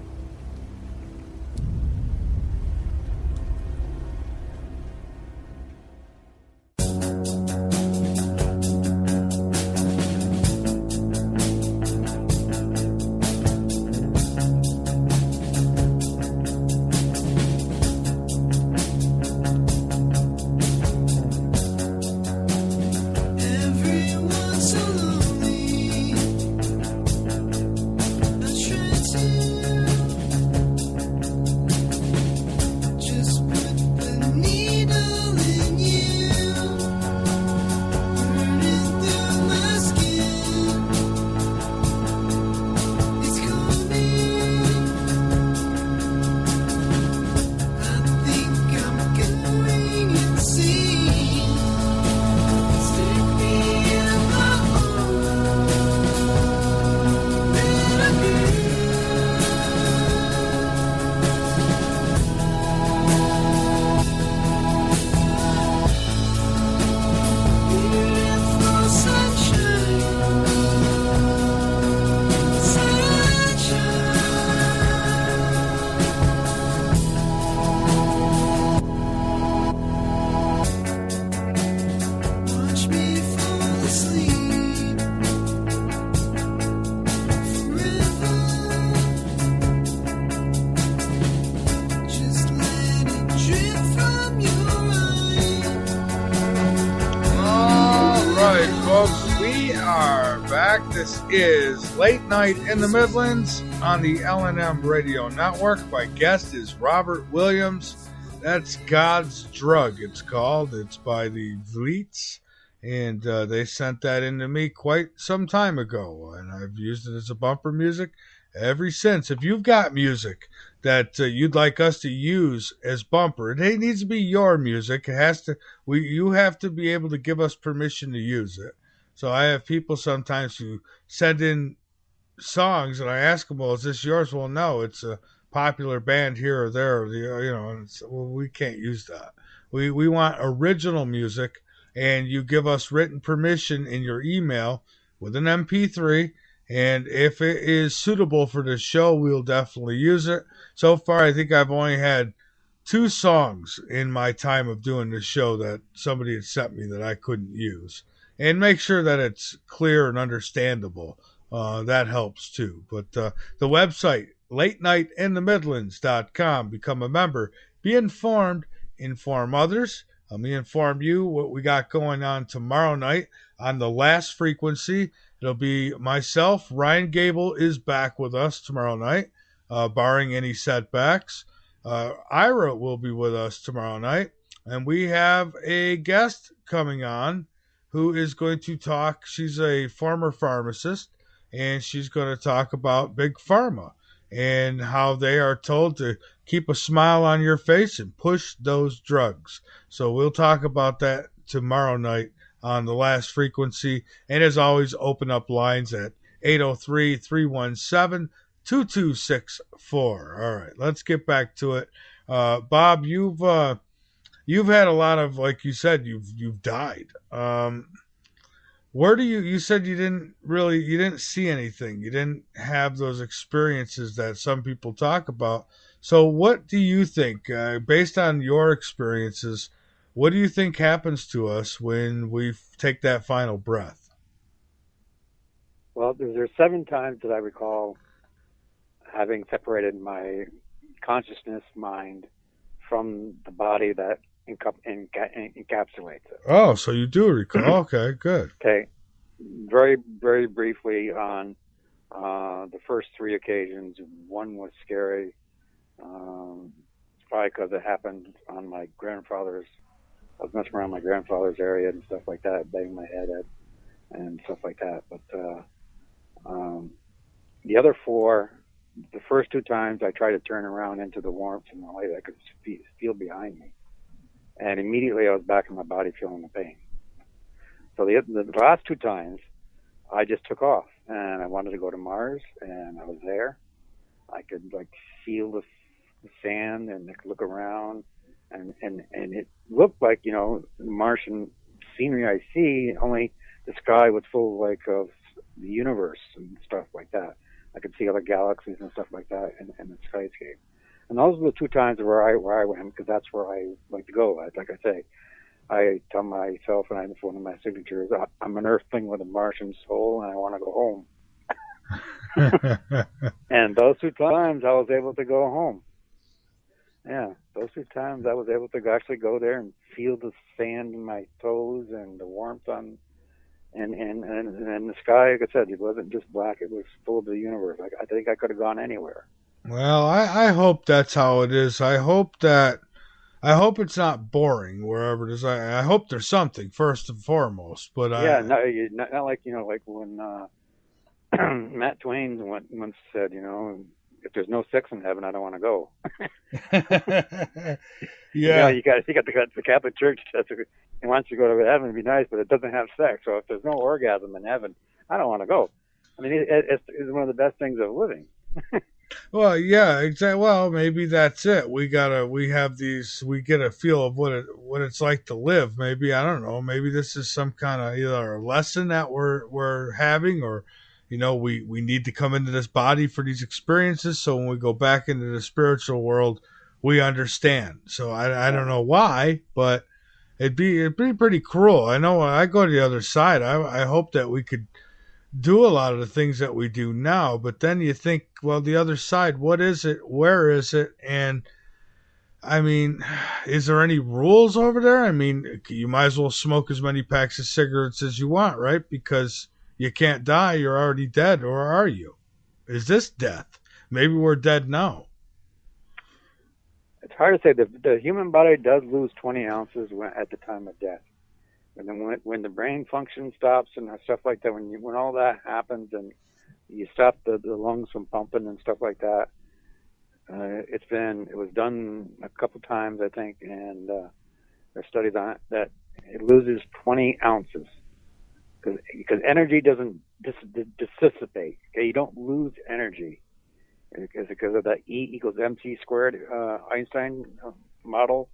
This is Late Night in the Midlands on the L&M Radio Network. My guest is Robert Williams. That's God's Drug, it's called. It's by the Vleets, and they sent that in to me quite some time ago, and I've used it as a bumper music ever since. If you've got music that you'd like us to use as bumper, it needs to be your music. It has to. You have to be able to give us permission to use it. So I have people sometimes who send in songs, and I ask them, well, is this yours? Well, no, it's a popular band here or there. And well, we can't use that. We want original music, and you give us written permission in your email with an MP3, and if it is suitable for the show, we'll definitely use it. So far, I think I've only had 2 songs in my time of doing this show that somebody had sent me that I couldn't use. And make sure that it's clear and understandable. That helps too. But the website, latenightinthemidlands.com. Become a member. Be informed. Inform others. Let me inform you what we got going on tomorrow night on the last frequency. It'll be myself. Ryan Gable is back with us tomorrow night, barring any setbacks. Ira will be with us tomorrow night. And we have a guest coming on who is going to talk. She's a former pharmacist, and she's going to talk about Big Pharma and how they are told to keep a smile on your face and push those drugs. So we'll talk about that tomorrow night on the last frequency. And as always, open up lines at 803-317-2264. All right, let's get back to it. Bob, you've had a lot of, like you said, you've died. Where do you said you didn't see anything. You didn't have those experiences that some people talk about. So what do you think, based on your experiences, what do you think happens to us when we take that final breath? Well, there's 7 times that I recall having separated my consciousness mind from the body that encapsulates it. Oh, so you do recall. Okay, good. Okay. Very, very briefly on The first 3 occasions, one was scary, probably because it happened on my grandfather's. I was messing around my grandfather's area and stuff like that, banging my head at and stuff like that. But the other 4, the first 2 times I tried to turn around into the warmth and the light I could feel behind me. And immediately I was back in my body feeling the pain. So the last 2 times, I just took off, and I wanted to go to Mars, and I was there. I could like feel the sand, and I could look around, and it looked like, you know, the Martian scenery I see, only the sky was full like of the universe and stuff like that. I could see other galaxies and stuff like that in the skyscape. And those were the 2 times where I went, because that's where I like to go. Like I say, I tell myself, and it's one of my signatures, I'm an Earthling with a Martian soul, and I want to go home. And those 2 times, I was able to go home. Yeah, those 2 times, I was able to actually go there and feel the sand in my toes and the warmth on, and the sky. Like I said, it wasn't just black; it was full of the universe. I think I could have gone anywhere. Well, I hope that's how it is. I hope it's not boring wherever it is. I hope there's something first and foremost. But yeah, not like, you know, like when Matt Twain once said, you know, if there's no sex in heaven, I don't want to go. Yeah, you got the Catholic Church says it wants you to go to heaven, it'd be nice, but it doesn't have sex. So if there's no orgasm in heaven, I don't want to go. I mean, it's one of the best things of living. Well, yeah, exactly. Well, maybe that's it. We get a feel of what it's like to live. Maybe, I don't know. Maybe this is some kind of either a lesson that we're having, or, you know, we need to come into this body for these experiences. So when we go back into the spiritual world, we understand. So I don't know why, but it'd be pretty cruel. I know I go to the other side. I hope that we could do a lot of the things that we do now, but then you think, well, the other side, what is it? Where is it? And I mean, is there any rules over there? I mean, you might as well smoke as many packs of cigarettes as you want, right? Because you can't die. You're already dead. Or are you? Is this death? Maybe we're dead now. It's hard to say. The human body does lose 20 ounces at the time of death. And then when the brain function stops and stuff like that, when all that happens and you stop the lungs from pumping and stuff like that, it was done a couple times, I think, and there's studies on it that it loses 20 ounces because energy doesn't dissipate. Okay, you don't lose energy. It's because of that E equals mc squared Einstein model.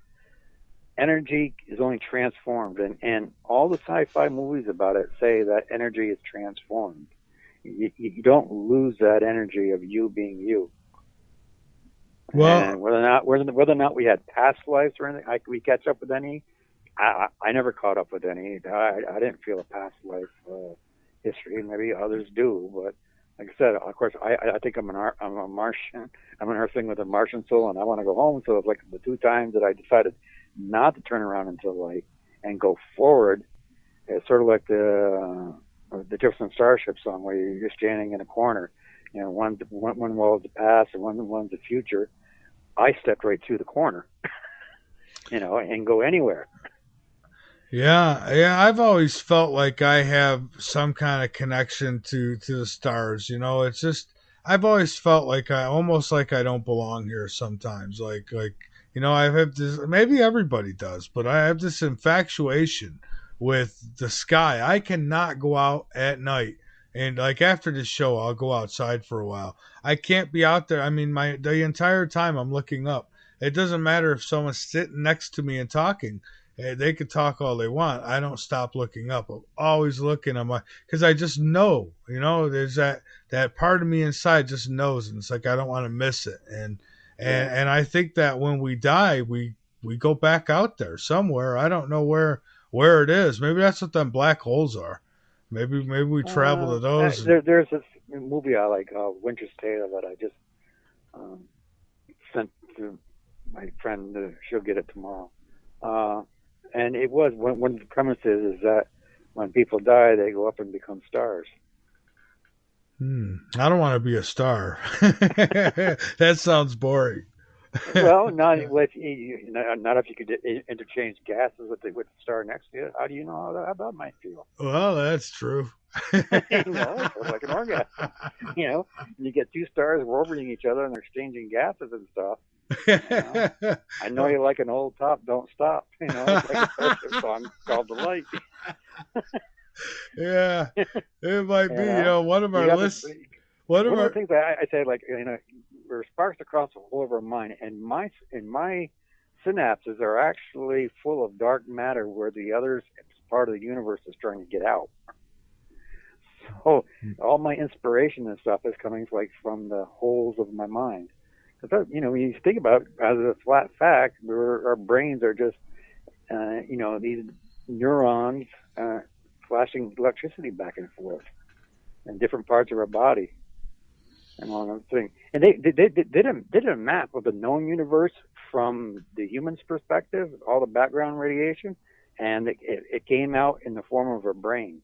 Energy is only transformed, and all the sci-fi movies about it say that energy is transformed. You don't lose that energy of you being you. Well, and whether or not we had past lives or anything, we catch up with any. I never caught up with any. I didn't feel a past life history. Maybe others do, but like I said, of course, I think I'm a Martian. I'm an Earthling with a Martian soul, and I want to go home. So it's like the 2 times that I decided not to turn around into the light and go forward. It's sort of like the Jefferson Starship song, where you're standing in a corner. You know, one wall is the past and one's the future. I stepped right through the corner, you know, and go anywhere. Yeah. I've always felt like I have some kind of connection to the stars. You know, it's just I've always felt like I don't belong here sometimes. Like you know, I have this. Maybe everybody does, but I have this infatuation with the sky. I cannot go out at night. And like after this show, I'll go outside for a while. I can't be out there. I mean, the entire time I'm looking up. It doesn't matter if someone's sitting next to me and talking. They could talk all they want. I don't stop looking up. I'm always looking. I'm like, because I just know, you know, there's that part of me inside just knows, and it's like I don't want to miss it. And I think that when we die, we go back out there somewhere. I don't know where it is. Maybe that's what them black holes are. Maybe we travel to those. There's this movie I like, Winter's Tale, that I just sent to my friend. She'll get it tomorrow. And it was one of the premises is that when people die, they go up and become stars. I don't want to be a star. That sounds boring. Well, not if you could interchange gases with the star next to you. How do you know how that might feel? Well, that's true. It's like an orgasm. You get two stars orbiting each other and they're exchanging gases and stuff. I know you like an old top, don't stop. It's like a song called "The Light." Yeah, it might be. One of our lists. One of the things I say, like, there sparks across the whole of our mind, and my synapses are actually full of dark matter, where the others part of the universe is trying to get out. So all my inspiration and stuff is coming from the holes of my mind. Because when you think about it, as a flat fact, our brains are just these neurons flashing electricity back and forth in different parts of our body. And all that thing. And they did a map of the known universe from the human's perspective, all the background radiation, and it came out in the form of a brain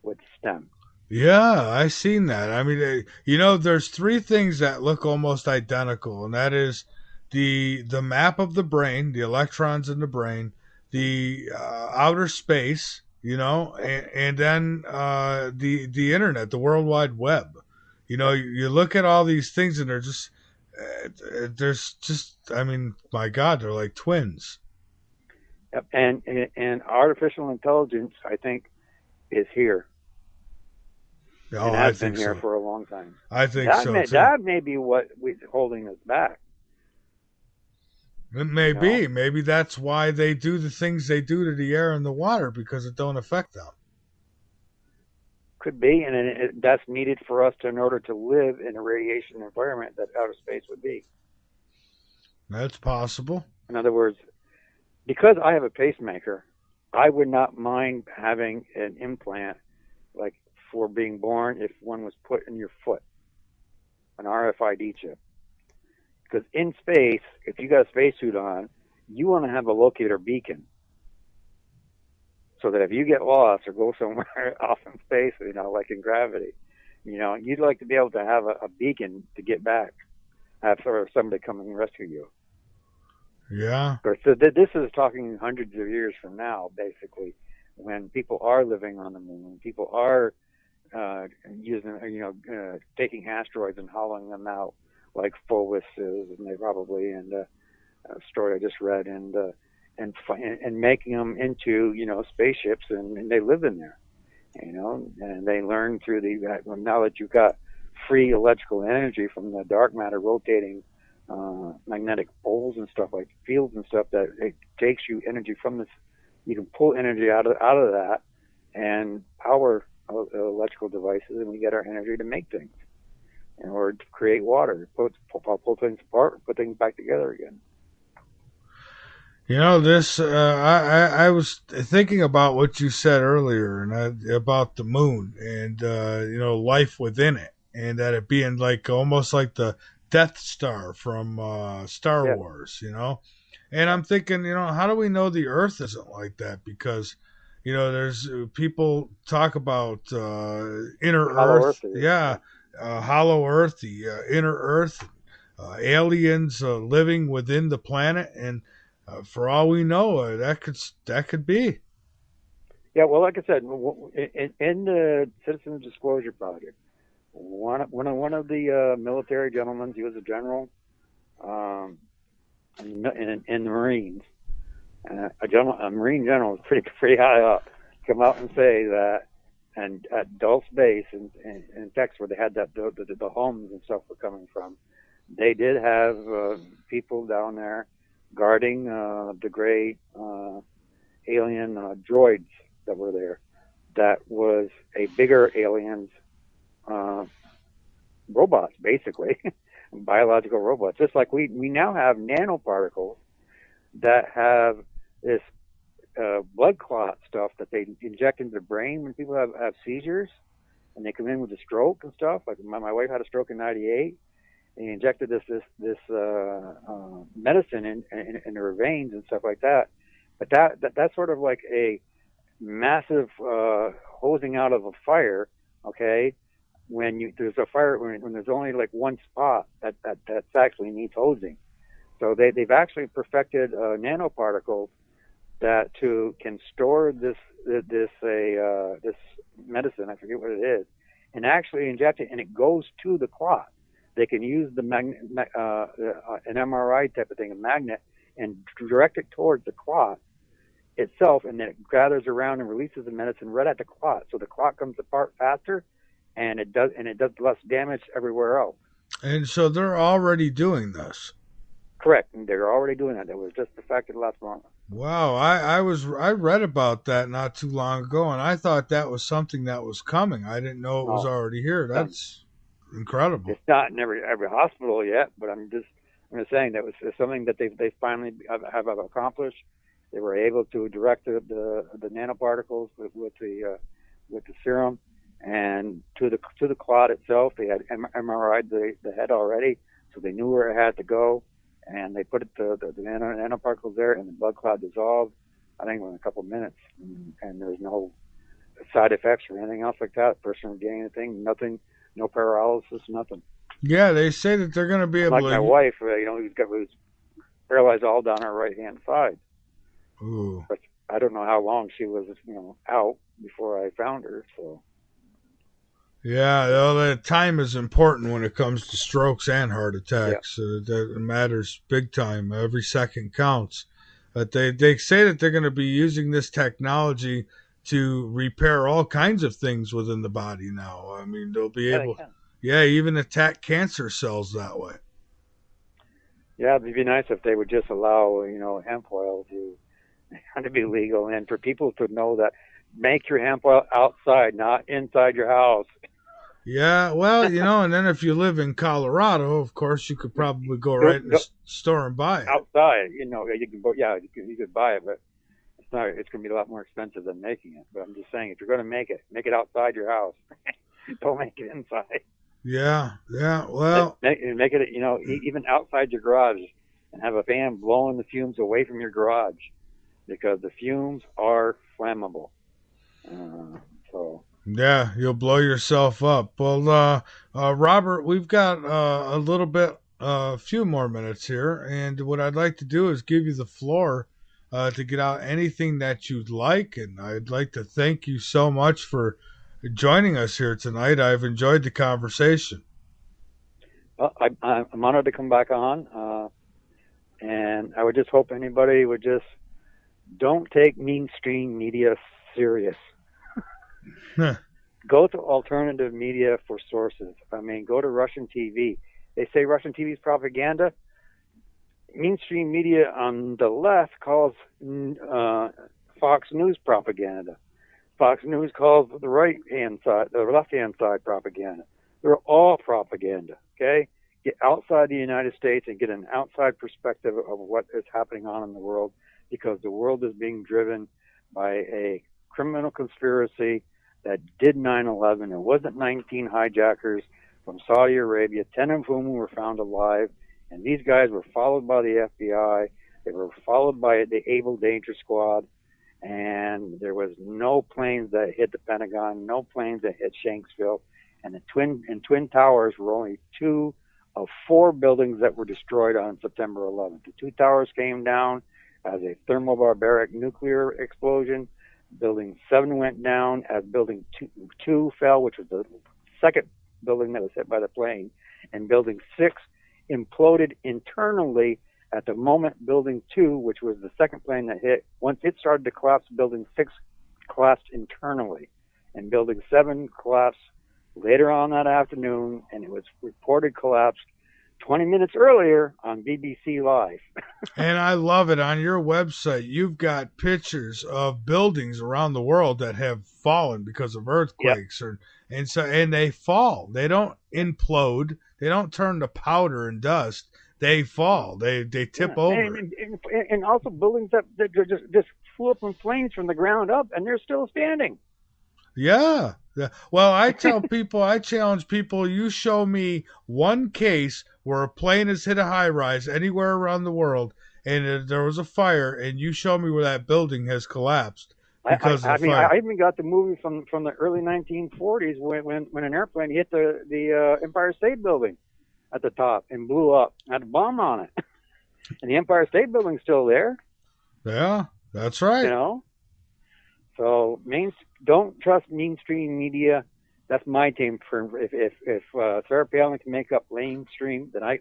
with STEM. Yeah, I seen that. I mean, there's three things that look almost identical, and that is the map of the brain, the electrons in the brain, the outer space, and then the internet, the World Wide Web. You look at all these things and my God, they're like twins. Yep. And artificial intelligence, I think, is here. Oh, and has been here for a long time. I think so too. That may be what is holding us back. It may be. Maybe that's why they do the things they do to the air and the water, because it don't affect them. Could be, and that's needed for us in order to live in a radiation environment that outer space would be. That's possible. In other words, because I have a pacemaker, I would not mind having an implant, like for being born, if one was put in your foot, an RFID chip. Because in space, if you got a spacesuit on, you want to have a locator beacon. So that if you get lost or go somewhere off in space, like in gravity, you'd like to be able to have a beacon to get back, have sort of somebody come and rescue you. Yeah. So this is talking hundreds of years from now, basically, when people are living on the moon, when people are taking asteroids and hollowing them out, like Phobos is, and they probably, and a story I just read, and making them into spaceships, and they live in there, and they learn through now that you've got free electrical energy from the dark matter rotating magnetic poles and stuff, like fields and stuff, that it takes you energy from this. You can pull energy out of that and power electrical devices, and we get our energy to make things, or to create water, pull things apart, put things back together again. This I was thinking about what you said earlier, and about the moon, and life within it, and that it being like almost like the Death Star from Star Wars, And I'm thinking, how do we know the Earth isn't like that? Because there's people talk about inner Earth, hollow Earth, the inner Earth, aliens living within the planet, and for all we know, that could be. Yeah, well, like I said, in the Citizens Disclosure Project, one of the military gentlemen, he was a general in the Marines, a Marine general was pretty high up, come out and say that, and at Dulce Base in Texas, where they had the homes and stuff were coming from, they did have people down there guarding the gray alien droids that were there. That was a bigger alien's robots, basically, biological robots. Just like we now have nanoparticles that have this blood clot stuff that they inject into the brain when people have seizures, and they come in with a stroke and stuff. Like my wife had a stroke in '98. They injected this medicine in her veins and stuff like that. But that's sort of like a massive hosing out of a fire, okay, when there's a fire, when there's only like one spot that actually needs hosing. So they've actually perfected nanoparticles that can store this medicine, I forget what it is, and actually inject it, and it goes to the clot. They can use an MRI type of thing, a magnet, and direct it towards the clot itself, and then it gathers around and releases the medicine right at the clot. So the clot comes apart faster, and it does less damage everywhere else. And so they're already doing this. Correct, and they're already doing that. It was just perfected last month. Wow, I read about that not too long ago, and I thought that was something that was coming. I didn't know it was already here. That's incredible. It's not in every hospital yet, but I'm just saying that was something that they finally have accomplished. They were able to direct the nanoparticles with the serum and to the clot itself. They had MRI'd the head already, so they knew where it had to go. And they put the nanoparticles there, and the blood clot dissolved, I think, in a couple of minutes. And there's no side effects or anything else like that. Person didn't get anything, nothing, no paralysis, nothing. Yeah, they say that they're going to be able to. Like my wife, who's paralyzed all down her right-hand side. Ooh. But I don't know how long she was, out before I found her, so. Yeah, the time is important when it comes to strokes and heart attacks. Yeah. That matters big time. Every second counts. But they say that they're going to be using this technology to repair all kinds of things within the body now. I mean, they'll be able, even attack cancer cells that way. Yeah, it'd be nice if they would just allow, hemp oil to be legal, and for people to know that make your hemp oil outside, not inside your house. Yeah, well, and then if you live in Colorado, of course, you could probably go right in the store and buy it. Outside, you could buy it, but it's going to be a lot more expensive than making it. But I'm just saying, if you're going to make it outside your house. Don't make it inside. Yeah, well. Make it, even outside your garage, and have a fan blowing the fumes away from your garage, because the fumes are flammable. Yeah, you'll blow yourself up. Well, Robert, we've got a few more minutes here, and what I'd like to do is give you the floor to get out anything that you'd like, and I'd like to thank you so much for joining us here tonight. I've enjoyed the conversation. Well, I'm honored to come back on, and I would just hope anybody would just don't take mainstream media serious. Go to alternative media for sources. I mean, go to Russian TV. They say Russian TV is propaganda. Mainstream media on the left calls Fox News propaganda. Fox News calls the left-hand side propaganda. They're all propaganda, okay? Get outside the United States and get an outside perspective of what is happening in the world, because the world is being driven by a criminal conspiracy that did 9/11. It wasn't 19 hijackers from Saudi Arabia, 10 of whom were found alive. And these guys were followed by the FBI. They were followed by the Able Danger Squad. And there was no planes that hit the Pentagon, no planes that hit Shanksville. And the Twin Towers were only 2 of 4 buildings that were destroyed on September 11th. The 2 towers came down as a thermobaric nuclear explosion. Building 7 went down as Building 2 fell, which was the second building that was hit by the plane. And Building 6 imploded internally at the moment Building 2, which was the second plane that hit. Once it started to collapse, Building 6 collapsed internally. And Building 7 collapsed later on that afternoon, and it was reported collapsed 20 minutes earlier on BBC Live. And I love it. On your website, you've got pictures of buildings around the world that have fallen because of earthquakes. Yep. And they fall. They don't implode. They don't turn to powder and dust. They fall. They tip over. And also buildings that just flew up in flames from the ground up, and they're still standing. Yeah. Well, I challenge people, you show me one case where a plane has hit a high rise anywhere around the world and there was a fire, and you show me where that building has collapsed. because I of the mean, fire. I even got the movie from the early 1940s when an airplane hit the Empire State Building at the top and blew up. Had a bomb on it, and the Empire State Building's still there. Yeah, that's right. You know, so don't trust mainstream media. That's my team. If Sarah Palin can make up mainstream, then I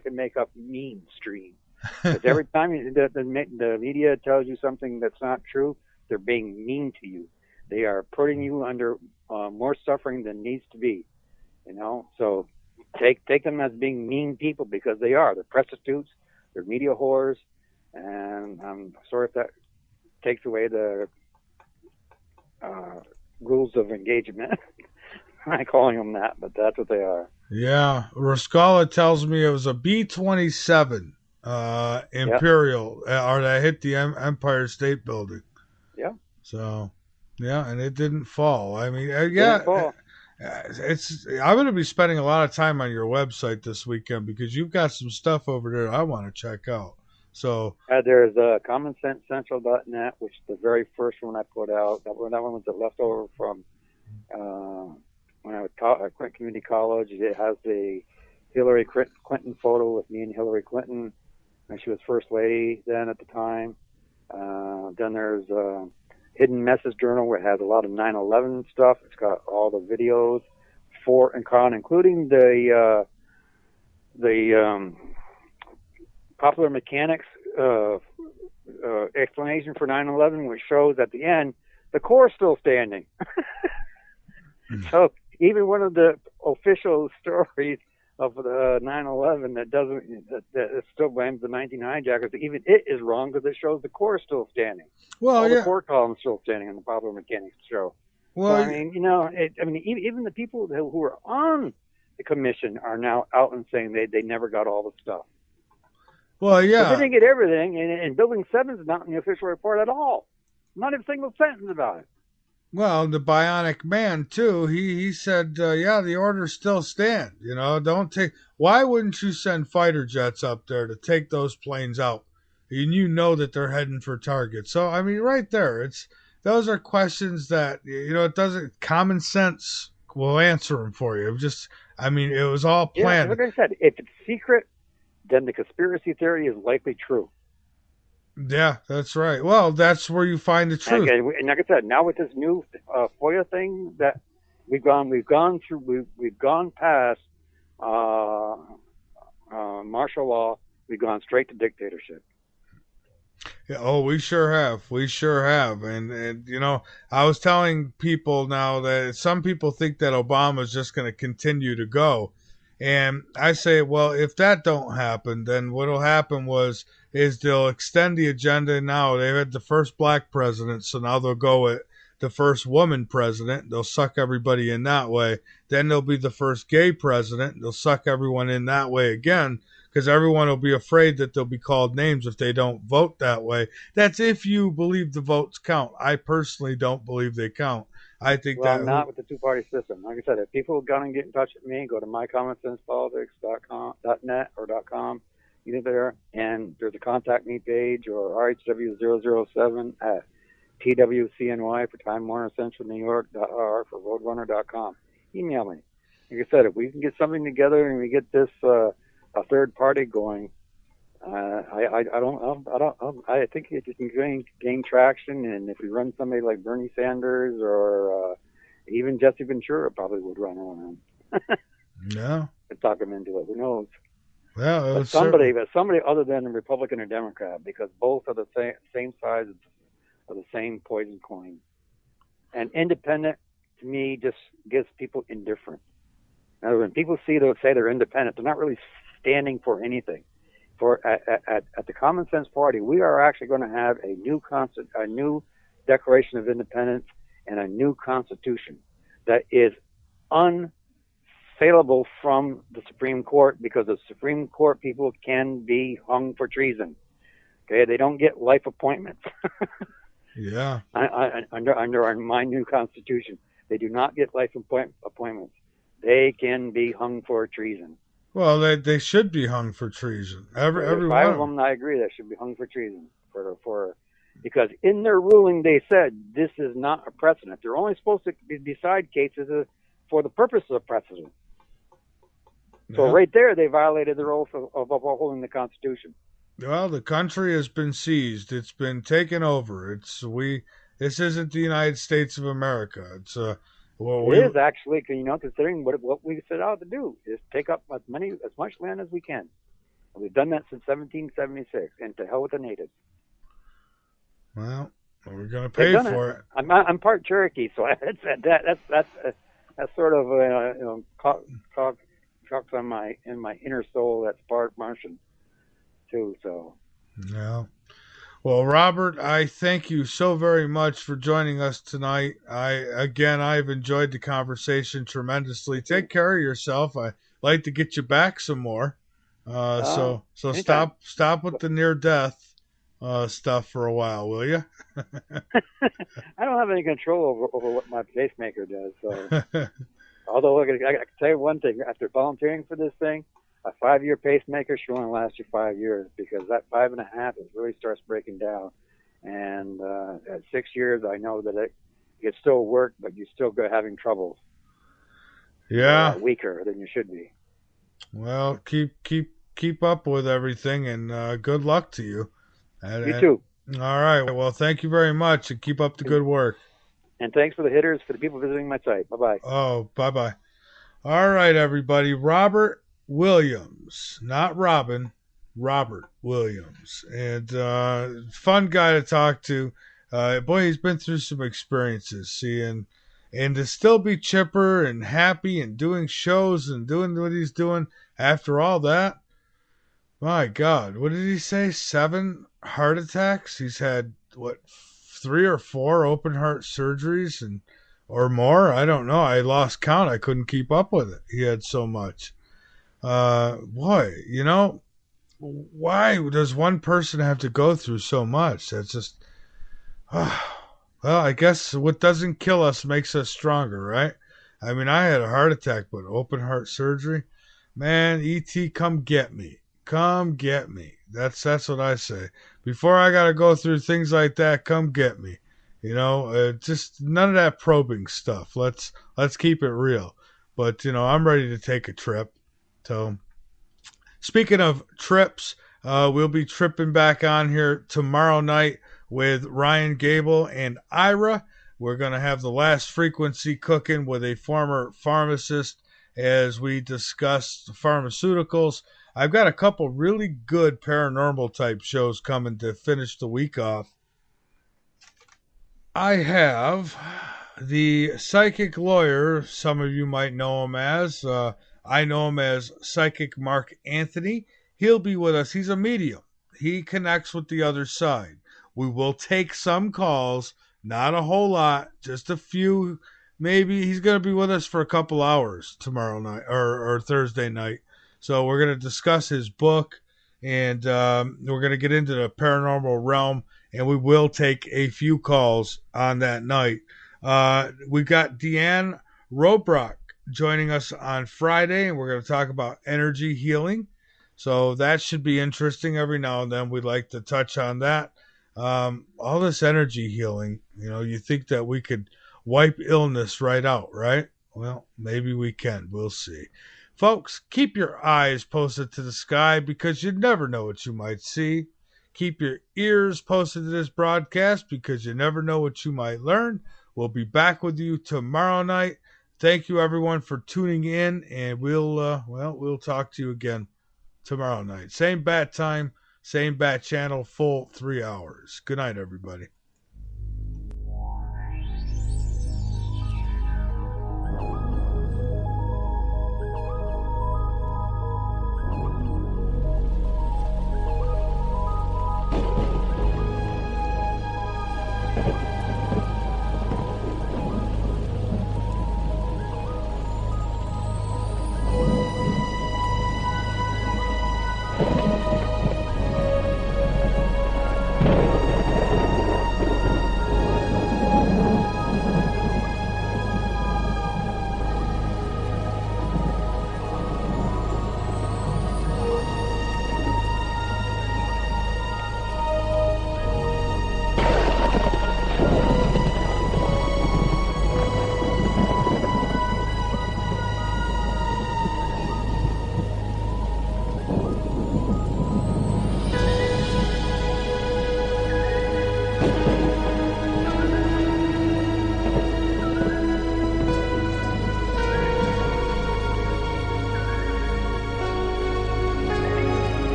can make up mainstream. Because every time the media tells you something that's not true, they're being mean to you. They are putting you under more suffering than needs to be. You know, so take them as being mean people, because they are. They're prostitutes. They're media whores, and I'm sorry if that takes away the rules of engagement. I'm not calling them that, but that's what they are. Yeah, Rascala tells me it was a B-27 Imperial, or that hit the Empire State Building. Yeah. So, yeah, and it didn't fall. I mean, Didn't yeah, fall. I'm going to be spending a lot of time on your website this weekend, because you've got some stuff over there I want to check out. So there's commonsensecentral.net, which is the very first one I put out. That one was a leftover from when I was at community college. It has the Hillary Clinton photo with me and Hillary Clinton, and she was first lady then at the time. Then there's Hidden Message Journal, where it has a lot of 9/11 stuff. It's got all the videos for and con, including the popular mechanics explanation for 9/11, which shows at the end the core is still standing. So even one of the official stories of the 9/11 that still blames the 19 hijackers, even it is wrong, because it shows the core is still standing. Well, all yeah. the core columns still standing in the popular mechanics show. Well, so, I mean, you know, even the people who are on the commission are now out and saying they never got all the stuff. Well, yeah. But they didn't get everything, and Building 7 is not in the official report at all. Not a single sentence about it. Well, the Bionic Man too. He said, yeah, the orders still stand. You know, don't take. Why wouldn't you send fighter jets up there to take those planes out? And you know that they're heading for targets. So I mean, right there, those are questions that, you know, it doesn't. Common sense will answer them for you. I mean, it was all planned. Yeah, like I said, if it's secret, then the conspiracy theory is likely true. Yeah, that's right. Well, that's where you find the truth. And like I said, now with this new FOIA thing that we've gone past martial law, we've gone straight to dictatorship. Yeah, oh, we sure have. We sure have. And you know, I was telling people now that some people think that Obama's just going to continue to go. And I say, well, if that don't happen, then what'll happen is they'll extend the agenda. Now they've had the first black president, so now they'll go with the first woman president. They'll suck everybody in that way. Then there'll be the first gay president. They'll suck everyone in that way again, because everyone will be afraid that they'll be called names if they don't vote that way. That's if you believe the votes count. I personally don't believe they count. I think well, not with the two-party system. Like I said, if people are going to get in touch with me, go to mycommonsensepolitics.net or .com, either there, and there's a contact me page, or RHW007 at TWCNY for Time Warner Central New York.R for Roadrunner.com. Email me. Like I said, if we can get something together and we get this a third party going, I think it can gain traction, and if we run somebody like Bernie Sanders or even Jesse Ventura probably would run on. Yeah. To talk him into it. Who knows? Yeah, but somebody other than a Republican or Democrat, because both are the same size of the same poison coin. And independent, to me, just gives people indifferent. Now, when people say they're independent, they're not really standing for anything. At the Common Sense Party, we are actually going to have a new Declaration of Independence and a new Constitution that is unassailable from the Supreme Court, because the Supreme Court people can be hung for treason. Okay, they don't get life appointments. Yeah. Under my new Constitution, they do not get life appointments. They can be hung for treason. Well, they should be hung for treason. Every five one of them, I agree, they should be hung for treason for because in their ruling they said this is not a precedent. They're only supposed to decide cases for the purpose of precedent. So right there, they violated their oath of upholding the Constitution. Well, the country has been seized. It's been taken over. This isn't the United States of America. It's it is actually, considering what we set out to do is take up as much land as we can. And we've done that since 1776, and to hell with the natives. Well, we're going to pay for it. I'm part Cherokee, so that's sort of cocks in my inner soul. That's part Martian too. So. Yeah. Well, Robert, I thank you so very much for joining us tonight. I've enjoyed the conversation tremendously. Take care of yourself. I'd like to get you back some more. So stop with the near death stuff for a while, will you? I don't have any control over what my pacemaker does. So, although I can tell you one thing: after volunteering for this thing, a 5-year pacemaker should only last you 5 years, because that 5.5 really starts breaking down. And at 6 years, I know that it still work, but you still go having trouble. Yeah, weaker than you should be. Well, keep up with everything, and good luck to you. You too. All right. Well, thank you very much, and keep up the good work. And thanks for the hitters, for the people visiting my site. Bye-bye. Oh, bye-bye. All right, everybody. Robert Williams, not Robin, Robert Williams. And fun guy to talk to. Boy, he's been through some experiences, see, and to still be chipper and happy and doing shows and doing what he's doing after all that. My God, what did he say? 7 heart attacks? He's had, 3 or 4 open heart surgeries or more? I don't know. I lost count. I couldn't keep up with it. He had so much. Boy, why does one person have to go through so much? That's just, well, I guess what doesn't kill us makes us stronger, right? I mean, I had a heart attack, but open heart surgery, man, E.T., come get me. Come get me. That's what I say. Before I got to go through things like that, come get me. Just none of that probing stuff. Let's keep it real. But, I'm ready to take a trip. So, speaking of trips, we'll be tripping back on here tomorrow night with Ryan Gable and Ira. We're going to have the last frequency cooking with a former pharmacist as we discuss pharmaceuticals. I've got a couple really good paranormal type shows coming to finish the week off. I have the psychic lawyer, some of you might know him as. I know him as Psychic Mark Anthony. He'll be with us. He's a medium. He connects with the other side. We will take some calls, not a whole lot, just a few. Maybe he's going to be with us for a couple hours tomorrow night or Thursday night. So we're going to discuss his book, and we're going to get into the paranormal realm, and we will take a few calls on that night. We got Deanne Robrock joining us on Friday, and we're going to talk about energy healing. So that should be interesting. Every now and then we'd like to touch on that. All this energy healing, you think that we could wipe illness right out, right? Well, maybe we can. We'll see. Folks, keep your eyes posted to the sky, because you never know what you might see. Keep your ears posted to this broadcast, because you never know what you might learn. We'll be back with you tomorrow night. Thank you, everyone, for tuning in, and we'll talk to you again tomorrow night. Same bat time, same bat channel, full 3 hours. Good night, everybody.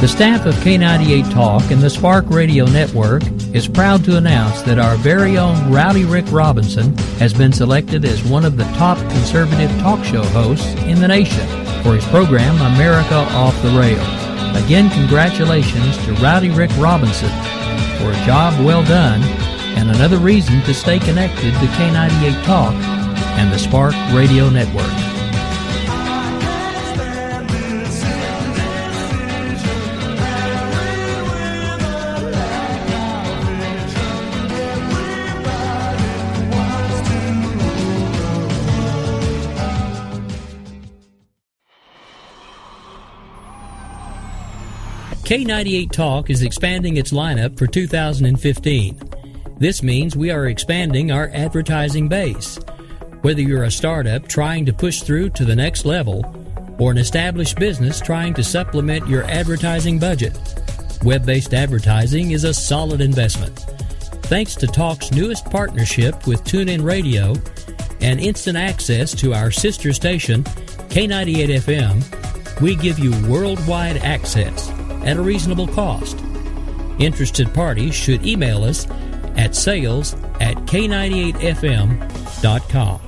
The staff of K98 Talk and the Spark Radio Network is proud to announce that our very own Rowdy Rick Robinson has been selected as one of the top conservative talk show hosts in the nation for his program America Off the Rails. Again, congratulations to Rowdy Rick Robinson for a job well done and another reason to stay connected to K98 Talk and the Spark Radio Network. K98 Talk is expanding its lineup for 2015. This means we are expanding our advertising base. Whether you're a startup trying to push through to the next level or an established business trying to supplement your advertising budget, web-based advertising is a solid investment. Thanks to Talk's newest partnership with TuneIn Radio and instant access to our sister station, K98 FM, we give you worldwide access at a reasonable cost. Interested parties should email us at sales@k98fm.com.